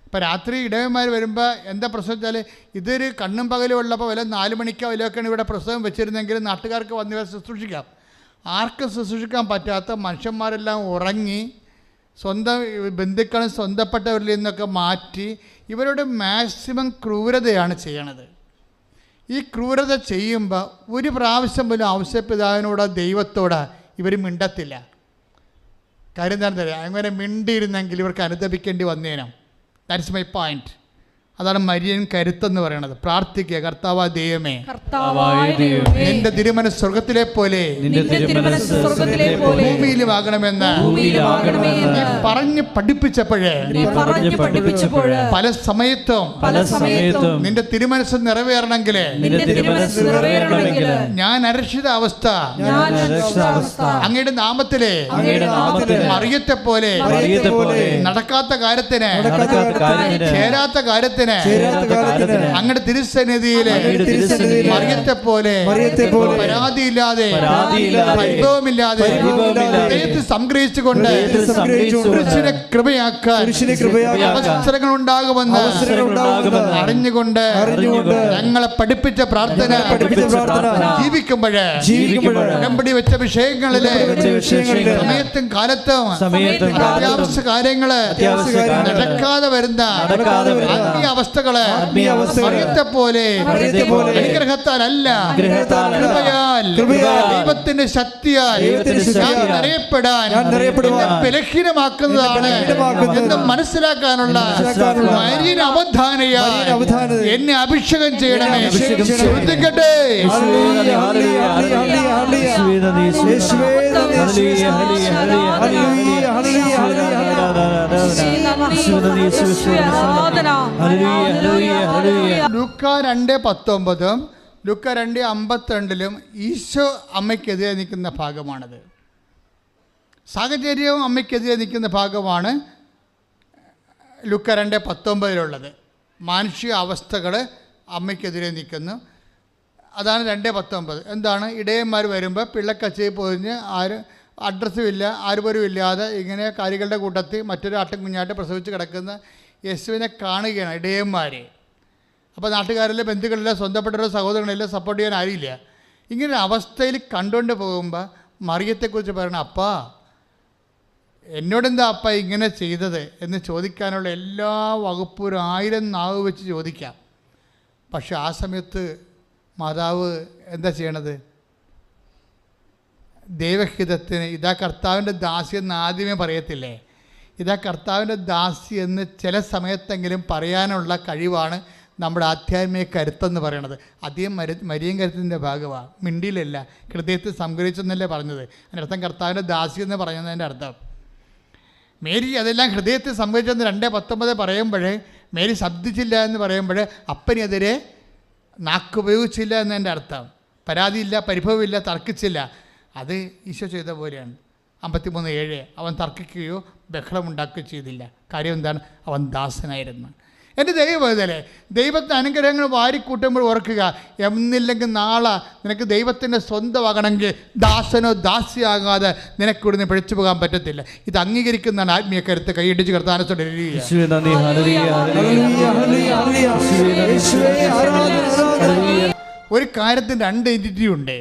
അപ്പോൾ രാത്രി ഇടയന്മാർ വരുമ്പോൾ എന്താ പ്രശ്നം വെച്ചാൽ ഇതൊരു കണ്ണും പകലും ഉള്ളപ്പോൾ വല്ല 4 മണിക്കോ വല്ലതൊക്കെയാണ് ഇവിടെ പ്രസവം വെച്ചിരുന്നെങ്കിൽ നാട്ടുകാർക്ക് വന്ന് ഇവരെ ശുശ്രൂഷിക്കാം. ആർക്കും ശുശ്രൂഷിക്കാൻ പറ്റാത്ത മനുഷ്യന്മാരെല്ലാം ഉറങ്ങി സ്വന്തം ബന്ധുക്കളും സ്വന്തപ്പെട്ടവരിൽ നിന്നൊക്കെ മാറ്റി ഇവരുടെ മാക്സിമം ക്രൂരതയാണ് ചെയ്യണത്. ഈ ക്രൂരത ചെയ്യുമ്പോൾ ഒരു പ്രാവശ്യം പോലും ഔസേപ്പിതാവിനോട് ദൈവത്തോട് ഇവർ മിണ്ടത്തില്ല. കാര്യം എന്താണെന്ന് അറിയാം? അങ്ങനെ മിണ്ടിയിരുന്നെങ്കിൽ ഇവർക്ക് അനുദപിക്കേണ്ടി വന്നേനും. That's my point. അതാണ് മരിയൻ കരുത്തെന്ന് പറയുന്നത്. പ്രാർത്ഥിക്കുക, കർത്താവായ ദൈവമേ, നിന്റെ തിരുമനസ്സ് സ്വർഗത്തിലെ പോലെ ഭൂമിയിലും ആകണമെന്ന് പറഞ്ഞ് പഠിപ്പിച്ചപ്പോഴേ പല സമയത്തും നിന്റെ തിരുമനസ്സ് നിറവേറണമെങ്കിൽ ഞാൻ അരക്ഷിത അവസ്ഥ അങ്ങയുടെ നാമത്തിലെ മറിയത്തെ പോലെ നടക്കാത്ത കാര്യത്തിന് ചേരാത്ത കാര്യത്തിന് അങ്ങയുടെ തിരുസന്നിധിയിലെ മറിയത്തെ പോലെ പരാതിയില്ലാതെ പരിഭവമില്ലാതെ ഹൃദയത്തിൽ സംഗ്രഹിച്ചുകൊണ്ട് പുരുഷനെ കൃപയാക്കാൻ അവസരങ്ങൾ ഉണ്ടാകുമെന്ന് അറിഞ്ഞുകൊണ്ട് ഞങ്ങളെ പഠിപ്പിച്ച പ്രാർത്ഥന ജീവിക്കുമ്പോഴേ ഉടമ്പടി വെച്ച വിഷയങ്ങളിലെ സമയത്തും കാലത്തും അത്യാവശ്യ കാര്യങ്ങള് നടക്കാതെ വരുന്ന അവസ്ഥകളെ മറിയത്തെ പോലെ അനുഗ്രഹത്താലല്ല ദൈവത്തിന്റെ ശക്തിയാൽ അറിയപ്പെടാൻ ബലഹീനമാക്കുന്നതാണ് എന്ന് മനസ്സിലാക്കാനുള്ള മരിയൻ അവധാനയാൽ എന്നെ അഭിഷേകം ചെയ്യണമേ. ശ്രദ്ധിക്കട്ടെ. ലൂക്ക 2:19 ലൂക്ക 2:52 ഈശോ അമ്മയ്ക്കെതിരെ നിൽക്കുന്ന ഭാഗമാണത്. സാഹചര്യവും അമ്മയ്ക്കെതിരെ നിൽക്കുന്ന ഭാഗമാണ് ലൂക്ക 2:19 മാനുഷിക അവസ്ഥകൾ അമ്മയ്ക്കെതിരെ നിൽക്കുന്നു. അതാണ് 2:19. എന്താണ്? ഇടയന്മാർ വരുമ്പോൾ പിള്ളക്കച്ചയിൽ പൊതിഞ്ഞ് അഡ്രസ്സും ഇല്ല, ആരുപോലും ഇല്ലാതെ ഇങ്ങനെ കാര്യങ്ങളുടെ കൂട്ടത്തിൽ മറ്റൊരു ആട്ടും കുഞ്ഞായിട്ട് പ്രസവിച്ച് കിടക്കുന്ന യേശുവിനെ കാണുകയാണ് ഇടയന്മാർ. അപ്പോൾ നാട്ടുകാരിലെ ബന്ധുക്കളില്ല, സ്വന്തപ്പെട്ടവരുടെ സഹോദരങ്ങളില്ല, സപ്പോർട്ട് ചെയ്യാൻ ആരില്ല. ഇങ്ങനെ അവസ്ഥയിൽ കണ്ടുകൊണ്ട് പോകുമ്പോൾ മറിയത്തെക്കുറിച്ച് പറയണം, അപ്പാ എന്നോടെന്താ അപ്പ ഇങ്ങനെ ചെയ്തത് എന്ന് ചോദിക്കാനുള്ള എല്ലാ വകുപ്പും 1000 നാവ് വെച്ച് ചോദിക്കാം. പക്ഷെ ആ സമയത്ത് മാതാവ് എന്താ ചെയ്യണത്? ദൈവഹിതത്തിന് ഇതാ കർത്താവിൻ്റെ ദാസി എന്ന് ആദ്യമേ പറയത്തില്ലേ? ഇതാ കർത്താവിൻ്റെ ദാസി എന്ന് ചില സമയത്തെങ്കിലും പറയാനുള്ള കഴിവാണ് നമ്മുടെ ആധ്യാത്മിക കരുത്തെന്ന് പറയണത്. അധികം മരിയൻ കരുത്തിൻ്റെ ഭാഗമാണ്. മിണ്ടിയിലല്ല, ഹൃദയത്തിൽ സംഗ്രഹിച്ചെന്നല്ലേ പറഞ്ഞത്. അതിൻ്റെ അർത്ഥം കർത്താവിൻ്റെ ദാസി എന്ന് പറയുന്നതിൻ്റെ അർത്ഥം മേരി അതെല്ലാം ഹൃദയത്തിൽ സംഗ്രഹിച്ചെന്ന് 2:19 പറയുമ്പോഴേ മേരി ശബ്ദിച്ചില്ല എന്ന് പറയുമ്പോൾ അപ്പനെതിരെ നാക്കുപയോഗിച്ചില്ല എന്നതിൻ്റെ അർത്ഥം. പരാതിയില്ല, പരിഭവമില്ല, തർക്കിച്ചില്ല. അത് ഈശോ ചെയ്ത പോലെയാണ്. 53:7 അവൻ തർക്കിക്കുകയോ ബഹളമുണ്ടാക്കുകയോ ചെയ്തില്ല. കാര്യം എന്താണ്? അവൻ ദാസനായിരുന്നു. എൻ്റെ ദൈവത്തിലെ ദൈവത്തിൻ്റെ അനുഗ്രഹങ്ങൾ വാരിക്കൂട്ടുമ്പോൾ ഓർക്കുക, എന്നില്ലെങ്കിൽ നാളെ നിനക്ക് ദൈവത്തിൻ്റെ സ്വന്തമാകണമെങ്കിൽ ദാസനോ ദാസിയാകാതെ നിനക്ക് ഇവിടുന്ന് പിഴച്ചു പോകാൻ പറ്റത്തില്ല. ഇത് അംഗീകരിക്കുന്നതാണ് ആത്മീയ കരുത്ത്. കൈയിടിച്ച് കർത്താനത്തോടെ ഒരു കാര്യത്തിന് 2 എൻറ്റിറ്റി ഉണ്ട്.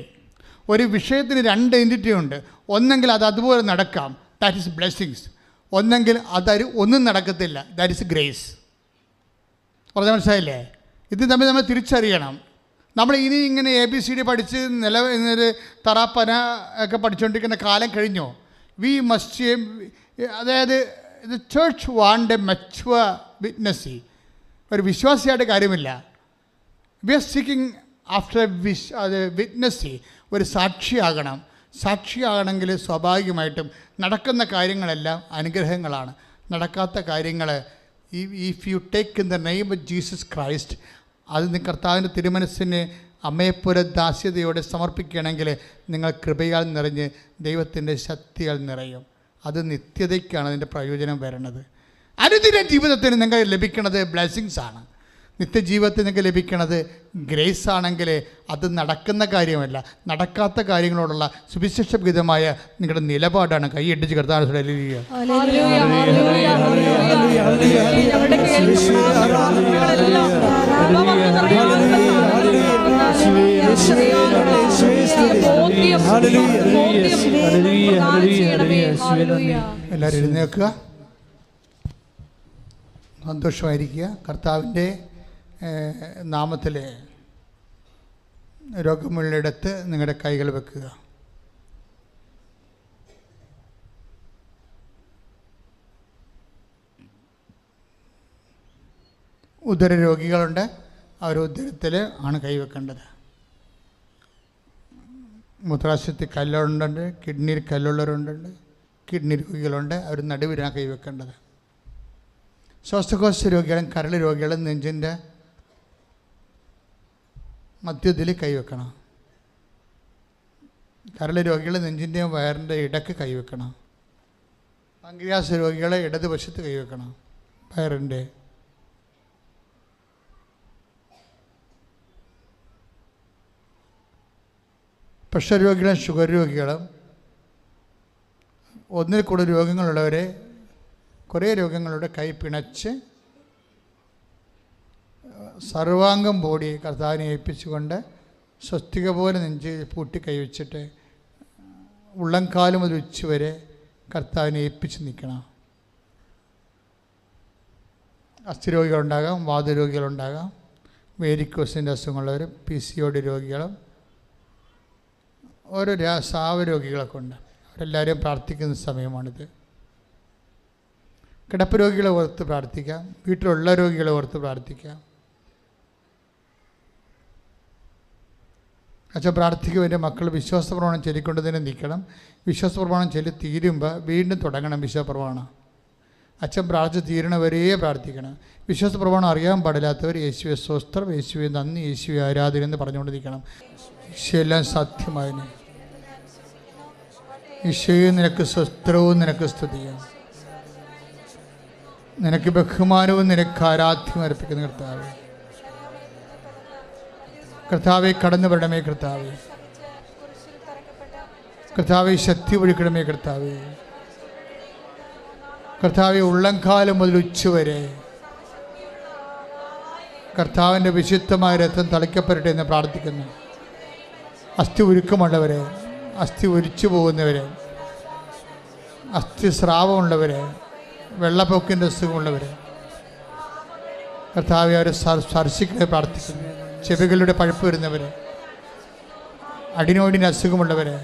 ഒരു വിഷയത്തിന് 2 എൻറ്റിറ്റി ഉണ്ട്. ഒന്നെങ്കിൽ അത് അതുപോലെ നടക്കാം, ദാറ്റ് ഈസ് ബ്ലെസ്സിങ്സ്. ഒന്നെങ്കിൽ ഒന്നും നടക്കത്തില്ല, ദാറ്റ് ഈസ് ഗ്രേസ്. പറഞ്ഞാൽ മനസ്സിലായില്ലേ? ഇത് തമ്മിൽ നമ്മൾ തിരിച്ചറിയണം. നമ്മൾ ഇനി ഇങ്ങനെ ABCD പഠിച്ച് എന്നൊരു തറാപ്പന ഒക്കെ പഠിച്ചുകൊണ്ടിരിക്കുന്ന കാലം കഴിഞ്ഞോ? വി മസ്റ്റ്, അതായത് ഇത് church want a mature witness. ഒരു വിശ്വാസിയായിട്ട് കാര്യമില്ല. We are seeking after witness. ഒരു സാക്ഷിയാകണം. സാക്ഷിയാകണമെങ്കിൽ സ്വാഭാവികമായിട്ടും നടക്കുന്ന കാര്യങ്ങളെല്ലാം അനുഗ്രഹങ്ങളാണ്. നടക്കാത്ത കാര്യങ്ങൾ, if you take in the name of Jesus Christ, അത് കർത്താവിൻ്റെ തിരുമനസ്സിന് അമ്മയെപ്പോലെ ദാസ്യതയോടെ സമർപ്പിക്കുകയാണെങ്കിൽ നിങ്ങൾ കൃപയാൽ നിറഞ്ഞ് ദൈവത്തിൻ്റെ ശക്തിയാൽ നിറയും. അത് നിത്യതയ്ക്കാണ് അതിൻ്റെ പ്രയോജനം വരുന്നത്. അനുദിന ജീവിതത്തിന് നിങ്ങൾക്ക് ലഭിക്കുന്നത് ബ്ലെസ്സിങ്സ് ആണ്. നിത്യജീവിതത്തിൽ നിങ്ങൾക്ക് ലഭിക്കുന്നത് ഗ്രേസ് ആണെങ്കിൽ അത് നടക്കുന്ന കാര്യമല്ല, നടക്കാത്ത കാര്യങ്ങളോടുള്ള സുവിശേഷവിധമായ നിങ്ങളുടെ നിലപാടാണ്. കൈയടിച്ച് കർത്താവിനെ എല്ലാവരും എഴുന്നേൽക്കുക, സന്തോഷമായിരിക്കുക. കർത്താവിൻ്റെ നാമത്തിൽ രോഗമുള്ളിടത്ത് നിങ്ങളുടെ കൈകൾ വെക്കുക. ഉദരരോഗികളുണ്ട്, അവർ ഉദരത്തിൽ ആണ് കൈവെക്കേണ്ടത്. മൂത്രാശയത്തിൽ കല്ലുണ്ടുണ്ട്, കിഡ്നിയിൽ കല്ലുള്ളവരുണ്ട്, കിഡ്നി രോഗികളുണ്ട്, അവർ നടുവിലാണ് കൈവെക്കേണ്ടത്. ശ്വാസകോശ രോഗികളും കരൾ രോഗികളും നെഞ്ചിൻ്റെ മധ്യത്തിൽ കൈവെക്കണം. കരൾ രോഗികൾ നെഞ്ചിൻ്റെയും വയറിൻ്റെ ഇടയ്ക്ക് കൈവെക്കണം. പാൻക്രിയാസ് രോഗികളെ ഇടതുവശത്ത് കൈവെക്കണം, വയറിൻ്റെ. പ്രഷർ രോഗികളും ഷുഗർ രോഗികളും ഒന്നിൽ കൂടുതൽ രോഗങ്ങളുള്ളവരെ, കുറേ രോഗങ്ങളുടെ കൈ പിണച്ച് സർവാംഗം ബോഡി കർത്താവിനെ ഏൽപ്പിച്ചുകൊണ്ട് സ്വസ്തിക പോലെ നെഞ്ച് പൂട്ടി കൈവച്ചിട്ട് ഉള്ളംകാല് മുതൽ ഉച്ച വരെ കർത്താവിനെ ഏൽപ്പിച്ച് നിൽക്കണം. അസ്ഥിരോഗികളുണ്ടാകാം, വാതരോഗികളുണ്ടാകാം, വേരിക്കോസിൻ്റെ അസുഖമുള്ളവർ, PCOD രോഗികളും ഓരോ സാവരോഗികളൊക്കെ ഉണ്ട്. അവരെല്ലാവരും പ്രാർത്ഥിക്കുന്ന സമയമാണിത്. കിടപ്പ് രോഗികളെ ഓർത്ത് പ്രാർത്ഥിക്കാം, വീട്ടിലുള്ള രോഗികളെ ഓർത്ത് പ്രാർത്ഥിക്കാം. അച്ഛൻ പ്രാർത്ഥിക്കും, എൻ്റെ മക്കൾ വിശ്വാസപ്രമാണം ചൊല്ലിക്കൊണ്ട് തന്നെ നിൽക്കണം. വിശ്വാസപ്രമാണം ചൊല്ലി തീരുമ്പോൾ വീണ്ടും തുടങ്ങണം വിശ്വാസപ്രമാണം. അച്ഛൻ പ്രാർത്ഥിച്ച് തീരണവരേ പ്രാർത്ഥിക്കണം. വിശ്വാസപ്രമാണം അറിയാൻ പാടില്ലാത്തവർ യേശുവെ സ്വസ്ത്രം, യേശുവെ നന്ദി, യേശുവെ ആരാധന എന്ന് പറഞ്ഞുകൊണ്ട് നിൽക്കണം. ഈശോയെല്ലാം സാധ്യമായതിന് ഈശോയെ നിനക്ക് സ്വസ്ത്രവും നിനക്ക് സ്തുതിയും, നിനക്ക് ബഹുമാനവും നിനക്ക് ആരാധ്യം അർപ്പിക്കുന്ന കർത്താവേ. കർത്താവെ കടന്നു വരണമേ കർത്താവേ. കർത്താവെ ശക്തി ഒഴുക്കണമേ കർത്താവേ. കർത്താവെ ഉള്ളംകാലം മുതൽ ഉച്ചവരെ കർത്താവിൻ്റെ വിശുദ്ധമായ രക്തം തളിക്കപ്പെടട്ടെ എന്ന് പ്രാർത്ഥിക്കുന്നു. അസ്ഥി ഉരുക്കമുള്ളവരെ, അസ്ഥി ഒലിച്ചു പോകുന്നവരെ, അസ്ഥി സ്രാവമുള്ളവരെ, വെള്ളപ്പൊക്കിൻ്റെ അസുഖമുള്ളവരെ കർത്താവെ അവരെ സ്പർശിക്കണേ പ്രാർത്ഥിക്കുന്നു. ചെവികളുടെ പഴുപ്പ് വരുന്നവരെ, അഡിനോയിഡിന് അസുഖമുള്ളവരെ,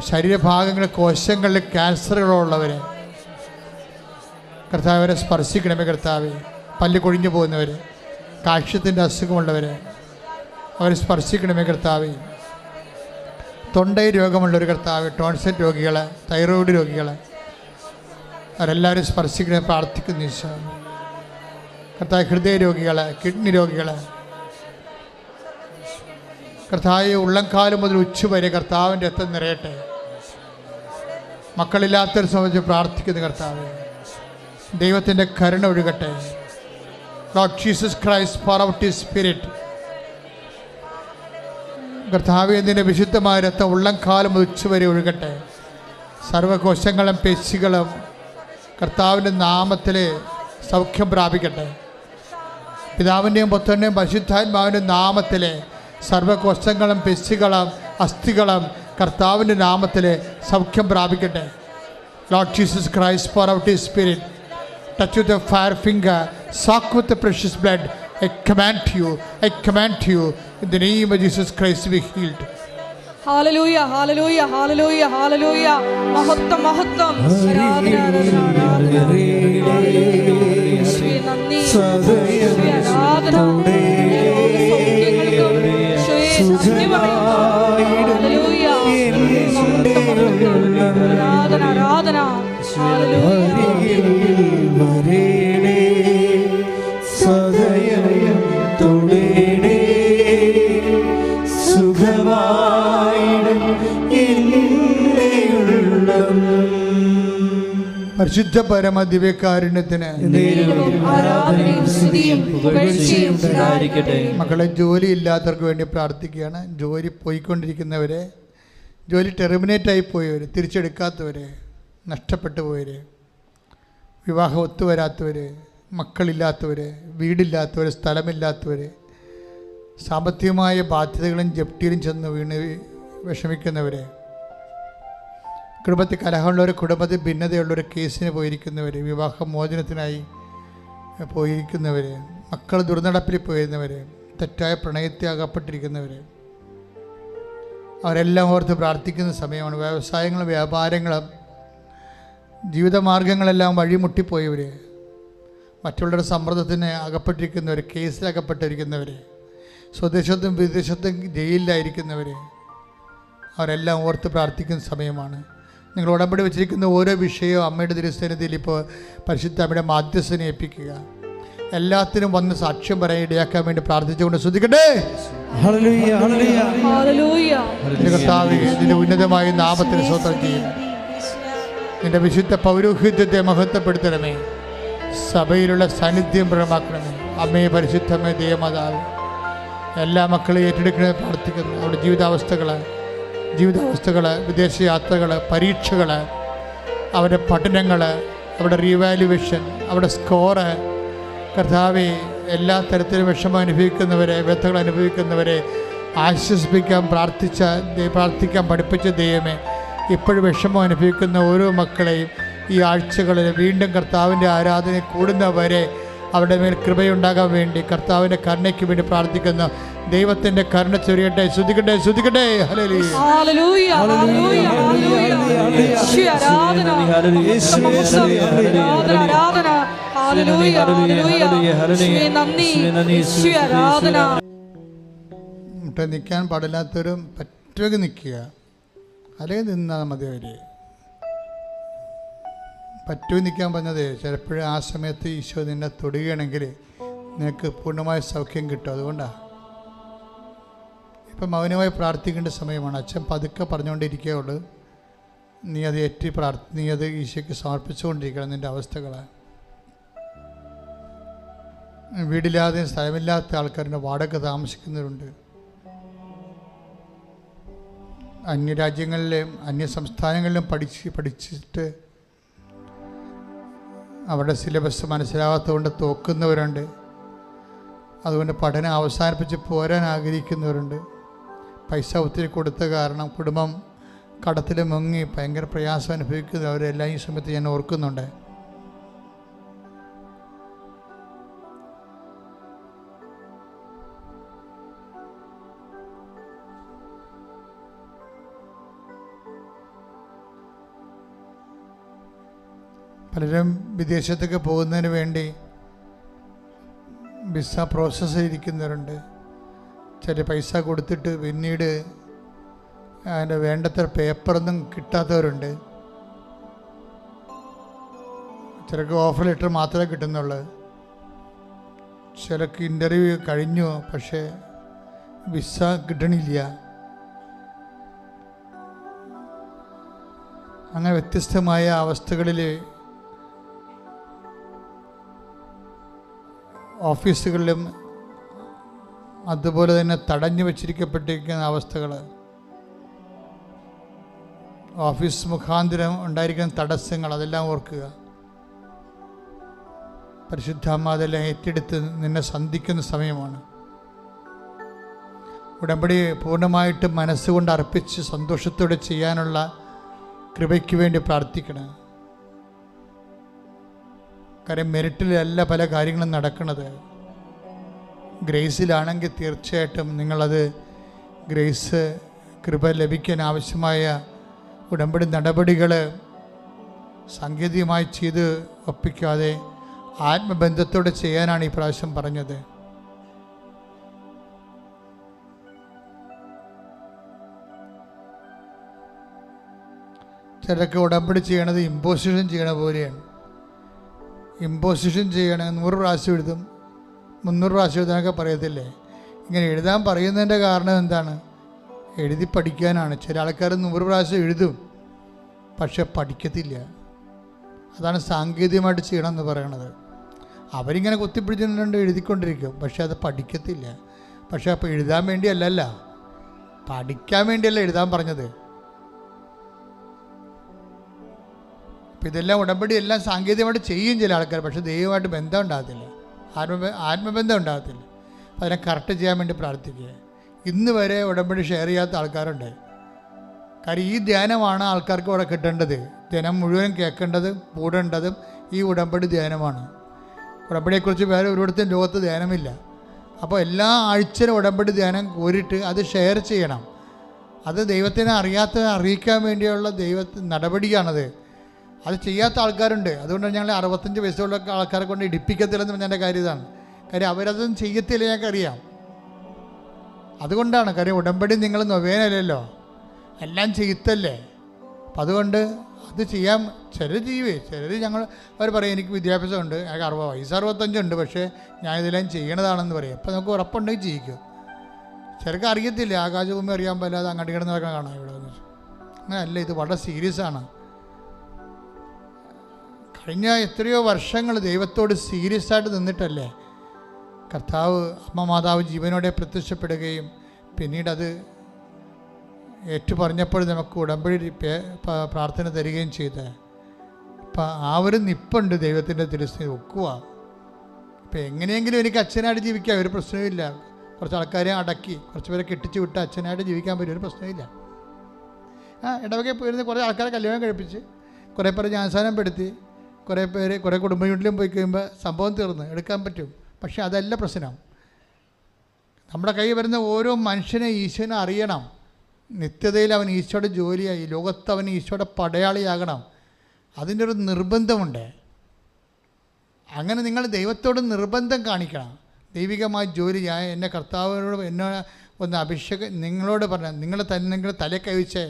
ശരീരഭാഗങ്ങളിൽ കോശങ്ങളിൽ ക്യാൻസറുകളുള്ളവരെ കർത്താവ് അവരെ സ്പർശിക്കണമേ കർത്താവെ. പല്ല് കൊഴിഞ്ഞു പോകുന്നവർ, കാഴ്ചത്തിൻ്റെ അസുഖമുള്ളവരെ അവരെ സ്പർശിക്കണമേ കർത്താവെ. തൊണ്ടയിൽ രോഗമുള്ളൊരു കർത്താവ്, ടോൺസിൽ രോഗികൾ, തൈറോയ്ഡ് രോഗികൾ അവരെല്ലാവരും സ്പർശിക്കണേ പ്രാർത്ഥിക്കുന്നു ഈശോ. കർത്താവ് ഹൃദയ രോഗികൾ, കിഡ്നി രോഗികൾ കർത്താവ് ഉള്ളംകാലം മുതൽ ഉച്ച വരെ കർത്താവിൻ്റെ രക്തം നിറയട്ടെ. മക്കളില്ലാത്തവരെ സംബന്ധിച്ച് പ്രാർത്ഥിക്കുന്നു കർത്താവ്, ദൈവത്തിൻ്റെ കരുണ ഒഴുകട്ടെ. Lord Jesus Christ pour out his spirit. കർത്താവേ നിന്റെ വിശുദ്ധമായ രക്തം ഉള്ളംകാലം മുതൽ ഉച്ച വരെ ഒഴുകട്ടെ. സർവകോശങ്ങളും പേശികളും കർത്താവിൻ്റെ നാമത്തിൽ സൗഖ്യം പ്രാപിക്കട്ടെ. പിതാവിൻ്റെയും പുത്രൻ്റെയും പരിശുദ്ധാത്മാവിൻ്റെ നാമത്തിൽ സർവകോശങ്ങളും പേശികളും അസ്ഥികളും കർത്താവിൻ്റെ നാമത്തിൽ സൗഖ്യം പ്രാപിക്കട്ടെ. Lord Jesus Christ pour out his spirit. Touch with the fire finger, soak with the precious blood. I command you in the name of Jesus Christ to be healed. Hallelujah hallelujah hallelujah hallelujah. മഹത്വം മഹത്വം. ആരാധന ആരാധന ആരാധന. യേശുവേ നന്ദി. യേശുവേ ആരാധന. സൗഖ്യങ്ങൾക്കും യേശുവേ നന്ദി പറയുന്നു. ഹാലലൂയ. ആരാധന ആരാധന. ഹാലലൂയ. പരിശുദ്ധ പരമ ദിവ്യകാരുണ്യത്തിന് മക്കളെ, ജോലി ഇല്ലാത്തവർക്ക് വേണ്ടി പ്രാർത്ഥിക്കുകയാണ്. ജോലി പോയിക്കൊണ്ടിരിക്കുന്നവരെ, ജോലി ടെർമിനേറ്റായി പോയവർ, തിരിച്ചെടുക്കാത്തവർ, നഷ്ടപ്പെട്ടു പോയവർ, വിവാഹം ഒത്തുവരാത്തവർ, മക്കളില്ലാത്തവർ, വീടില്ലാത്തവർ, സ്ഥലമില്ലാത്തവർ, സാമ്പത്തികമായ ബാധ്യതകളും ജപ്തിയിലും ചെന്ന് വീണ് വിഷമിക്കുന്നവർ, കുടുംബത്തിൽ കലഹമുള്ളവർ, കുടുംബത്തിൽ ഭിന്നതയുള്ളവർ, കേസിന് പോയിരിക്കുന്നവർ, വിവാഹമോചനത്തിനായി പോയിരിക്കുന്നവർ, മക്കൾ ദുർനടപ്പിൽ പോയിരുന്നവർ, തെറ്റായ പ്രണയത്തെ അകപ്പെട്ടിരിക്കുന്നവർ, അവരെല്ലാം ഓർത്ത് പ്രാർത്ഥിക്കുന്ന സമയമാണ്. വ്യവസായങ്ങളും വ്യാപാരങ്ങളും ജീവിതമാർഗങ്ങളെല്ലാം വഴിമുട്ടിപ്പോയവർ, മറ്റുള്ളവരുടെ സമ്മർദ്ദത്തിന് അകപ്പെട്ടിരിക്കുന്നവർ, കേസിലകപ്പെട്ടിരിക്കുന്നവർ, സ്വദേശത്തും വിദേശത്തും ജയിലിലായിരിക്കുന്നവർ, അവരെല്ലാം ഓർത്ത് പ്രാർത്ഥിക്കുന്ന സമയമാണ്. നിങ്ങൾ ഉടമ്പടി വെച്ചിരിക്കുന്ന ഓരോ വിഷയവും അമ്മയുടെ തിരുസന്നിധിയിൽ ഇപ്പോൾ പരിശുദ്ധ അമ്മയുടെ മാധ്യസ്ഥനെ ഏൽപ്പിക്കുക. എല്ലാത്തിനും വന്ന് സാക്ഷ്യം പറയാൻ ഇടയാക്കാൻ വേണ്ടി പ്രാർത്ഥിച്ചുകൊണ്ട് ശ്രദ്ധിക്കട്ടെ. കർത്താവേ, നിന്റെ ഉന്നതമായ നാമത്തിന് സ്തോത്രം ചെയ്യുന്നു. നിന്റെ വിശുദ്ധ പൗരോഹിത്യത്തെ മഹത്വപ്പെടുത്തണമേ. സഭയിലുള്ള സാന്നിധ്യം പ്രകടമാക്കണമേ. അമ്മയെ പരിശുദ്ധമേ ദൈവമാതാവേ, എല്ലാ മക്കളെയും ഏറ്റെടുക്കണമെന്ന് പ്രാർത്ഥിക്കുന്നു. അവരുടെ ജീവിതാവസ്ഥകൾ, വിദേശയാത്രകൾ, പരീക്ഷകൾ, അവരുടെ പഠനങ്ങൾ, അവരുടെ റീവാലുവേഷൻ, അവരുടെ സ്കോറ്, കർത്താവെ എല്ലാ തരത്തിലും വിഷമം അനുഭവിക്കുന്നവരെ, വ്യഥകൾ അനുഭവിക്കുന്നവരെ ആശ്വസിപ്പിക്കാൻ പ്രാർത്ഥിക്കാൻ പഠിപ്പിച്ച ദൈവമേ, ഇപ്പോഴും വിഷമം അനുഭവിക്കുന്ന ഓരോ മക്കളെയും ഈ ആഴ്ചകളിൽ വീണ്ടും കർത്താവിൻ്റെ ആരാധന കൂടുന്നവരെ അവരുടെ മേൽ കൃപയുണ്ടാകാൻ വേണ്ടി കർത്താവിൻ്റെ കരുണയ്ക്ക് വേണ്ടി പ്രാർത്ഥിക്കുന്നു. ദൈവത്തിൻ്റെ കരുണ ചൊരിയട്ടെ. ശ്രുതിക്കട്ടെ, ശ്രുതിക്കട്ടെ. ഹല്ലേലൂയ. നിൽക്കാൻ പാടില്ലാത്തവരും പറ്റുമെങ്കിൽ നിൽക്കുക, അല്ലെങ്കിൽ നിന്നാൽ മതി. അവർ പറ്റുമെങ്കിൽ നിൽക്കാൻ പറഞ്ഞത് ചിലപ്പോഴും ആ സമയത്ത് ഈശോ നിന്നെ തൊടുകയാണെങ്കിൽ നിനക്ക് പൂർണ്ണമായ സൗഖ്യം കിട്ടും. അതുകൊണ്ടാണ് ഇപ്പം മൗനമായി പ്രാർത്ഥിക്കേണ്ട സമയമാണ്. അച്ഛൻ പതുക്കെ പറഞ്ഞുകൊണ്ടിരിക്കുകയുള്ളൂ. നീ അത് നീ അത് ഈശോയ്ക്ക് സമർപ്പിച്ചുകൊണ്ടിരിക്കണം. നിൻ്റെ അവസ്ഥകൾ, വീടില്ലാതെ സ്ഥലമില്ലാത്ത ആൾക്കാരുടെ വാടക താമസിക്കുന്നവരുണ്ട്, അന്യരാജ്യങ്ങളിലും അന്യ സംസ്ഥാനങ്ങളിലും പഠിച്ചിട്ട് അവരുടെ സിലബസ് മനസ്സിലാകാത്തതുകൊണ്ട് തോക്കുന്നവരുണ്ട്. അതുകൊണ്ട് പഠനം അവസാനിപ്പിച്ച് പോരാൻ ആഗ്രഹിക്കുന്നവരുണ്ട്. പൈസ ഒത്തിരി കൊടുത്ത കാരണം കുടുംബം കടത്തിൽ മുങ്ങി ഭയങ്കര പ്രയാസം അനുഭവിക്കുന്നവരെല്ലാം ഈ സമയത്ത് ഞാൻ ഓർക്കുന്നുണ്ട്. പലരും വിദേശത്തൊക്കെ പോകുന്നതിന് വേണ്ടി വിസ പ്രോസസ്സ് ചെയ്തിരിക്കുന്നവരുണ്ട്. ചില പൈസ കൊടുത്തിട്ട് പിന്നീട് അതിൻ്റെ വേണ്ടത്ര പേപ്പറൊന്നും കിട്ടാത്തവരുണ്ട്. ചിലർക്ക് ഓഫർ ലെറ്റർ മാത്രമേ കിട്ടുന്നുള്ളൂ. ചിലർക്ക് ഇൻ്റർവ്യൂ കഴിഞ്ഞു, പക്ഷേ വിസ കിട്ടണില്ല. അങ്ങനെ വ്യത്യസ്തമായ അവസ്ഥകളിൽ ഓഫീസുകളിലും അതുപോലെ തന്നെ തടഞ്ഞു വച്ചിരിക്കപ്പെട്ടിരിക്കുന്ന അവസ്ഥകൾ, ഓഫീസ് മുഖാന്തരം ഉണ്ടായിരിക്കുന്ന തടസ്സങ്ങൾ, അതെല്ലാം ഓർക്കുക. പരിശുദ്ധാമ്മ അതെല്ലാം ഏറ്റെടുത്ത് നിന്നെ സന്ധിക്കുന്ന സമയമാണ്. ഉടമ്പടി പൂർണ്ണമായിട്ട് മനസ്സുകൊണ്ട് അർപ്പിച്ച് സന്തോഷത്തോടെ ചെയ്യാനുള്ള കൃപയ്ക്ക് വേണ്ടി പ്രാർത്ഥിക്കണം. കാര്യം മെറിറ്റിലല്ല പല കാര്യങ്ങളും നടക്കുന്നത്. ഗ്രേസിലാണെങ്കിൽ തീർച്ചയായിട്ടും നിങ്ങളത് ഗ്രേസ് കൃപ ലഭിക്കാൻ ആവശ്യമായ ഉടമ്പടി നടപടികൾ സാങ്കേതികമായി ചെയ്ത് ഒപ്പിക്കാതെ ആത്മബന്ധത്തോടെ ചെയ്യാനാണ് ഈ പ്രാവശ്യം പറഞ്ഞത്. ചിലർക്ക് ഉടമ്പടി ചെയ്യണത് ഇമ്പോസിഷൻ ചെയ്യണ പോലെയാണ്. ഇമ്പോസിഷൻ ചെയ്യണ 100 പ്രാവശ്യം എഴുതും, 300 പ്രാവശ്യം എഴുതാനൊക്കെ പറയത്തില്ലേ. ഇങ്ങനെ എഴുതാൻ പറയുന്നതിൻ്റെ കാരണം എന്താണ്? എഴുതി പഠിക്കാനാണ്. ചില ആൾക്കാർ 100 പ്രാവശ്യം എഴുതും, പക്ഷെ പഠിക്കത്തില്ല. അതാണ് സാങ്കേതികമായിട്ട് ചെയ്യണമെന്ന് പറയണത്. അവരിങ്ങനെ കുത്തിപ്പിടിച്ചിട്ടുണ്ട് എഴുതിക്കൊണ്ടിരിക്കും, പക്ഷെ അത് പഠിക്കത്തില്ല. പക്ഷെ അപ്പോൾ എഴുതാൻ വേണ്ടിയല്ലല്ല, പഠിക്കാൻ വേണ്ടിയല്ല എഴുതാൻ പറഞ്ഞത്. അപ്പോൾ ഇതെല്ലാം ഉടമ്പടി എല്ലാം സാങ്കേതികമായിട്ട് ചെയ്യും ചില ആൾക്കാർ, പക്ഷെ ദൈവമായിട്ട് ബന്ധം ഉണ്ടാകത്തില്ല, ആത്മബന്ധം ഉണ്ടാകത്തില്ല. അപ്പോൾ അതിനെ കറക്റ്റ് ചെയ്യാൻ വേണ്ടി പ്രാർത്ഥിക്കുക. ഇന്ന് വരെ ഉടമ്പടി ഷെയർ ചെയ്യാത്ത ആൾക്കാരുണ്ട്. കാര്യം ഈ ധ്യാനമാണ് ആൾക്കാർക്ക് ഇവിടെ കിട്ടേണ്ടത്. ജനം മുഴുവൻ കേൾക്കേണ്ടതും കൂടേണ്ടതും ഈ ഉടമ്പടി ധ്യാനമാണ്. ഉടമ്പടിയെക്കുറിച്ച് വേറെ ഒരിടത്തും ലോകത്ത് ധ്യാനമില്ല. അപ്പോൾ എല്ലാ ആഴ്ചയിലും ഉടമ്പടി ധ്യാനം കോരിട്ട് അത് ഷെയർ ചെയ്യണം. അത് ദൈവത്തിനെ അറിയിക്കാൻ വേണ്ടിയുള്ള നടപടിയാണത്. അത് ചെയ്യാത്ത ആൾക്കാരുണ്ട്. അതുകൊണ്ടാണ് ഞങ്ങൾ 65 വയസ്സുള്ള ആൾക്കാരെ കൊണ്ട് ഇടിപ്പിക്കത്തില്ലെന്ന് പറഞ്ഞതിൻ്റെ കാര്യം ഇതാണ്. കാര്യം അവരതൊന്നും ചെയ്യത്തില്ല, ഞങ്ങൾക്കറിയാം. അതുകൊണ്ടാണ്. കാര്യം ഉടമ്പടി നിങ്ങൾ നൊവേനല്ലോ, എല്ലാം ചെയ്യത്തല്ലേ. അപ്പം അതുകൊണ്ട് അത് ചെയ്യാൻ ചിലർ അവർ പറയും എനിക്ക് വിദ്യാഭ്യാസമുണ്ട്, എനിക്ക് 60 വയസ്സ് 65 ഉണ്ട്, പക്ഷേ ഞാൻ ഇതെല്ലാം ചെയ്യണതാണെന്ന് പറയും. അപ്പം നമുക്ക് ഉറപ്പുണ്ടെങ്കിൽ ചെയ്യിക്കും. ചിലർക്ക് അറിയത്തില്ല, ആകാശഭൂമി അറിയാൻ പറ്റാതെ അങ്ങോട്ട് കിടന്നതൊക്കെ കാണാം ഇവിടെ വന്ന്. അങ്ങനെയല്ല, ഇത് വളരെ സീരിയസ് ആണ്. കഴിഞ്ഞ എത്രയോ വർഷങ്ങൾ ദൈവത്തോട് സീരിയസ് ആയിട്ട് നിന്നിട്ടല്ലേ കർത്താവ് അമ്മ മാതാവ് ജീവനോടെ പ്രത്യക്ഷപ്പെടുകയും പിന്നീട് അത് ഏറ്റുപറഞ്ഞപ്പോൾ നമുക്ക് ഉടമ്പടി പ്രാർത്ഥന തരികയും ചെയ്ത്. അപ്പം ആ ഒരു നിപ്പുണ്ട് ദൈവത്തിൻ്റെ തിരുസന്നിധിയിൽ ഒക്കുക. ഇപ്പം എങ്ങനെയെങ്കിലും എനിക്ക് അച്ഛനായിട്ട് ജീവിക്കാം, ഒരു പ്രശ്നമില്ല. കുറച്ച് ആൾക്കാരെ അടക്കി കുറച്ച് പേരെ കെട്ടിച്ച് വിട്ട് അച്ഛനായിട്ട് ജീവിക്കാൻ പറ്റും, ഒരു പ്രശ്നമില്ല. ഇടവകയിൽ പോയിരുന്ന കുറേ ആൾക്കാരെ കല്യാണം കഴിപ്പിച്ച് കുറേ പേരെ ജ്ഞാനസ്നാനം പെടുത്തി കുറേ കുടുംബ വീട്ടിലും പോയി കഴിയുമ്പോൾ സംഭവം തീർന്ന് എടുക്കാൻ പറ്റും. പക്ഷേ അതല്ല പ്രശ്നം. നമ്മുടെ കയ്യിൽ വരുന്ന ഓരോ മനുഷ്യനെ ഈശോനെ അറിയണം. നിത്യതയിൽ അവൻ ഈശോയുടെ ജോലിയായി, ലോകത്ത് അവൻ ഈശോയുടെ പടയാളിയാകണം. അതിൻ്റെ ഒരു നിർബന്ധമുണ്ട്. അങ്ങനെ നിങ്ങൾ ദൈവത്തോട് നിർബന്ധം കാണിക്കണം. ദൈവികമായ ജോലി ഞാൻ എൻ്റെ കർത്താവിനോട് എന്നെ ഒന്ന് അഭിഷേകം നിങ്ങളോട് പറഞ്ഞാൽ നിങ്ങൾ തലേ കവിച്ച്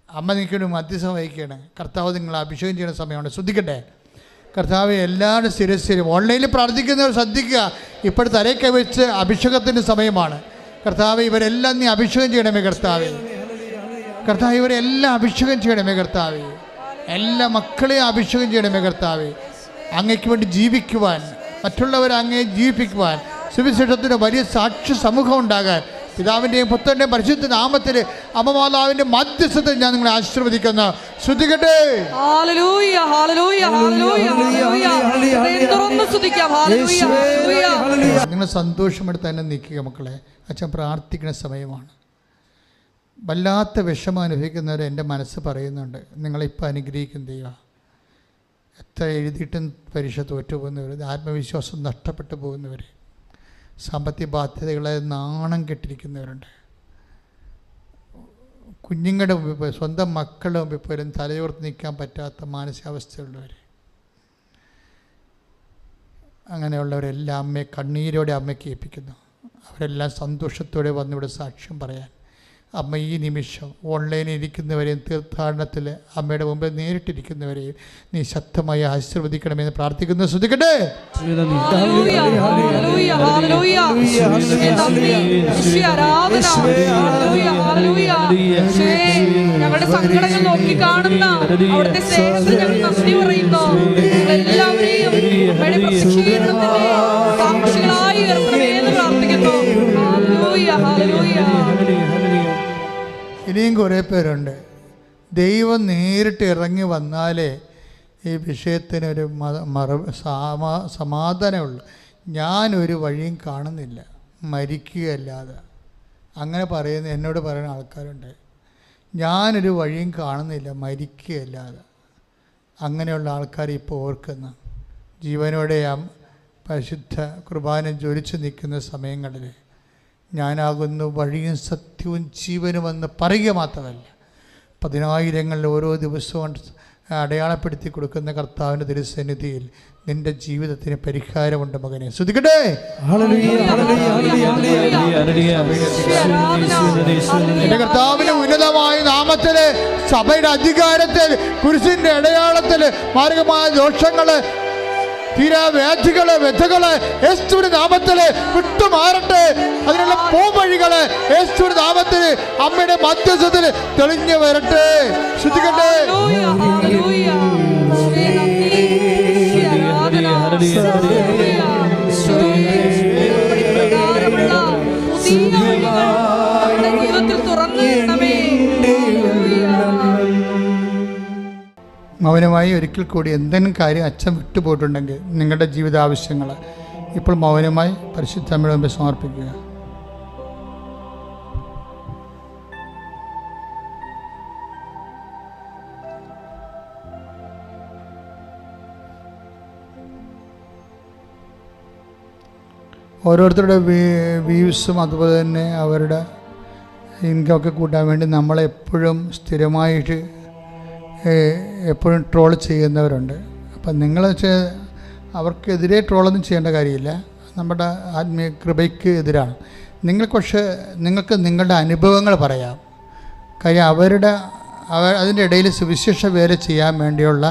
അമ്മ നിൽക്കൊരു മധ്യസ്ഥം വഹിക്കുകയാണ്. കർത്താവ് നിങ്ങളെ അഭിഷേകം ചെയ്യുന്ന സമയമാണ്. ശ്രദ്ധിക്കട്ടെ, കർത്താവ് എല്ലാവരും സ്ഥിരസ്ഥിരം ഓൺലൈനിൽ പ്രാർത്ഥിക്കുന്നവർ ശ്രദ്ധിക്കുക. ഇപ്പോഴത്തെ തലയ്ക്ക് വെച്ച് അഭിഷേകത്തിൻ്റെ സമയമാണ്. കർത്താവ് ഇവരെല്ലാം നീ അഭിഷേകം ചെയ്യണമേ കർത്താവ്. കർത്താവ് ഇവരെല്ലാം അഭിഷേകം ചെയ്യണമേ കർത്താവ്. എല്ലാ മക്കളെയും അഭിഷേകം ചെയ്യണമേ കർത്താവ്. അങ്ങയ്ക്ക് വേണ്ടി ജീവിക്കുവാൻ, മറ്റുള്ളവരെ അങ്ങയെ ജീവിപ്പിക്കുവാൻ, സുവിശേഷത്തിന് വലിയ സാക്ഷ്യ സമൂഹം ഉണ്ടാകാൻ പിതാവിൻ്റെയും പുത്രൻ്റെയും പരിശുദ്ധ നാമത്തിൽ അമ്മമാതാവിൻ്റെ മധ്യസ്ഥത്തിൽ ഞാൻ നിങ്ങളെ ആശീർവദിക്കുന്നു. ശ്രദ്ധിക്കട്ടെ. നിങ്ങൾ സന്തോഷമെടുത്ത് തന്നെ നിൽക്കുക മക്കളെ. അച്ഛൻ പ്രാർത്ഥിക്കുന്ന സമയമാണ്. വല്ലാത്ത വിഷമം അനുഭവിക്കുന്നവർ എൻ്റെ മനസ്സ് പറയുന്നുണ്ട്, നിങ്ങളിപ്പോൾ അനുഗ്രഹിക്കും ദൈവം. എത്ര എഴുതിയിട്ടും പരീക്ഷ തോറ്റുപോകുന്നവർ, ആത്മവിശ്വാസം നഷ്ടപ്പെട്ടു പോകുന്നവർ, സാമ്പത്തിക ബാധ്യതകളെ നാണം കെട്ടിരിക്കുന്നവരുണ്ട്. കുഞ്ഞുങ്ങളുടെ മുമ്പിൽ, സ്വന്തം മക്കളുടെ മുമ്പിൽ പോലും തലയോർത്ത് നിൽക്കാൻ പറ്റാത്ത മാനസികാവസ്ഥയുള്ളവർ. അങ്ങനെയുള്ളവരെല്ലാം അമ്മയെ കണ്ണീരോടെ അമ്മയ്ക്ക് ഏൽപ്പിക്കുന്നു. അവരെല്ലാം സന്തോഷത്തോടെ വന്നിവിടെ സാക്ഷ്യം പറയാൻ. അമ്മ ഈ നിമിഷം ഓൺലൈനിൽ ഇരിക്കുന്നവരെയും തീർത്ഥാടനത്തിൽ അമ്മയുടെ മുമ്പിൽ നേരിട്ടിരിക്കുന്നവരെയും നീ ശക്തമായി ആശീർവദിക്കണമെന്ന് പ്രാർത്ഥിക്കുന്നു. ശ്രദ്ധിക്കട്ടെ. ഞങ്ങളുടെ സങ്കടങ്ങൾ നോക്കി കാണുന്ന അവിടുത്തെ സ്നേഹത്തിൽ ഞങ്ങൾ നന്ദി പറയുന്നു. എല്ലാവരെയും സാക്ഷികളായി ഉയർത്തണമെന്ന് പ്രാർത്ഥിക്കുന്നു. ഇനിയും കുറേ പേരുണ്ട്. ദൈവം നേരിട്ട് ഇറങ്ങി വന്നാലേ ഈ വിഷയത്തിനൊരു സമാധാനമുള്ളൂ. ഞാനൊരു വഴിയും കാണുന്നില്ല മരിക്കുകയല്ലാതെ. അങ്ങനെ എന്നോട് പറയുന്ന ആൾക്കാരുണ്ട്. ഞാനൊരു വഴിയും കാണുന്നില്ല മരിക്കുകയല്ലാതെ. അങ്ങനെയുള്ള ആൾക്കാർ ഇപ്പോൾ ഓർക്കുന്ന ജീവനോടെ പരിശുദ്ധ കുർബാന ജ്വലിച്ച് നിൽക്കുന്ന സമയങ്ങളിൽ ഞാനാകുന്നു വഴിയും സത്യവും ജീവനുമെന്ന് പറയുക മാത്രമല്ല, 10,000 ഓരോ ദിവസവും അടയാളപ്പെടുത്തി കൊടുക്കുന്ന കർത്താവിൻ്റെ തിരുസന്നിധിയിൽ നിന്റെ ജീവിതത്തിന് പരിഹാരമുണ്ട് മകനെ. ശ്രദ്ധിക്കട്ടെ. എന്റെ കർത്താവിന്റെ ഉന്നതമായ നാമത്തില്, സഭയുടെ അധികാരത്തിൽ, കുരിശിന്റെ അടയാളത്തിൽ മാരകമായ ദോഷങ്ങള്, തീരാവ്യാധികള്, വ്യഥകള് യേശുവിന്റെ നാമത്തില് വിട്ടുമാറട്ടെ. അതിനുള്ള പോംവഴികള് യേശുവിന്റെ നാമത്തില് അമ്മയുടെ മധ്യസ്ഥത്തില് തെളിഞ്ഞു വരട്ടെ. ശ്രദ്ധിക്കട്ടെ. മൗനമായി ഒരിക്കൽ കൂടി എന്തെങ്കിലും കാര്യം അച്ഛൻ വിട്ടുപോയിട്ടുണ്ടെങ്കിൽ നിങ്ങളുടെ ജീവിതാവശ്യങ്ങൾ ഇപ്പോൾ മൗനമായി പരിശുദ്ധ അമ്മയുടെ മുമ്പിൽ സമർപ്പിക്കുക. ഓരോരുത്തരുടെ വ്യൂസും അതുപോലെ തന്നെ അവരുടെ ഇൻകമൊക്കെ കൂട്ടാൻ വേണ്ടി നമ്മളെപ്പോഴും സ്ഥിരമായിട്ട് എപ്പോഴും ട്രോൾ ചെയ്യുന്നവരുണ്ട്. അപ്പം നിങ്ങൾ അവർക്കെതിരെ ട്രോളൊന്നും ചെയ്യേണ്ട കാര്യമില്ല, നമ്മുടെ ആത്മീയ കൃപയ്ക്ക് എതിരാണ്. നിങ്ങൾക്ക് നിങ്ങളുടെ അനുഭവങ്ങൾ പറയാം. കാര്യം അതിൻ്റെ ഇടയിൽ സുവിശേഷ വേല ചെയ്യാൻ വേണ്ടിയുള്ള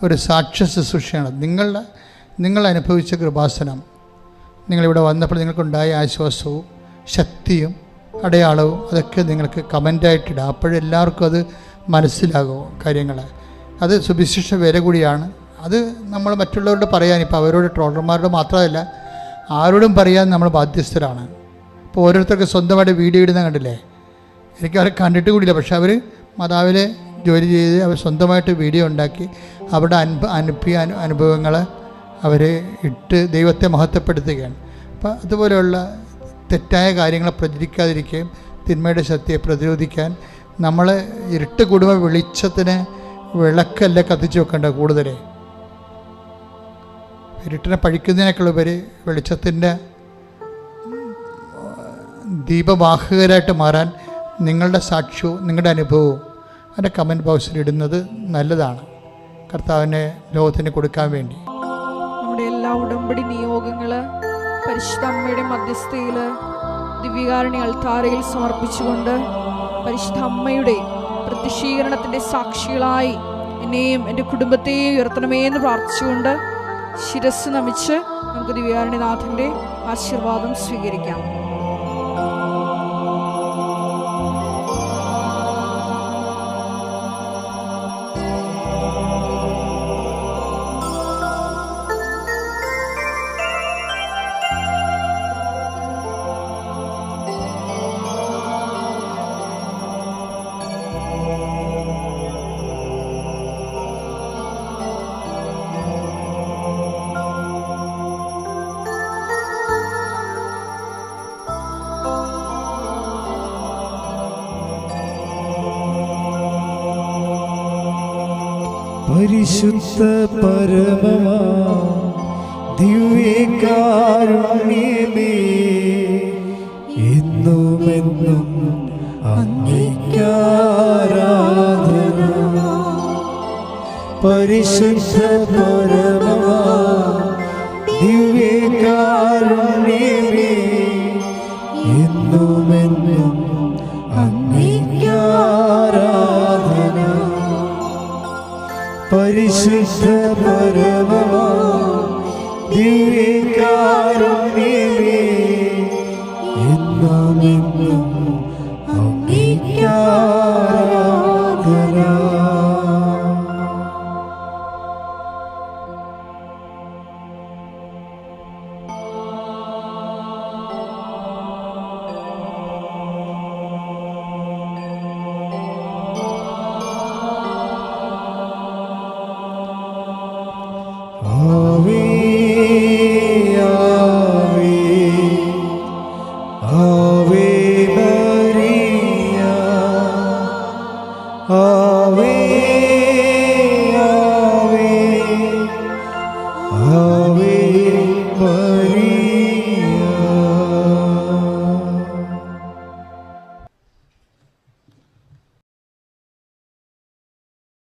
ഒരു സാക്ഷ്യ ശുശ്രൂഷയാണ്. നിങ്ങൾ അനുഭവിച്ച കൃപാസനം, നിങ്ങളിവിടെ വന്നപ്പോൾ നിങ്ങൾക്കുണ്ടായ ആശ്വാസവും ശക്തിയും അടയാളവും അതൊക്കെ നിങ്ങൾക്ക് കമൻ്റായിട്ടിടാം. അപ്പോഴെല്ലാവർക്കും അത് മനസ്സിലാകും കാര്യങ്ങൾ. അത് സുവിശേഷ വില കൂടിയാണ്. അത് നമ്മൾ മറ്റുള്ളവരോട് പറയാൻ, ഇപ്പോൾ അവരോട് ട്രോളർമാരോട് മാത്രമല്ല ആരോടും പറയാൻ നമ്മൾ ബാധ്യസ്ഥരാണ്. ഇപ്പോൾ ഓരോരുത്തർക്ക് സ്വന്തമായിട്ട് വീഡിയോ ഇടുന്ന കണ്ടില്ലേ? എനിക്ക് അവരെ കണ്ടിട്ട് കൂടിയില്ല, പക്ഷെ അവർ മാതാവിലെ ജോലി ചെയ്ത് അവർ സ്വന്തമായിട്ട് വീഡിയോ ഉണ്ടാക്കി അവരുടെ അനുഭവങ്ങൾ അവർ ഇട്ട് ദൈവത്തെ മഹത്വപ്പെടുത്തുകയാണ്. അപ്പോൾ അതുപോലെയുള്ള തെറ്റായ കാര്യങ്ങളെ പ്രചരിക്കാതിരിക്കുകയും തിന്മയുടെ ശക്തിയെ പ്രതിരോധിക്കാൻ നമ്മൾ ഇരുട്ട് കുടുംബ വെളിച്ചത്തിന് വിളക്കല്ല കത്തിച്ച് വെക്കേണ്ട, കൂടുതൽ ഇരുട്ടിനെ പഴിക്കുന്നതിനേക്കാളുപരി വെളിച്ചത്തിൻ്റെ ദീപവാഹകരായിട്ട് മാറാൻ നിങ്ങളുടെ സാക്ഷ്യവും നിങ്ങളുടെ അനുഭവവും അതിൻ്റെ കമൻറ്റ് ബോക്സിൽ ഇടുന്നത് നല്ലതാണ്, കർത്താവിനെ ലോകത്തിന് കൊടുക്കാൻ വേണ്ടി. നമ്മുടെ എല്ലാ ഉടമ്പടി നിയോഗങ്ങൾ പരിശുദ്ധ അമ്മയുടെ മധ്യസ്ഥയിൽ ദിവ്യകാരുണ്യ അൾത്താരയിൽ സമർപ്പിച്ചുകൊണ്ട് പരിശുദ്ധ അമ്മയുടെ പ്രത്യക്ഷീകരണത്തിൻ്റെ സാക്ഷികളായി എന്നെയും എൻ്റെ കുടുംബത്തെയും ഉയർത്തണമേ എന്ന് പ്രാർത്ഥിച്ചുകൊണ്ട് ശിരസ് നമിച്ച് നമുക്ക് ദിവ്യകാരുണ്യനാഥൻ്റെ ആശീർവാദം സ്വീകരിക്കാം. പരിശുദ്ധ പരമമാ ദിവ്യകാരുണ്യമേ, എന്നുമെന്നും അങ്ങേക്കാരാധന. പരിശുദ്ധ പരമമാ ദിവ്യകാരുണ്യമേ, എന്നുമെന്നും അങ്ങേക്കാരാധന. പരിശുദ്ധ പരമമാ ദിവ്യകാരുണ്യമേ, എന്നുമെന്നും അങ്ങേക്കാരാധന. Ave